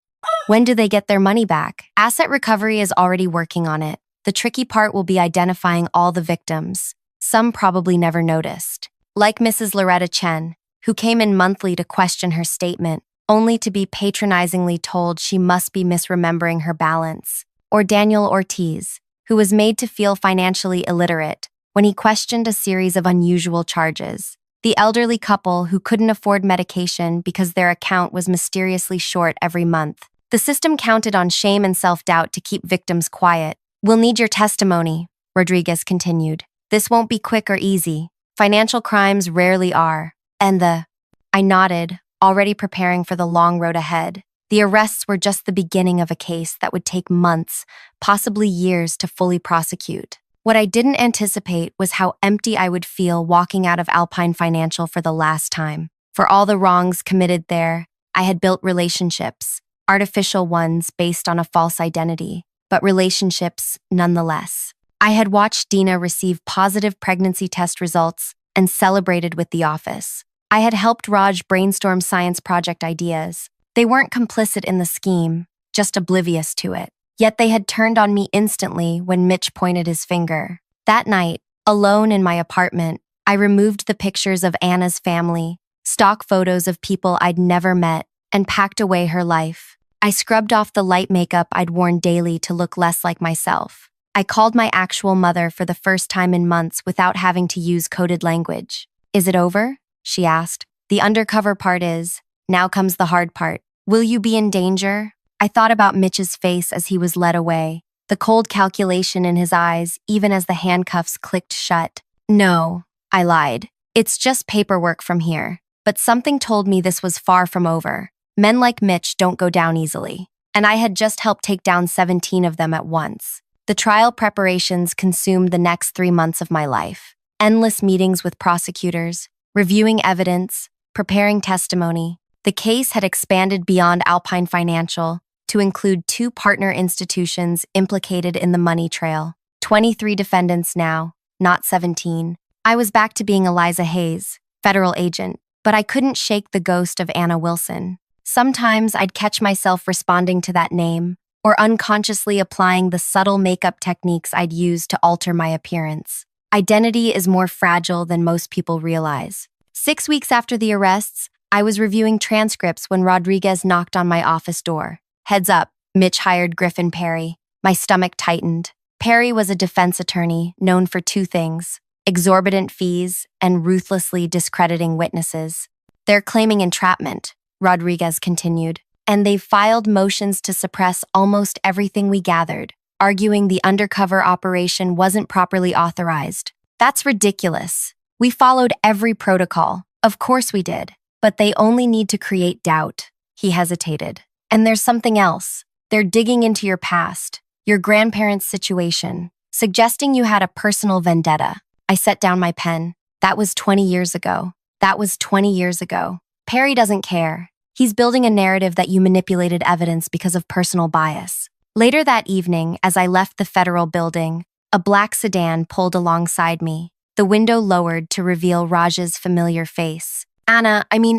"When do they get their money back?" "Asset recovery is already working on it. The tricky part will be identifying all the victims. Some probably never noticed. Like Mrs. Loretta Chen, who came in monthly to question her statement, only to be patronizingly told she must be misremembering her balance. Or Daniel Ortiz, who was made to feel financially illiterate when he questioned a series of unusual charges. The elderly couple who couldn't afford medication because their account was mysteriously short every month. The system counted on shame and self-doubt to keep victims quiet. "We'll need your testimony," Rodriguez continued. "This won't be quick or easy. Financial crimes rarely are." I nodded, already preparing for the long road ahead. The arrests were just the beginning of a case that would take months, possibly years, to fully prosecute. What I didn't anticipate was how empty I would feel walking out of Alpine Financial for the last time. For all the wrongs committed there, I had built relationships, artificial ones based on a false identity, but relationships nonetheless. I had watched Dina receive positive pregnancy test results and celebrated with the office. I had helped Raj brainstorm science project ideas. They weren't complicit in the scheme, just oblivious to it. Yet they had turned on me instantly when Mitch pointed his finger. That night, alone in my apartment, I removed the pictures of Anna's family, stock photos of people I'd never met, and packed away her life. I scrubbed off the light makeup I'd worn daily to look less like myself. I called my actual mother for the first time in months without having to use coded language. "Is it over?" she asked. "The undercover part is. Now comes the hard part. Will you be in danger?" I thought about Mitch's face as he was led away, the cold calculation in his eyes even as the handcuffs clicked shut. "No," I lied. "It's just paperwork from here." But something told me this was far from over. Men like Mitch don't go down easily. And I had just helped take down 17 of them at once. The trial preparations consumed the next 3 months of my life. Endless meetings with prosecutors, reviewing evidence, preparing testimony. The case had expanded beyond Alpine Financial to include 2 partner institutions implicated in the money trail. 23 defendants now, not 17. I was back to being Eliza Hayes, federal agent, but I couldn't shake the ghost of Anna Wilson. Sometimes I'd catch myself responding to that name, or unconsciously applying the subtle makeup techniques I'd used to alter my appearance. Identity is more fragile than most people realize. 6 weeks after the arrests, I was reviewing transcripts when Rodriguez knocked on my office door. "Heads up," Mitch hired Griffin Perry. My stomach tightened. Perry was a defense attorney known for 2 things: exorbitant fees and ruthlessly discrediting witnesses. "They're claiming entrapment," Rodriguez continued, "and they've filed motions to suppress almost everything we gathered, arguing the undercover operation wasn't properly authorized. That's ridiculous. We followed every protocol. Of course we did. But they only need to create doubt." He hesitated. "And there's something else. They're digging into your past, your grandparents' situation, suggesting you had a personal vendetta." I set down my pen. "That was 20 years ago. That was 20 years ago. Perry doesn't care. He's building a narrative that you manipulated evidence because of personal bias." Later that evening, as I left the federal building, a black sedan pulled alongside me, the window lowered to reveal Raj's familiar face.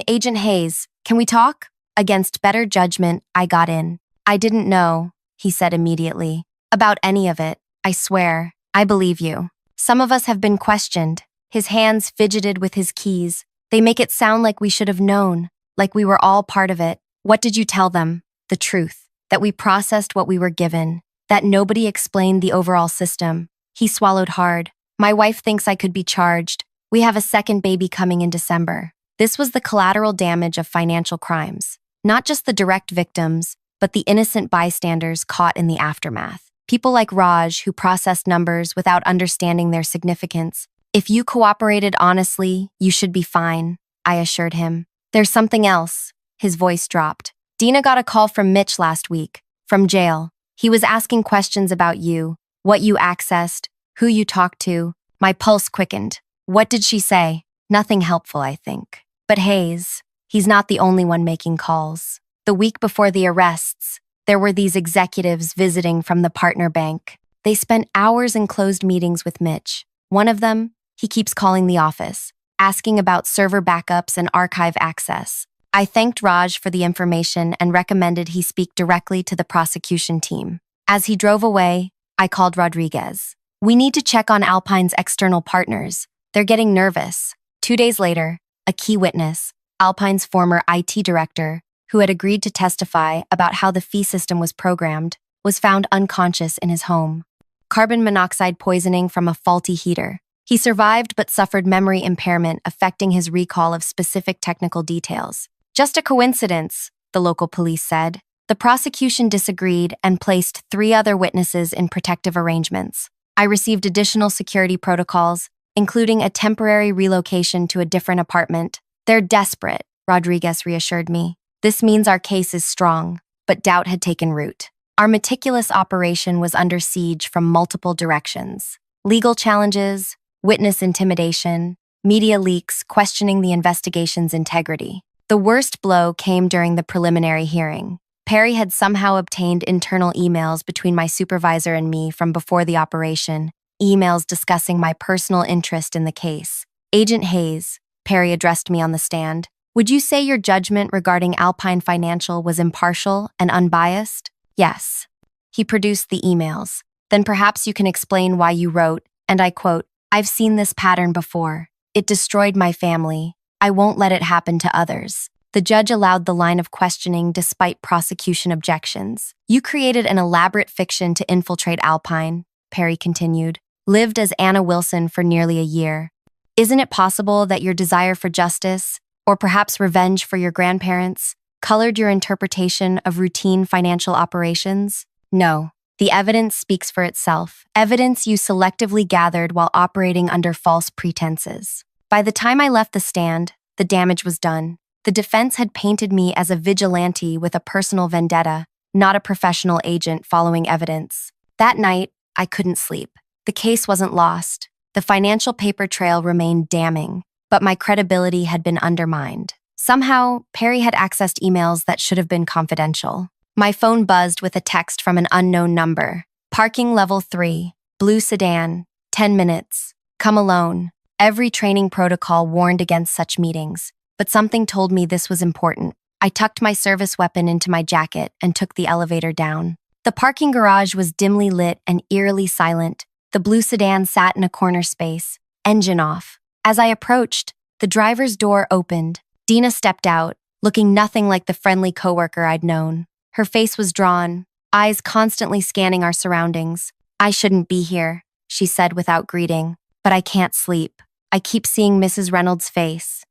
Agent Hayes, can we talk?" Against better judgment, I got in. "I didn't know," he said immediately, "about any of it. I swear, I believe you. Some of us have been questioned." His hands fidgeted with his keys. "They make it sound like we should have known, like we were all part of it." "What did you tell them?" "The truth. That we processed what we were given. That nobody explained the overall system." He swallowed hard. "My wife thinks I could be charged. We have a second baby coming in December." This was the collateral damage of financial crimes. Not just the direct victims, but the innocent bystanders caught in the aftermath. People like Raj who processed numbers without understanding their significance. "If you cooperated honestly, you should be fine," I assured him. "There's something else." His voice dropped. "Dina got a call from Mitch last week, from jail. He was asking questions about you, what you accessed, who you talked to. My pulse quickened. What did she say? Nothing helpful, I think. But Hayes, he's not the only one making calls. The week before the arrests, there were these executives visiting from the partner bank. They spent hours in closed meetings with Mitch. One of them, he keeps calling the office, asking about server backups and archive access. I thanked Raj for the information and recommended he speak directly to the prosecution team. As he drove away, I called Rodriguez. We need to check on Alpine's external partners. They're getting nervous. 2 days later, a key witness, Alpine's former IT director, who had agreed to testify about how the fee system was programmed, was found unconscious in his home. Carbon monoxide poisoning from a faulty heater. He survived but suffered memory impairment affecting his recall of specific technical details. Just a coincidence, the local police said. The prosecution disagreed and placed 3 other witnesses in protective arrangements. I received additional security protocols, including a temporary relocation to a different apartment. They're desperate, Rodriguez reassured me. This means our case is strong, but doubt had taken root. Our meticulous operation was under siege from multiple directions. Legal challenges, witness intimidation, media leaks questioning the investigation's integrity. The worst blow came during the preliminary hearing. Perry had somehow obtained internal emails between my supervisor and me from before the operation, emails discussing my personal interest in the case. Agent Hayes, Perry addressed me on the stand, would you say your judgment regarding Alpine Financial was impartial and unbiased? Yes. He produced the emails. Then perhaps you can explain why you wrote, and I quote, I've seen this pattern before. It destroyed my family. I won't let it happen to others. The judge allowed the line of questioning despite prosecution objections. You created an elaborate fiction to infiltrate Alpine, Perry continued, lived as Anna Wilson for nearly a year. Isn't it possible that your desire for justice, or perhaps revenge for your grandparents, colored your interpretation of routine financial operations? No. The evidence speaks for itself. Evidence you selectively gathered while operating under false pretenses. By the time I left the stand, the damage was done. The defense had painted me as a vigilante with a personal vendetta, not a professional agent following evidence. That night, I couldn't sleep. The case wasn't lost. The financial paper trail remained damning, but my credibility had been undermined. Somehow, Perry had accessed emails that should have been confidential. My phone buzzed with a text from an unknown number. Parking level 3, blue sedan, 10 minutes, come alone. Every training protocol warned against such meetings, but something told me this was important. I tucked my service weapon into my jacket and took the elevator down. The parking garage was dimly lit and eerily silent. The blue sedan sat in a corner space, engine off. As I approached, the driver's door opened. Dina stepped out, looking nothing like the friendly coworker I'd known. Her face was drawn, eyes constantly scanning our surroundings. I shouldn't be here, she said without greeting, but I can't sleep. I keep seeing Mrs. Reynolds' face.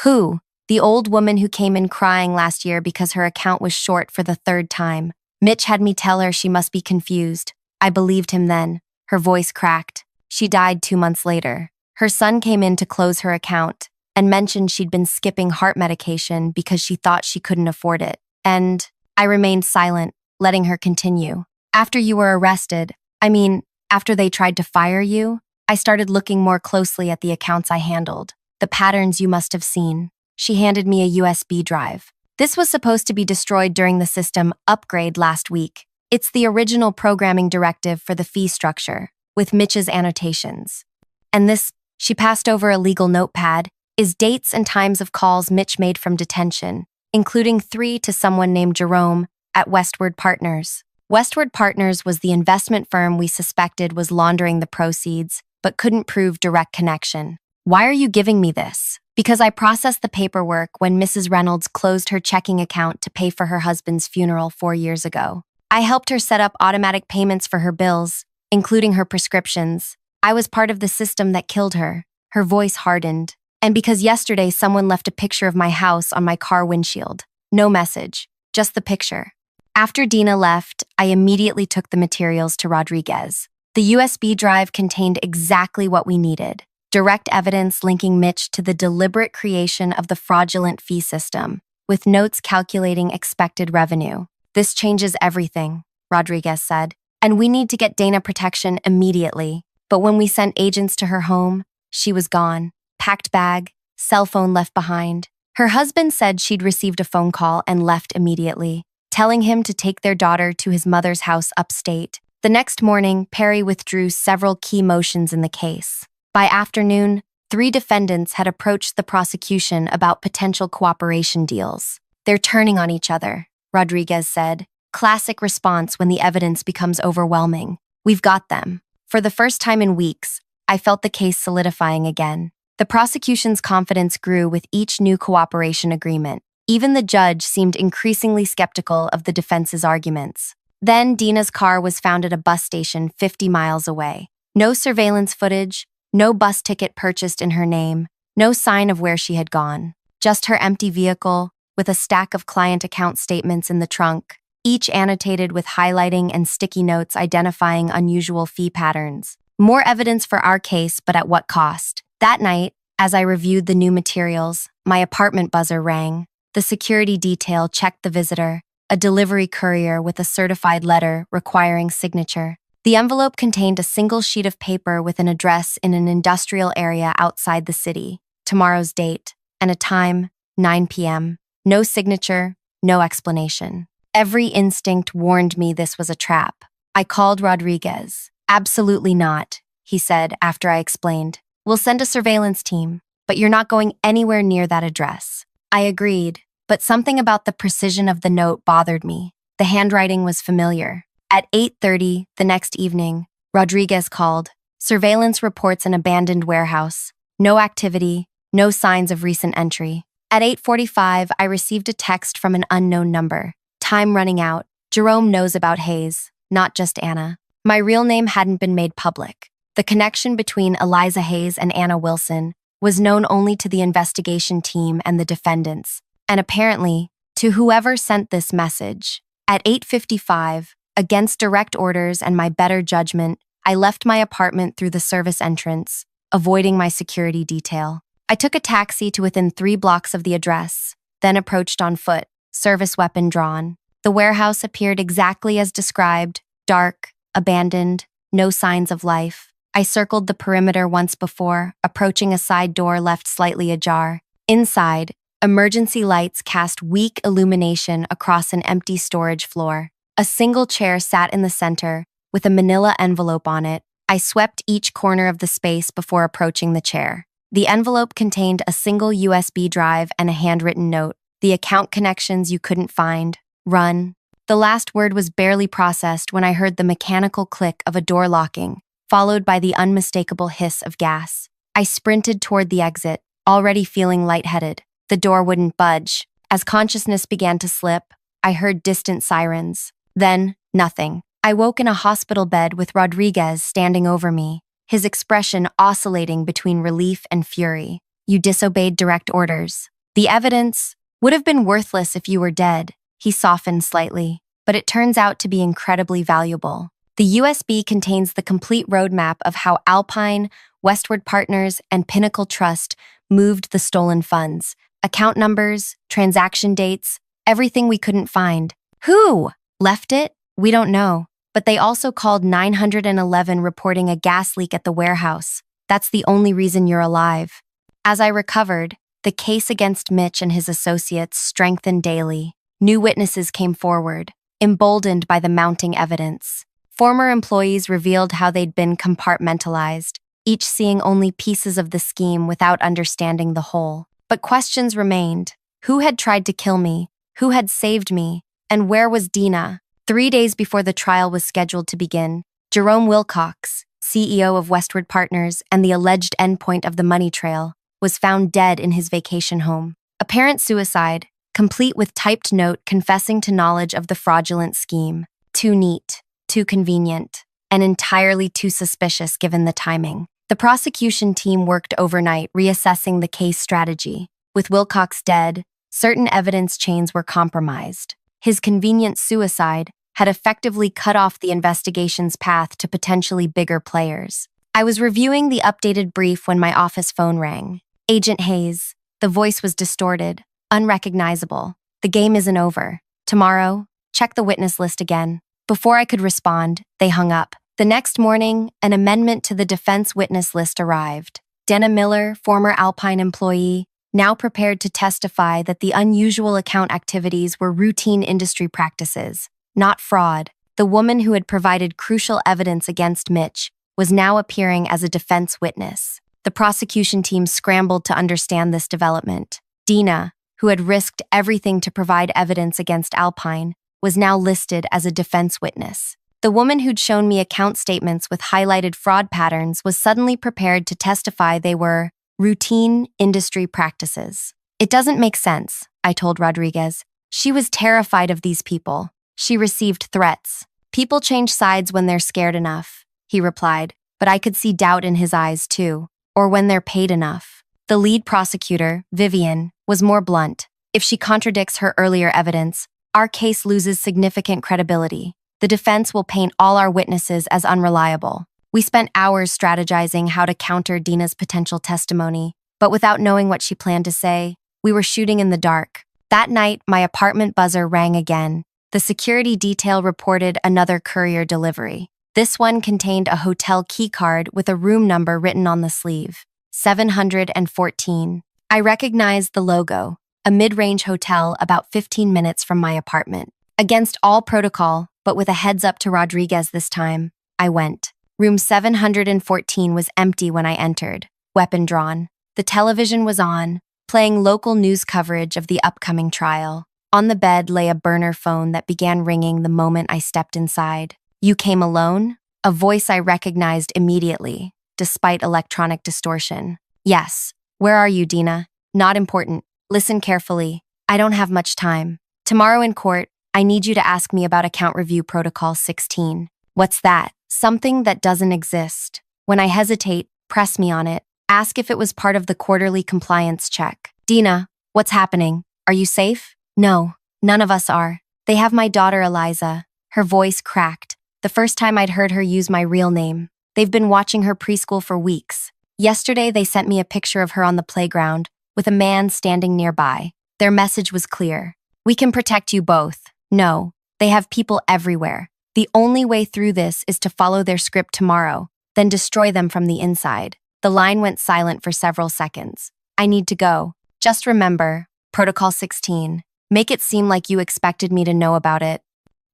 Who? The old woman who came in crying last year because her account was short for the 3rd time. Mitch had me tell her she must be confused. I believed him then. Her voice cracked. She died 2 months later. Her son came in to close her account and mentioned she'd been skipping heart medication because she thought she couldn't afford it. And I remained silent, letting her continue. After you were arrested, after they tried to fire you, I started looking more closely at the accounts I handled. The patterns you must have seen. She handed me a USB drive. This was supposed to be destroyed during the system upgrade last week. It's the original programming directive for the fee structure, with Mitch's annotations. And this, she passed over a legal notepad, is dates and times of calls Mitch made from detention, including 3 to someone named Jerome at Westward Partners. Westward Partners was the investment firm we suspected was laundering the proceeds, but couldn't prove direct connection. Why are you giving me this? Because I processed the paperwork when Mrs. Reynolds closed her checking account to pay for her husband's funeral 4 years ago. I helped her set up automatic payments for her bills, including her prescriptions. I was part of the system that killed her. Her voice hardened. And because yesterday someone left a picture of my house on my car windshield. No message, just the picture. After Dina left, I immediately took the materials to Rodriguez. The USB drive contained exactly what we needed. Direct evidence linking Mitch to the deliberate creation of the fraudulent fee system, with notes calculating expected revenue. This changes everything, Rodriguez said, and we need to get Dana protection immediately. But when we sent agents to her home, she was gone. Packed bag, cell phone left behind. Her husband said she'd received a phone call and left immediately, telling him to take their daughter to his mother's house upstate. The next morning, Perry withdrew several key motions in the case. By afternoon, 3 defendants had approached the prosecution about potential cooperation deals. "They're turning on each other," Rodriguez said. "Classic response when the evidence becomes overwhelming. We've got them." For the first time in weeks, I felt the case solidifying again. The prosecution's confidence grew with each new cooperation agreement. Even the judge seemed increasingly skeptical of the defense's arguments. Then Dina's car was found at a bus station 50 miles away. No surveillance footage, no bus ticket purchased in her name, no sign of where she had gone. Just her empty vehicle, with a stack of client account statements in the trunk, each annotated with highlighting and sticky notes identifying unusual fee patterns. More evidence for our case, but at what cost? That night, as I reviewed the new materials, my apartment buzzer rang. The security detail checked the visitor, a delivery courier with a certified letter requiring signature. The envelope contained a single sheet of paper with an address in an industrial area outside the city, tomorrow's date, and a time, 9 p.m. No signature, no explanation. Every instinct warned me this was a trap. I called Rodriguez. "Absolutely not," he said after I explained. "We'll send a surveillance team, but you're not going anywhere near that address." I agreed, but something about the precision of the note bothered me. The handwriting was familiar. At 8:30 the next evening, Rodriguez called. "Surveillance reports an abandoned warehouse. No activity, no signs of recent entry." At 8:45, I received a text from an unknown number. "Time running out. Jerome knows about Hayes, not just Anna." My real name hadn't been made public. The connection between Eliza Hayes and Anna Wilson was known only to the investigation team and the defendants, and apparently to whoever sent this message. At 8:55, against direct orders and my better judgment, I left my apartment through the service entrance, avoiding my security detail. I took a taxi to within 3 blocks of the address, then approached on foot, service weapon drawn. The warehouse appeared exactly as described, dark, abandoned, no signs of life. I circled the perimeter once before, approaching a side door left slightly ajar. Inside, emergency lights cast weak illumination across an empty storage floor. A single chair sat in the center, with a manila envelope on it. I swept each corner of the space before approaching the chair. The envelope contained a single USB drive and a handwritten note. "The account connections you couldn't find. Run." The last word was barely processed when I heard the mechanical click of a door locking, followed by the unmistakable hiss of gas. I sprinted toward the exit, already feeling lightheaded. The door wouldn't budge. As consciousness began to slip, I heard distant sirens. Then, nothing. I woke in a hospital bed with Rodriguez standing over me, his expression oscillating between relief and fury. "You disobeyed direct orders. The evidence would have been worthless if you were dead." He softened slightly, but it turns out to be incredibly valuable. The USB contains the complete roadmap of how Alpine, Westward Partners, and Pinnacle Trust moved the stolen funds. Account numbers, transaction dates, everything we couldn't find. Who left it? We don't know. But they also called 911 reporting a gas leak at the warehouse. That's the only reason you're alive. As I recovered, the case against Mitch and his associates strengthened daily. New witnesses came forward, emboldened by the mounting evidence. Former employees revealed how they'd been compartmentalized, each seeing only pieces of the scheme without understanding the whole. But questions remained. Who had tried to kill me? Who had saved me? And where was Dina? 3 days before the trial was scheduled to begin, Jerome Wilcox, CEO of Westward Partners and the alleged endpoint of the money trail, was found dead in his vacation home. Apparent suicide, complete with typed note confessing to knowledge of the fraudulent scheme. Too neat, too convenient, and entirely too suspicious given the timing. The prosecution team worked overnight reassessing the case strategy. With Wilcox dead, certain evidence chains were compromised. His convenient suicide had effectively cut off the investigation's path to potentially bigger players. I was reviewing the updated brief when my office phone rang. "Agent Hayes." The voice was distorted, unrecognizable. "The game isn't over. Tomorrow, check the witness list again." Before I could respond, they hung up. The next morning, an amendment to the defense witness list arrived. Dana Miller, former Alpine employee, now prepared to testify that the unusual account activities were routine industry practices, not fraud. The woman who had provided crucial evidence against Mitch was now appearing as a defense witness. The prosecution team scrambled to understand this development. Dina, who had risked everything to provide evidence against Alpine, was now listed as a defense witness. The woman who'd shown me account statements with highlighted fraud patterns was suddenly prepared to testify they were routine industry practices. It doesn't make sense, I told Rodriguez. She was terrified of these people. She received threats. People change sides when they're scared enough, he replied, but I could see doubt in his eyes too, or when they're paid enough. The lead prosecutor, Vivian, was more blunt. If she contradicts her earlier evidence, our case loses significant credibility. The defense will paint all our witnesses as unreliable. We spent hours strategizing how to counter Dina's potential testimony, but without knowing what she planned to say, we were shooting in the dark. That night, my apartment buzzer rang again. The security detail reported another courier delivery. This one contained a hotel keycard with a room number written on the sleeve, 714. I recognized the logo, a mid-range hotel about 15 minutes from my apartment. Against all protocol, but with a heads up to Rodriguez this time, I went. Room 714 was empty when I entered, weapon drawn. The television was on, playing local news coverage of the upcoming trial. On the bed lay a burner phone that began ringing the moment I stepped inside. "You came alone?" A voice I recognized immediately, despite electronic distortion. "Yes. Where are you, Dina?" "Not important. Listen carefully. I don't have much time. Tomorrow in court, I need you to ask me about Account Review Protocol 16. "What's that?" "Something that doesn't exist. When I hesitate, press me on it. Ask if it was part of the quarterly compliance check." "Dina, what's happening? Are you safe?" "No, none of us are. They have my daughter Eliza." Her voice cracked, the first time I'd heard her use my real name. "They've been watching her preschool for weeks. Yesterday they sent me a picture of her on the playground, with a man standing nearby. Their message was clear. We can protect you both. No, they have people everywhere. The only way through this is to follow their script tomorrow, then destroy them from the inside." The line went silent for several seconds. "I need to go. Just remember, Protocol 16. Make it seem like you expected me to know about it."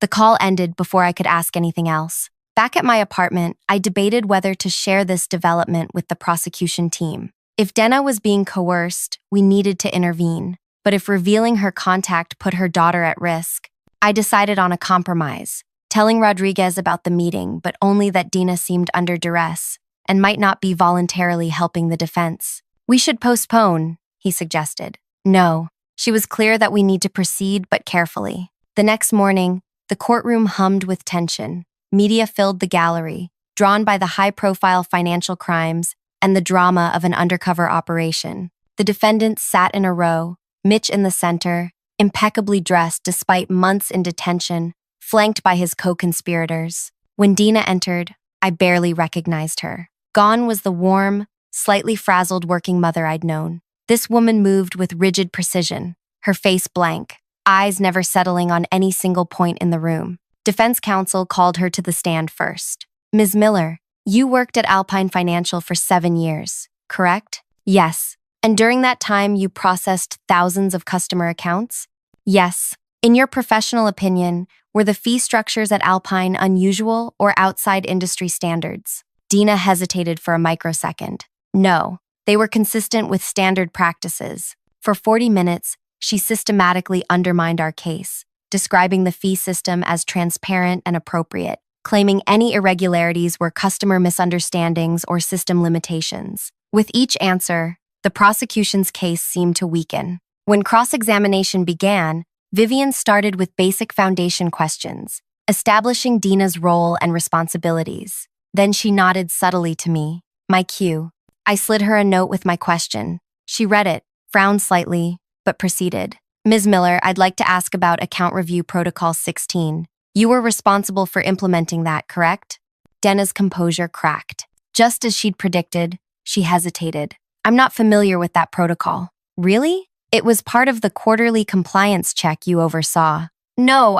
The call ended before I could ask anything else. Back at my apartment, I debated whether to share this development with the prosecution team. If Dena was being coerced, we needed to intervene. But if revealing her contact put her daughter at risk, I decided on a compromise, telling Rodriguez about the meeting, but only that Dina seemed under duress and might not be voluntarily helping the defense. "We should postpone," he suggested. "No." She was clear that we need to proceed, but carefully. The next morning, the courtroom hummed with tension. Media filled the gallery, drawn by the high-profile financial crimes and the drama of an undercover operation. The defendants sat in a row, Mitch in the center, impeccably dressed despite months in detention, flanked by his co-conspirators. When Dina entered, I barely recognized her. Gone was the warm, slightly frazzled working mother I'd known. This woman moved with rigid precision, her face blank, eyes never settling on any single point in the room. Defense counsel called her to the stand first. "Ms. Miller, you worked at Alpine Financial for 7 years, correct?" "Yes." "And during that time, you processed thousands of customer accounts?" "Yes." "In your professional opinion, were the fee structures at Alpine unusual or outside industry standards?" Dina hesitated for a microsecond. "No, they were consistent with standard practices." For 40 minutes, she systematically undermined our case, describing the fee system as transparent and appropriate, claiming any irregularities were customer misunderstandings or system limitations. With each answer, the prosecution's case seemed to weaken. When cross-examination began, Vivian started with basic foundation questions, establishing Dina's role and responsibilities. Then she nodded subtly to me, my cue. I slid her a note with my question. She read it, frowned slightly, but proceeded. "Ms. Miller, I'd like to ask about Account Review Protocol 16. You were responsible for implementing that, correct?" Dena's composure cracked. Just as she'd predicted, she hesitated. "I'm not familiar with that protocol." "Really? It was part of the quarterly compliance check you oversaw." "No,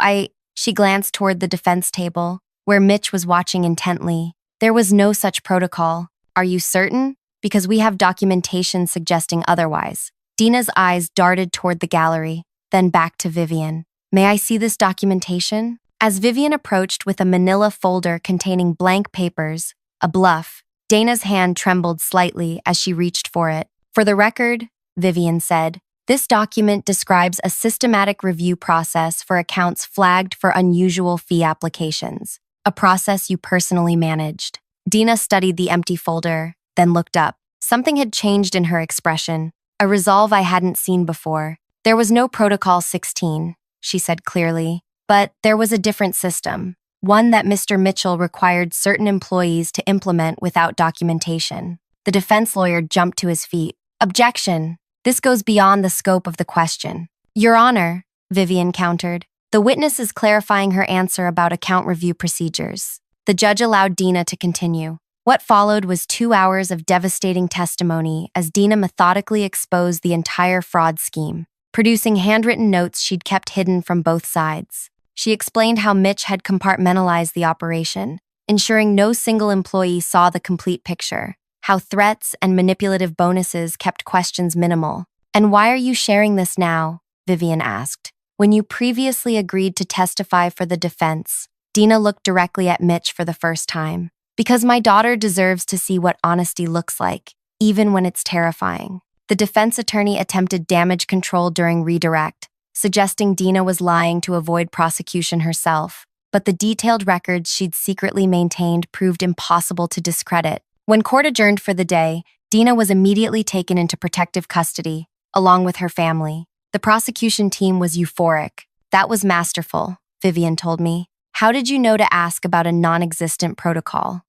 She glanced toward the defense table, where Mitch was watching intently. There was no such protocol. Are you certain? Because we have documentation suggesting otherwise. Dina's eyes darted toward the gallery, then back to Vivian. May I see this documentation? As Vivian approached with a manila folder containing blank papers, a bluff, Dana's hand trembled slightly as she reached for it. For the record, Vivian said, this document describes a systematic review process for accounts flagged for unusual fee applications, a process you personally managed. Dina studied the empty folder, then looked up. Something had changed in her expression, a resolve I hadn't seen before. There was no Protocol 16, she said clearly, but there was a different system, one that Mr. Mitchell required certain employees to implement without documentation. The defense lawyer jumped to his feet. Objection! This goes beyond the scope of the question. Your Honor, Vivian countered. The witness is clarifying her answer about account review procedures. The judge allowed Dina to continue. What followed was 2 hours of devastating testimony as Dina methodically exposed the entire fraud scheme, producing handwritten notes she'd kept hidden from both sides. She explained how Mitch had compartmentalized the operation, ensuring no single employee saw the complete picture, how threats and manipulative bonuses kept questions minimal. And why are you sharing this now? Vivian asked. When you previously agreed to testify for the defense, Dina looked directly at Mitch for the first time. Because my daughter deserves to see what honesty looks like, even when it's terrifying. The defense attorney attempted damage control during redirect, suggesting Dina was lying to avoid prosecution herself, but the detailed records she'd secretly maintained proved impossible to discredit. When court adjourned for the day, Dina was immediately taken into protective custody, along with her family. The prosecution team was euphoric. That was masterful, Vivian told me. How did you know to ask about a non-existent protocol?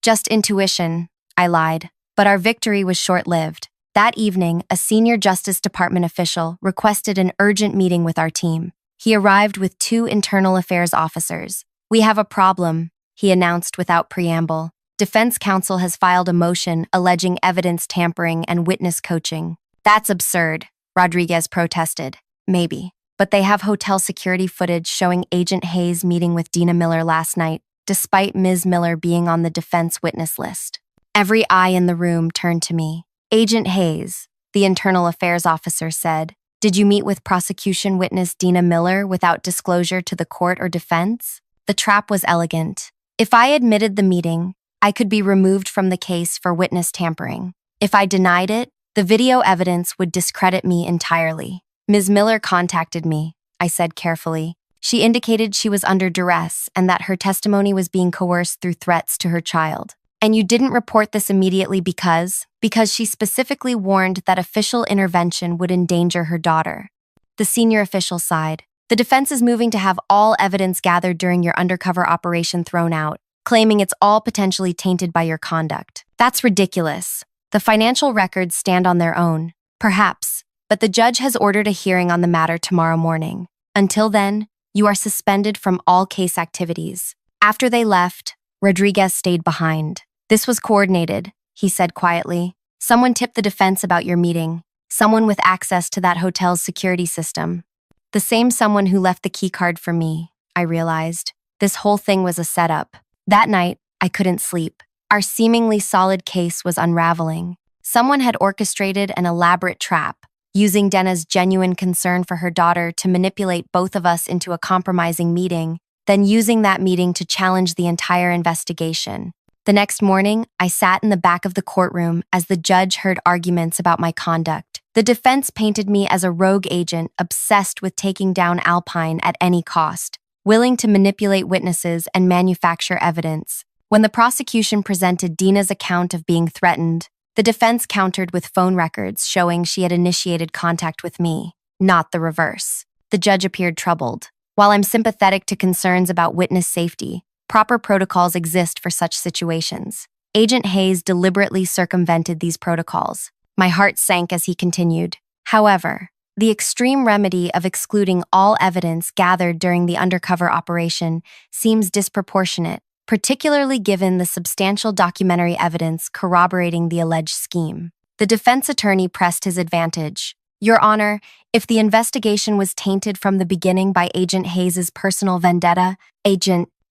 Just intuition, I lied. But our victory was short-lived. That evening, a senior Justice Department official requested an urgent meeting with our team. He arrived with 2 internal affairs officers. We have a problem, he announced without preamble. Defense counsel has filed a motion alleging evidence tampering and witness coaching. That's absurd, Rodriguez protested. Maybe. But they have hotel security footage showing Agent Hayes meeting with Dina Miller last night, despite Ms. Miller being on the defense witness list. Every eye in the room turned to me. Agent Hayes, the internal affairs officer said, did you meet with prosecution witness Dina Miller without disclosure to the court or defense? The trap was elegant. If I admitted the meeting, I could be removed from the case for witness tampering. If I denied it, the video evidence would discredit me entirely. Ms. Miller contacted me, I said carefully. She indicated she was under duress and that her testimony was being coerced through threats to her child. And you didn't report this immediately because she specifically warned that official intervention would endanger her daughter. The senior official sighed. The defense is moving to have all evidence gathered during your undercover operation thrown out, claiming it's all potentially tainted by your conduct. That's ridiculous. The financial records stand on their own, perhaps, but the judge has ordered a hearing on the matter tomorrow morning. Until then, you are suspended from all case activities. After they left, Rodriguez stayed behind. This was coordinated, he said quietly. Someone tipped the defense about your meeting. Someone with access to that hotel's security system. The same someone who left the keycard for me, I realized. This whole thing was a setup. That night, I couldn't sleep. Our seemingly solid case was unraveling. Someone had orchestrated an elaborate trap, using Dana's genuine concern for her daughter to manipulate both of us into a compromising meeting, then using that meeting to challenge the entire investigation. The next morning, I sat in the back of the courtroom as the judge heard arguments about my conduct. The defense painted me as a rogue agent obsessed with taking down Alpine at any cost, willing to manipulate witnesses and manufacture evidence. When the prosecution presented Dina's account of being threatened, the defense countered with phone records showing she had initiated contact with me, not the reverse. The judge appeared troubled. While I'm sympathetic to concerns about witness safety, proper protocols exist for such situations. Agent Hayes deliberately circumvented these protocols. My heart sank as he continued. However, the extreme remedy of excluding all evidence gathered during the undercover operation seems disproportionate, particularly given the substantial documentary evidence corroborating the alleged scheme. The defense attorney pressed his advantage. Your Honor, if the investigation was tainted from the beginning by Agent Hayes' personal vendetta,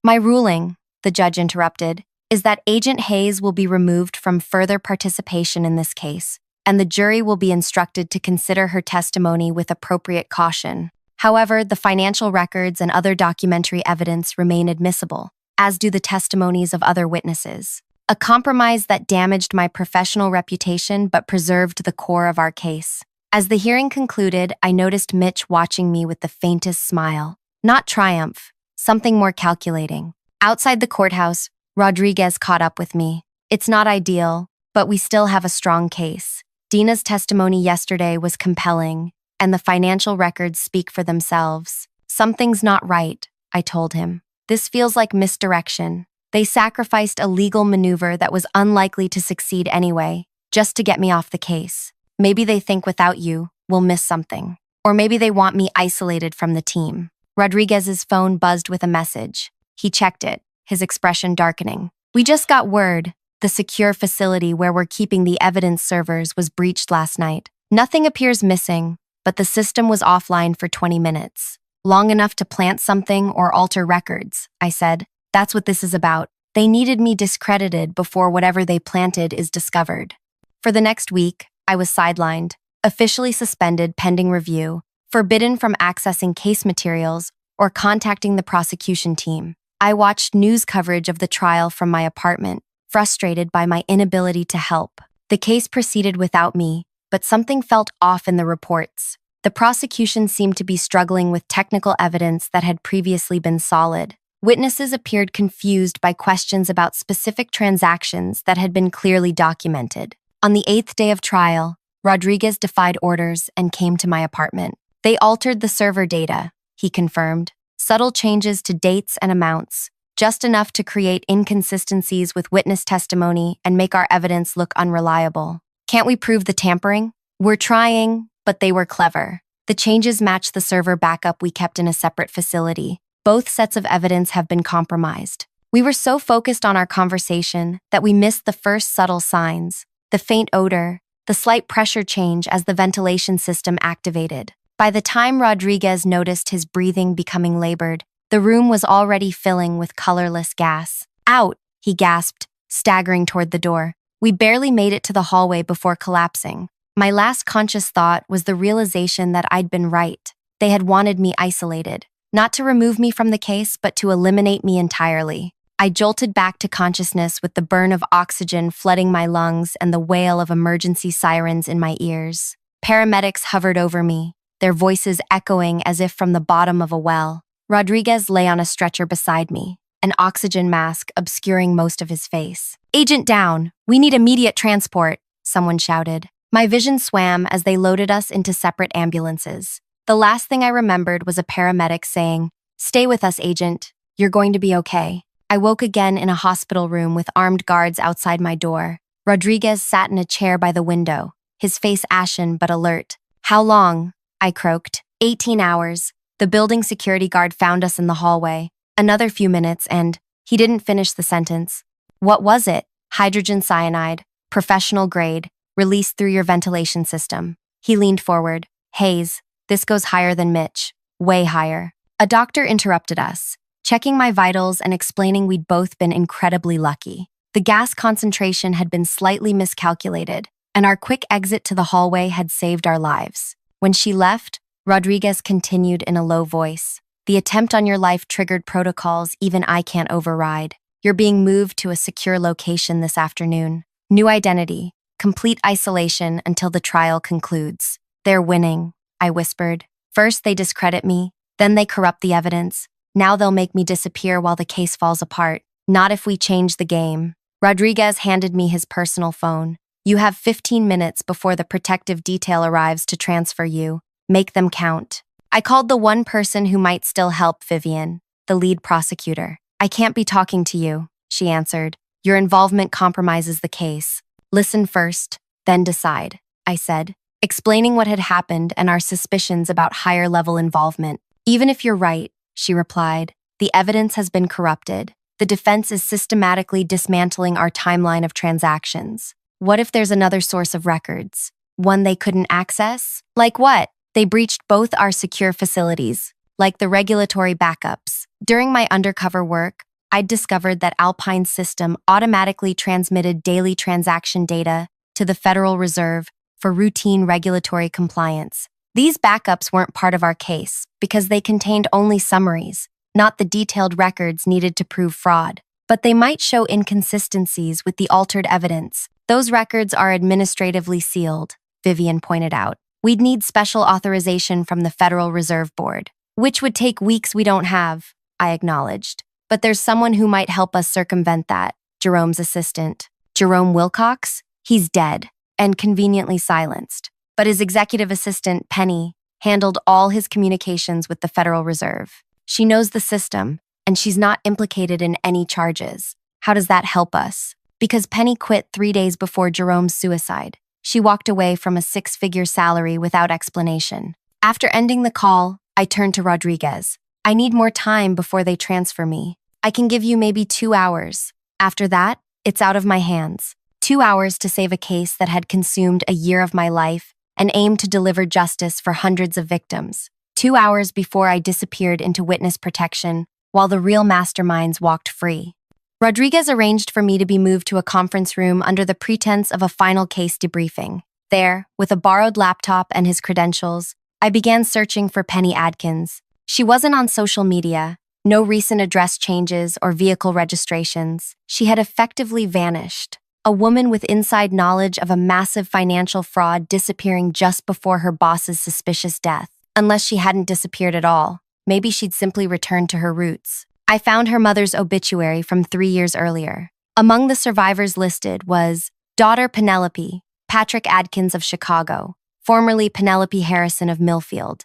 my ruling, the judge interrupted, is that Agent Hayes will be removed from further participation in this case, and the jury will be instructed to consider her testimony with appropriate caution. However, the financial records and other documentary evidence remain admissible, as do the testimonies of other witnesses. A compromise that damaged my professional reputation but preserved the core of our case. As the hearing concluded, I noticed Mitch watching me with the faintest smile. Not triumph, something more calculating. Outside the courthouse, Rodriguez caught up with me. It's not ideal, but we still have a strong case. Dina's testimony yesterday was compelling, and the financial records speak for themselves. Something's not right, I told him. This feels like misdirection. They sacrificed a legal maneuver that was unlikely to succeed anyway, just to get me off the case. Maybe they think without you, we'll miss something. Or maybe they want me isolated from the team. Rodriguez's phone buzzed with a message. He checked it, his expression darkening. We just got word. The secure facility where we're keeping the evidence servers was breached last night. Nothing appears missing, but the system was offline for 20 minutes. Long enough to plant something or alter records, I said. That's what this is about. They needed me discredited before whatever they planted is discovered. For the next week, I was sidelined, officially suspended pending review, forbidden from accessing case materials or contacting the prosecution team. I watched news coverage of the trial from my apartment, frustrated by my inability to help. The case proceeded without me, but something felt off in the reports. The prosecution seemed to be struggling with technical evidence that had previously been solid. Witnesses appeared confused by questions about specific transactions that had been clearly documented. On the 8th day of trial, Rodriguez defied orders and came to my apartment. They altered the server data, he confirmed. Subtle changes to dates and amounts, just enough to create inconsistencies with witness testimony and make our evidence look unreliable. Can't we prove the tampering? We're trying, but they were clever. The changes match the server backup we kept in a separate facility. Both sets of evidence have been compromised. We were so focused on our conversation that we missed the first subtle signs, the faint odor, the slight pressure change as the ventilation system activated. By the time Rodriguez noticed his breathing becoming labored, the room was already filling with colorless gas. Out, he gasped, staggering toward the door. We barely made it to the hallway before collapsing. My last conscious thought was the realization that I'd been right. They had wanted me isolated. Not to remove me from the case, but to eliminate me entirely. I jolted back to consciousness with the burn of oxygen flooding my lungs and the wail of emergency sirens in my ears. Paramedics hovered over me, their voices echoing as if from the bottom of a well. Rodriguez lay on a stretcher beside me, an oxygen mask obscuring most of his face. "Agent down! We need immediate transport!" someone shouted. My vision swam as they loaded us into separate ambulances. The last thing I remembered was a paramedic saying, "Stay with us, Agent. You're going to be okay." I woke again in a hospital room with armed guards outside my door. Rodriguez sat in a chair by the window, his face ashen but alert. "How long?" I croaked. 18 hours. The building security guard found us in the hallway. Another few minutes and he didn't finish the sentence. "What was it?" "Hydrogen cyanide, professional grade, released through your ventilation system." He leaned forward. "Hayes, this goes higher than Mitch. Way higher." A doctor interrupted us, checking my vitals and explaining we'd both been incredibly lucky. The gas concentration had been slightly miscalculated, and our quick exit to the hallway had saved our lives. When she left, Rodriguez continued in a low voice. "The attempt on your life triggered protocols even I can't override. You're being moved to a secure location this afternoon. New identity, complete isolation until the trial concludes." "They're winning," I whispered. "First they discredit me, then they corrupt the evidence. Now they'll make me disappear while the case falls apart. Not if we change the game." Rodriguez handed me his personal phone. "You have 15 minutes before the protective detail arrives to transfer you. Make them count." I called the one person who might still help Vivian, the lead prosecutor. "I can't be talking to you," she answered. "Your involvement compromises the case. Listen first, then decide," I said, explaining what had happened and our suspicions about higher-level involvement. "Even if you're right," she replied, "the evidence has been corrupted. The defense is systematically dismantling our timeline of transactions. What if there's another source of records? One they couldn't access? Like what? They breached both our secure facilities, like the regulatory backups. During my undercover work, I'd discovered that Alpine's system automatically transmitted daily transaction data to the Federal Reserve for routine regulatory compliance. These backups weren't part of our case because they contained only summaries, not the detailed records needed to prove fraud. But they might show inconsistencies with the altered evidence. Those records are administratively sealed, Vivian pointed out. We'd need special authorization from the Federal Reserve Board, which would take weeks we don't have, I acknowledged. But there's someone who might help us circumvent that, Jerome's assistant. Jerome Wilcox? He's dead, and conveniently silenced. But his executive assistant, Penny, handled all his communications with the Federal Reserve. She knows the system, and she's not implicated in any charges. How does that help us? Because Penny quit 3 days before Jerome's suicide. She walked away from a 6-figure salary without explanation. After ending the call, I turned to Rodriguez. I need more time before they transfer me. I can give you maybe 2 hours. After that, it's out of my hands. 2 hours to save a case that had consumed a year of my life and aimed to deliver justice for hundreds of victims. 2 hours before I disappeared into witness protection, while the real masterminds walked free. Rodriguez arranged for me to be moved to a conference room under the pretense of a final case debriefing. There, with a borrowed laptop and his credentials, I began searching for Penny Adkins. She wasn't on social media, no recent address changes or vehicle registrations. She had effectively vanished. A woman with inside knowledge of a massive financial fraud disappearing just before her boss's suspicious death. Unless she hadn't disappeared at all. Maybe she'd simply returned to her roots. I found her mother's obituary from 3 years earlier. Among the survivors listed was daughter Penelope, Patrick Adkins of Chicago, formerly Penelope Harrison of Millfield,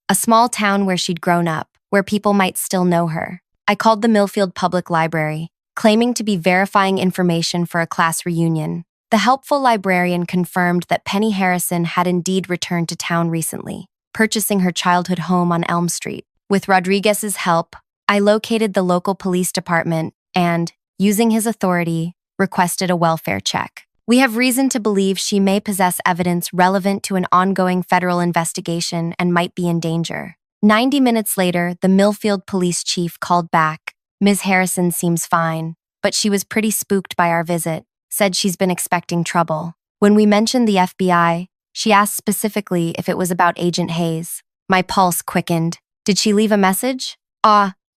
a small town where she'd grown up, where people might still know her. I called the Millfield Public Library, claiming to be verifying information for a class reunion. The helpful librarian confirmed that Penny Harrison had indeed returned to town recently, purchasing her childhood home on Elm Street. With Rodriguez's help, I located the local police department and, using his authority, requested a welfare check. We have reason to believe she may possess evidence relevant to an ongoing federal investigation and might be in danger. 90 minutes later, the Millfield police chief called back. Ms. Harrison seems fine, but she was pretty spooked by our visit, said she's been expecting trouble. When we mentioned the FBI, she asked specifically if it was about Agent Hayes. My pulse quickened. Did she leave a message?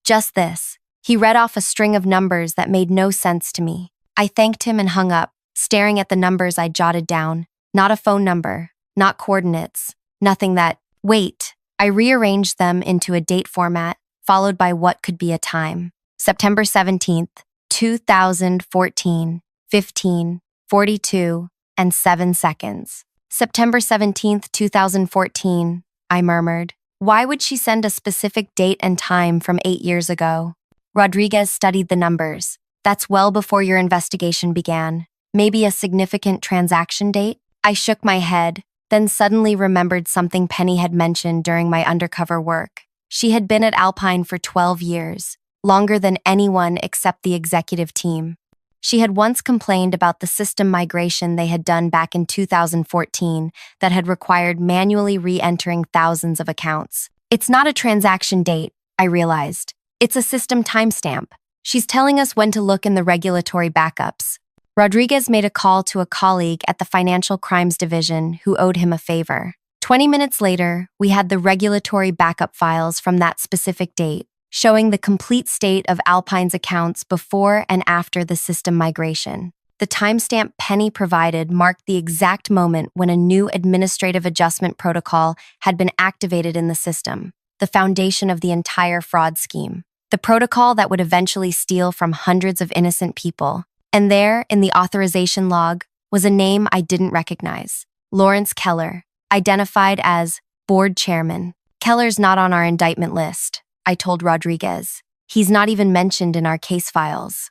Just this. He read off a string of numbers that made no sense to me. I thanked him and hung up, staring at the numbers I jotted down. Not a phone number, not coordinates, nothing that, wait. I rearranged them into a date format, followed by what could be a time. September 17th, 2014, 15:42 and 7 seconds. September 17th, 2014, I murmured. Why would she send a specific date and time from 8 years ago? Rodriguez studied the numbers. That's well before your investigation began. Maybe a significant transaction date? I shook my head, then suddenly remembered something Penny had mentioned during my undercover work. She had been at Alpine for 12 years, longer than anyone except the executive team. She had once complained about the system migration they had done back in 2014 that had required manually re-entering thousands of accounts. It's not a transaction date, I realized. It's a system timestamp. She's telling us when to look in the regulatory backups. Rodriguez made a call to a colleague at the Financial Crimes Division who owed him a favor. 20 minutes later, we had the regulatory backup files from that specific date, showing the complete state of Alpine's accounts before and after the system migration. The timestamp Penny provided marked the exact moment when a new administrative adjustment protocol had been activated in the system, the foundation of the entire fraud scheme. The protocol that would eventually steal from hundreds of innocent people. And there, in the authorization log, was a name I didn't recognize. Lawrence Keller, identified as board chairman. Keller's not on our indictment list, I told Rodriguez. He's not even mentioned in our case files.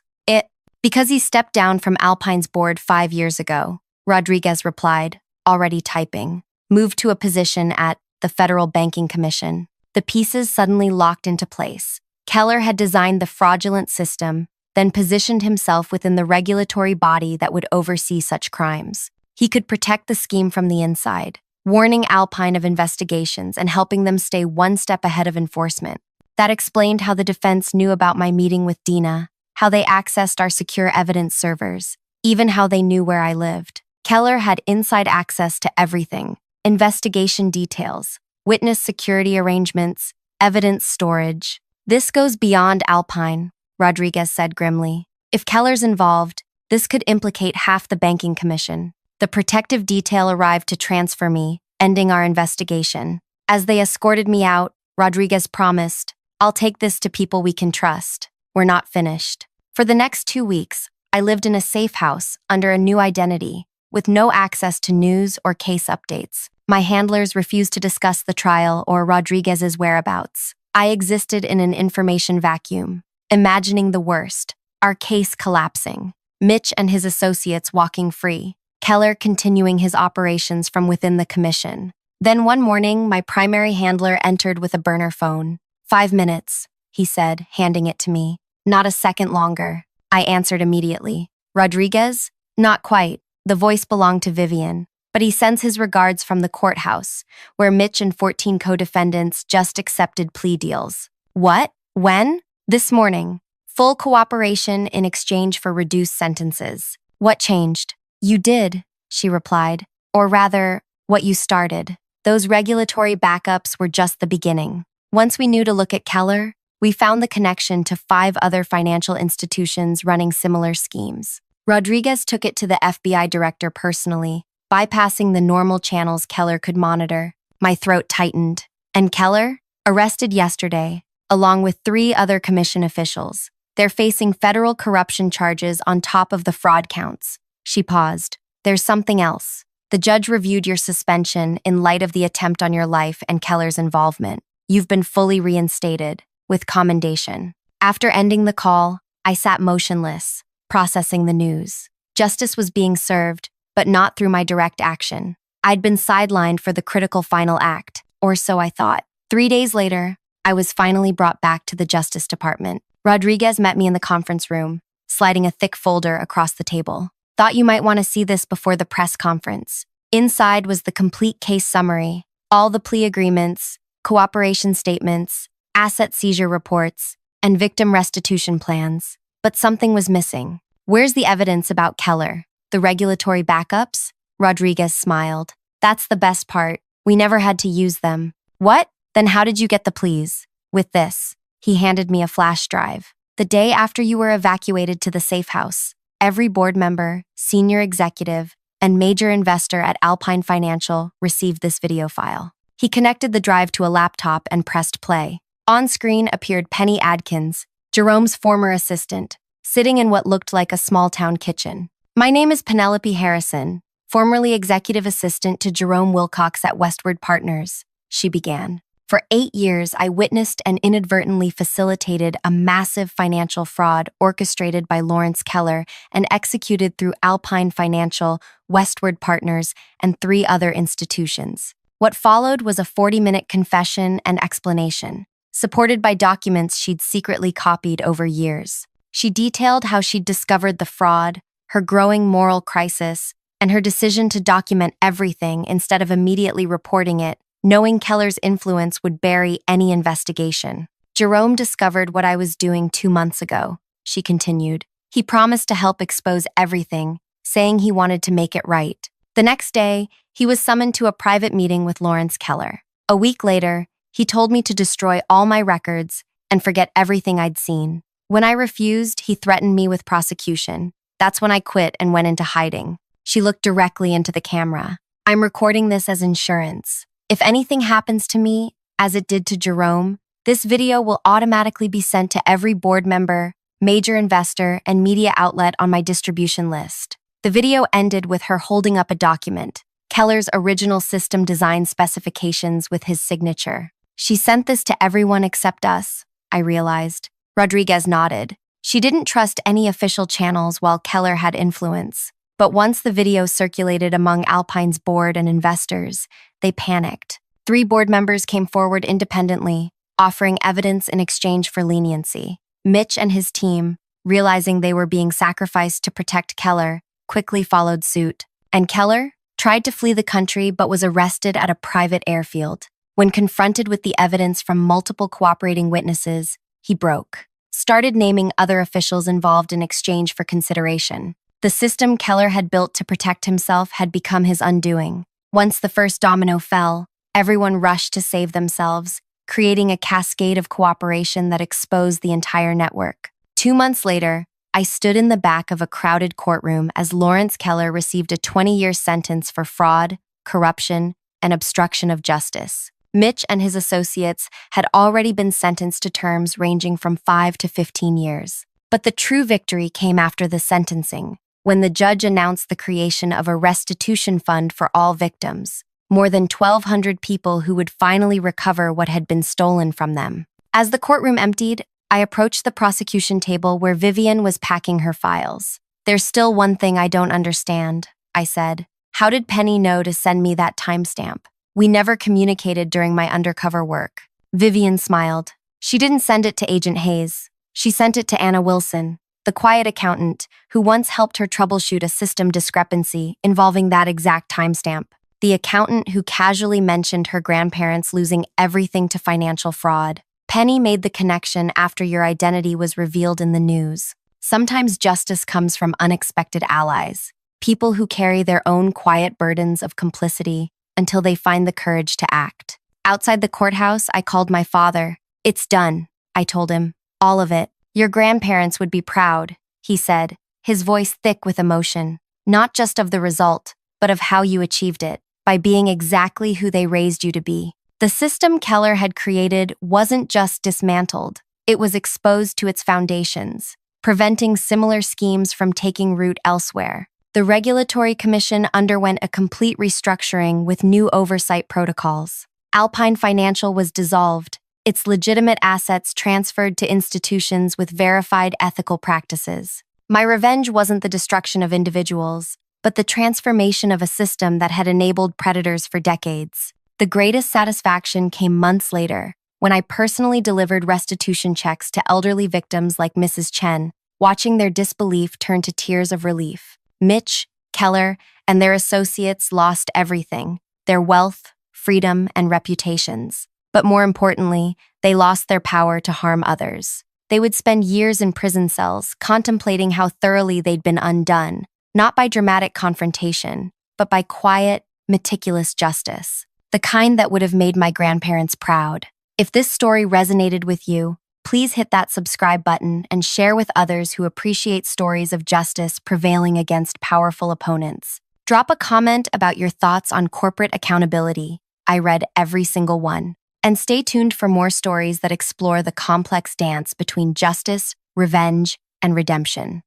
Because he stepped down from Alpine's board 5 years ago, Rodriguez replied, already typing. Moved to a position at the Federal Banking Commission. The pieces suddenly locked into place. Keller had designed the fraudulent system, then positioned himself within the regulatory body that would oversee such crimes. He could protect the scheme from the inside, warning Alpine of investigations and helping them stay one step ahead of enforcement. That explained how the defense knew about my meeting with Dina, how they accessed our secure evidence servers, even how they knew where I lived. Keller had inside access to everything: investigation details, witness security arrangements, evidence storage. This goes beyond Alpine, Rodriguez said grimly. If Keller's involved, this could implicate half the banking commission. The protective detail arrived to transfer me, ending our investigation. As they escorted me out, Rodriguez promised, "I'll take this to people we can trust. We're not finished." For the next 2 weeks, I lived in a safe house under a new identity, with no access to news or case updates. My handlers refused to discuss the trial or Rodriguez's whereabouts. I existed in an information vacuum, imagining the worst: our case collapsing, Mitch and his associates walking free, Keller continuing his operations from within the commission. Then one morning, my primary handler entered with a burner phone. 5 minutes, he said, handing it to me. Not a second longer. I answered immediately. Rodriguez? Not quite. The voice belonged to Vivian, but he sends his regards from the courthouse, where Mitch and 14 co-defendants just accepted plea deals. What? When? This morning. Full cooperation in exchange for reduced sentences. What changed? You did, she replied. Or rather, what you started. Those regulatory backups were just the beginning. Once we knew to look at Keller, we found the connection to 5 other financial institutions running similar schemes. Rodriguez took it to the FBI director personally, bypassing the normal channels Keller could monitor. My throat tightened. And Keller? Arrested yesterday, along with 3 other commission officials. They're facing federal corruption charges on top of the fraud counts. She paused. There's something else. The judge reviewed your suspension in light of the attempt on your life and Keller's involvement. You've been fully reinstated, with commendation. After ending the call, I sat motionless, processing the news. Justice was being served, but not through my direct action. I'd been sidelined for the critical final act, or so I thought. 3 days later, I was finally brought back to the Justice Department. Rodriguez met me in the conference room, sliding a thick folder across the table. Thought you might want to see this before the press conference. Inside was the complete case summary, all the plea agreements, cooperation statements, asset seizure reports, and victim restitution plans. But something was missing. Where's the evidence about Keller? The regulatory backups? Rodriguez smiled. That's the best part. We never had to use them. What? Then how did you get the pleas? With this. He handed me a flash drive. The day after you were evacuated to the safe house, every board member, senior executive, and major investor at Alpine Financial received this video file. He connected the drive to a laptop and pressed play. On screen appeared Penny Adkins, Jerome's former assistant, sitting in what looked like a small-town kitchen. My name is Penelope Harrison, formerly executive assistant to Jerome Wilcox at Westward Partners, she began. For 8 years, I witnessed and inadvertently facilitated a massive financial fraud orchestrated by Lawrence Keller and executed through Alpine Financial, Westward Partners, and 3 other institutions. What followed was a 40-minute confession and explanation, supported by documents she'd secretly copied over years. She detailed how she'd discovered the fraud, her growing moral crisis, and her decision to document everything instead of immediately reporting it, knowing Keller's influence would bury any investigation. Jerome discovered what I was doing 2 months ago, she continued. He promised to help expose everything, saying he wanted to make it right. The next day, he was summoned to a private meeting with Lawrence Keller. A week later, he told me to destroy all my records and forget everything I'd seen. When I refused, he threatened me with prosecution. That's when I quit and went into hiding. She looked directly into the camera. I'm recording this as insurance. If anything happens to me, as it did to Jerome, this video will automatically be sent to every board member, major investor, and media outlet on my distribution list. The video ended with her holding up a document, Keller's original system design specifications with his signature. She sent this to everyone except us, I realized. Rodriguez nodded. She didn't trust any official channels while Keller had influence. But once the video circulated among Alpine's board and investors, they panicked. 3 board members came forward independently, offering evidence in exchange for leniency. Mitch and his team, realizing they were being sacrificed to protect Keller, quickly followed suit. And Keller tried to flee the country but was arrested at a private airfield. When confronted with the evidence from multiple cooperating witnesses, he broke. Started naming other officials involved in exchange for consideration. The system Keller had built to protect himself had become his undoing. Once the first domino fell, everyone rushed to save themselves, creating a cascade of cooperation that exposed the entire network. 2 months later, I stood in the back of a crowded courtroom as Lawrence Keller received a 20-year sentence for fraud, corruption, and obstruction of justice. Mitch and his associates had already been sentenced to terms ranging from 5 to 15 years. But the true victory came after the sentencing, when the judge announced the creation of a restitution fund for all victims, more than 1,200 people who would finally recover what had been stolen from them. As the courtroom emptied, I approached the prosecution table where Vivian was packing her files. "There's still one thing I don't understand," I said. "How did Penny know to send me that timestamp? We never communicated during my undercover work." Vivian smiled. "She didn't send it to Agent Hayes. She sent it to Anna Wilson, the quiet accountant who once helped her troubleshoot a system discrepancy involving that exact timestamp. The accountant who casually mentioned her grandparents losing everything to financial fraud. Penny made the connection after your identity was revealed in the news. Sometimes justice comes from unexpected allies, people who carry their own quiet burdens of complicity until they find the courage to act." Outside the courthouse, I called my father. "It's done," I told him. "All of it. Your grandparents would be proud," he said, his voice thick with emotion. "Not just of the result, but of how you achieved it, by being exactly who they raised you to be." The system Keller had created wasn't just dismantled, it was exposed to its foundations, preventing similar schemes from taking root elsewhere. The Regulatory Commission underwent a complete restructuring with new oversight protocols. Alpine Financial was dissolved, its legitimate assets transferred to institutions with verified ethical practices. My revenge wasn't the destruction of individuals, but the transformation of a system that had enabled predators for decades. The greatest satisfaction came months later, when I personally delivered restitution checks to elderly victims like Mrs. Chen, watching their disbelief turn to tears of relief. Mitch, Keller, and their associates lost everything: their wealth, freedom, and reputations. But more importantly, they lost their power to harm others. They would spend years in prison cells, contemplating how thoroughly they'd been undone, not by dramatic confrontation, but by quiet, meticulous justice, the kind that would have made my grandparents proud. If this story resonated with you, please hit that subscribe button and share with others who appreciate stories of justice prevailing against powerful opponents. Drop a comment about your thoughts on corporate accountability. I read every single one. And stay tuned for more stories that explore the complex dance between justice, revenge, and redemption.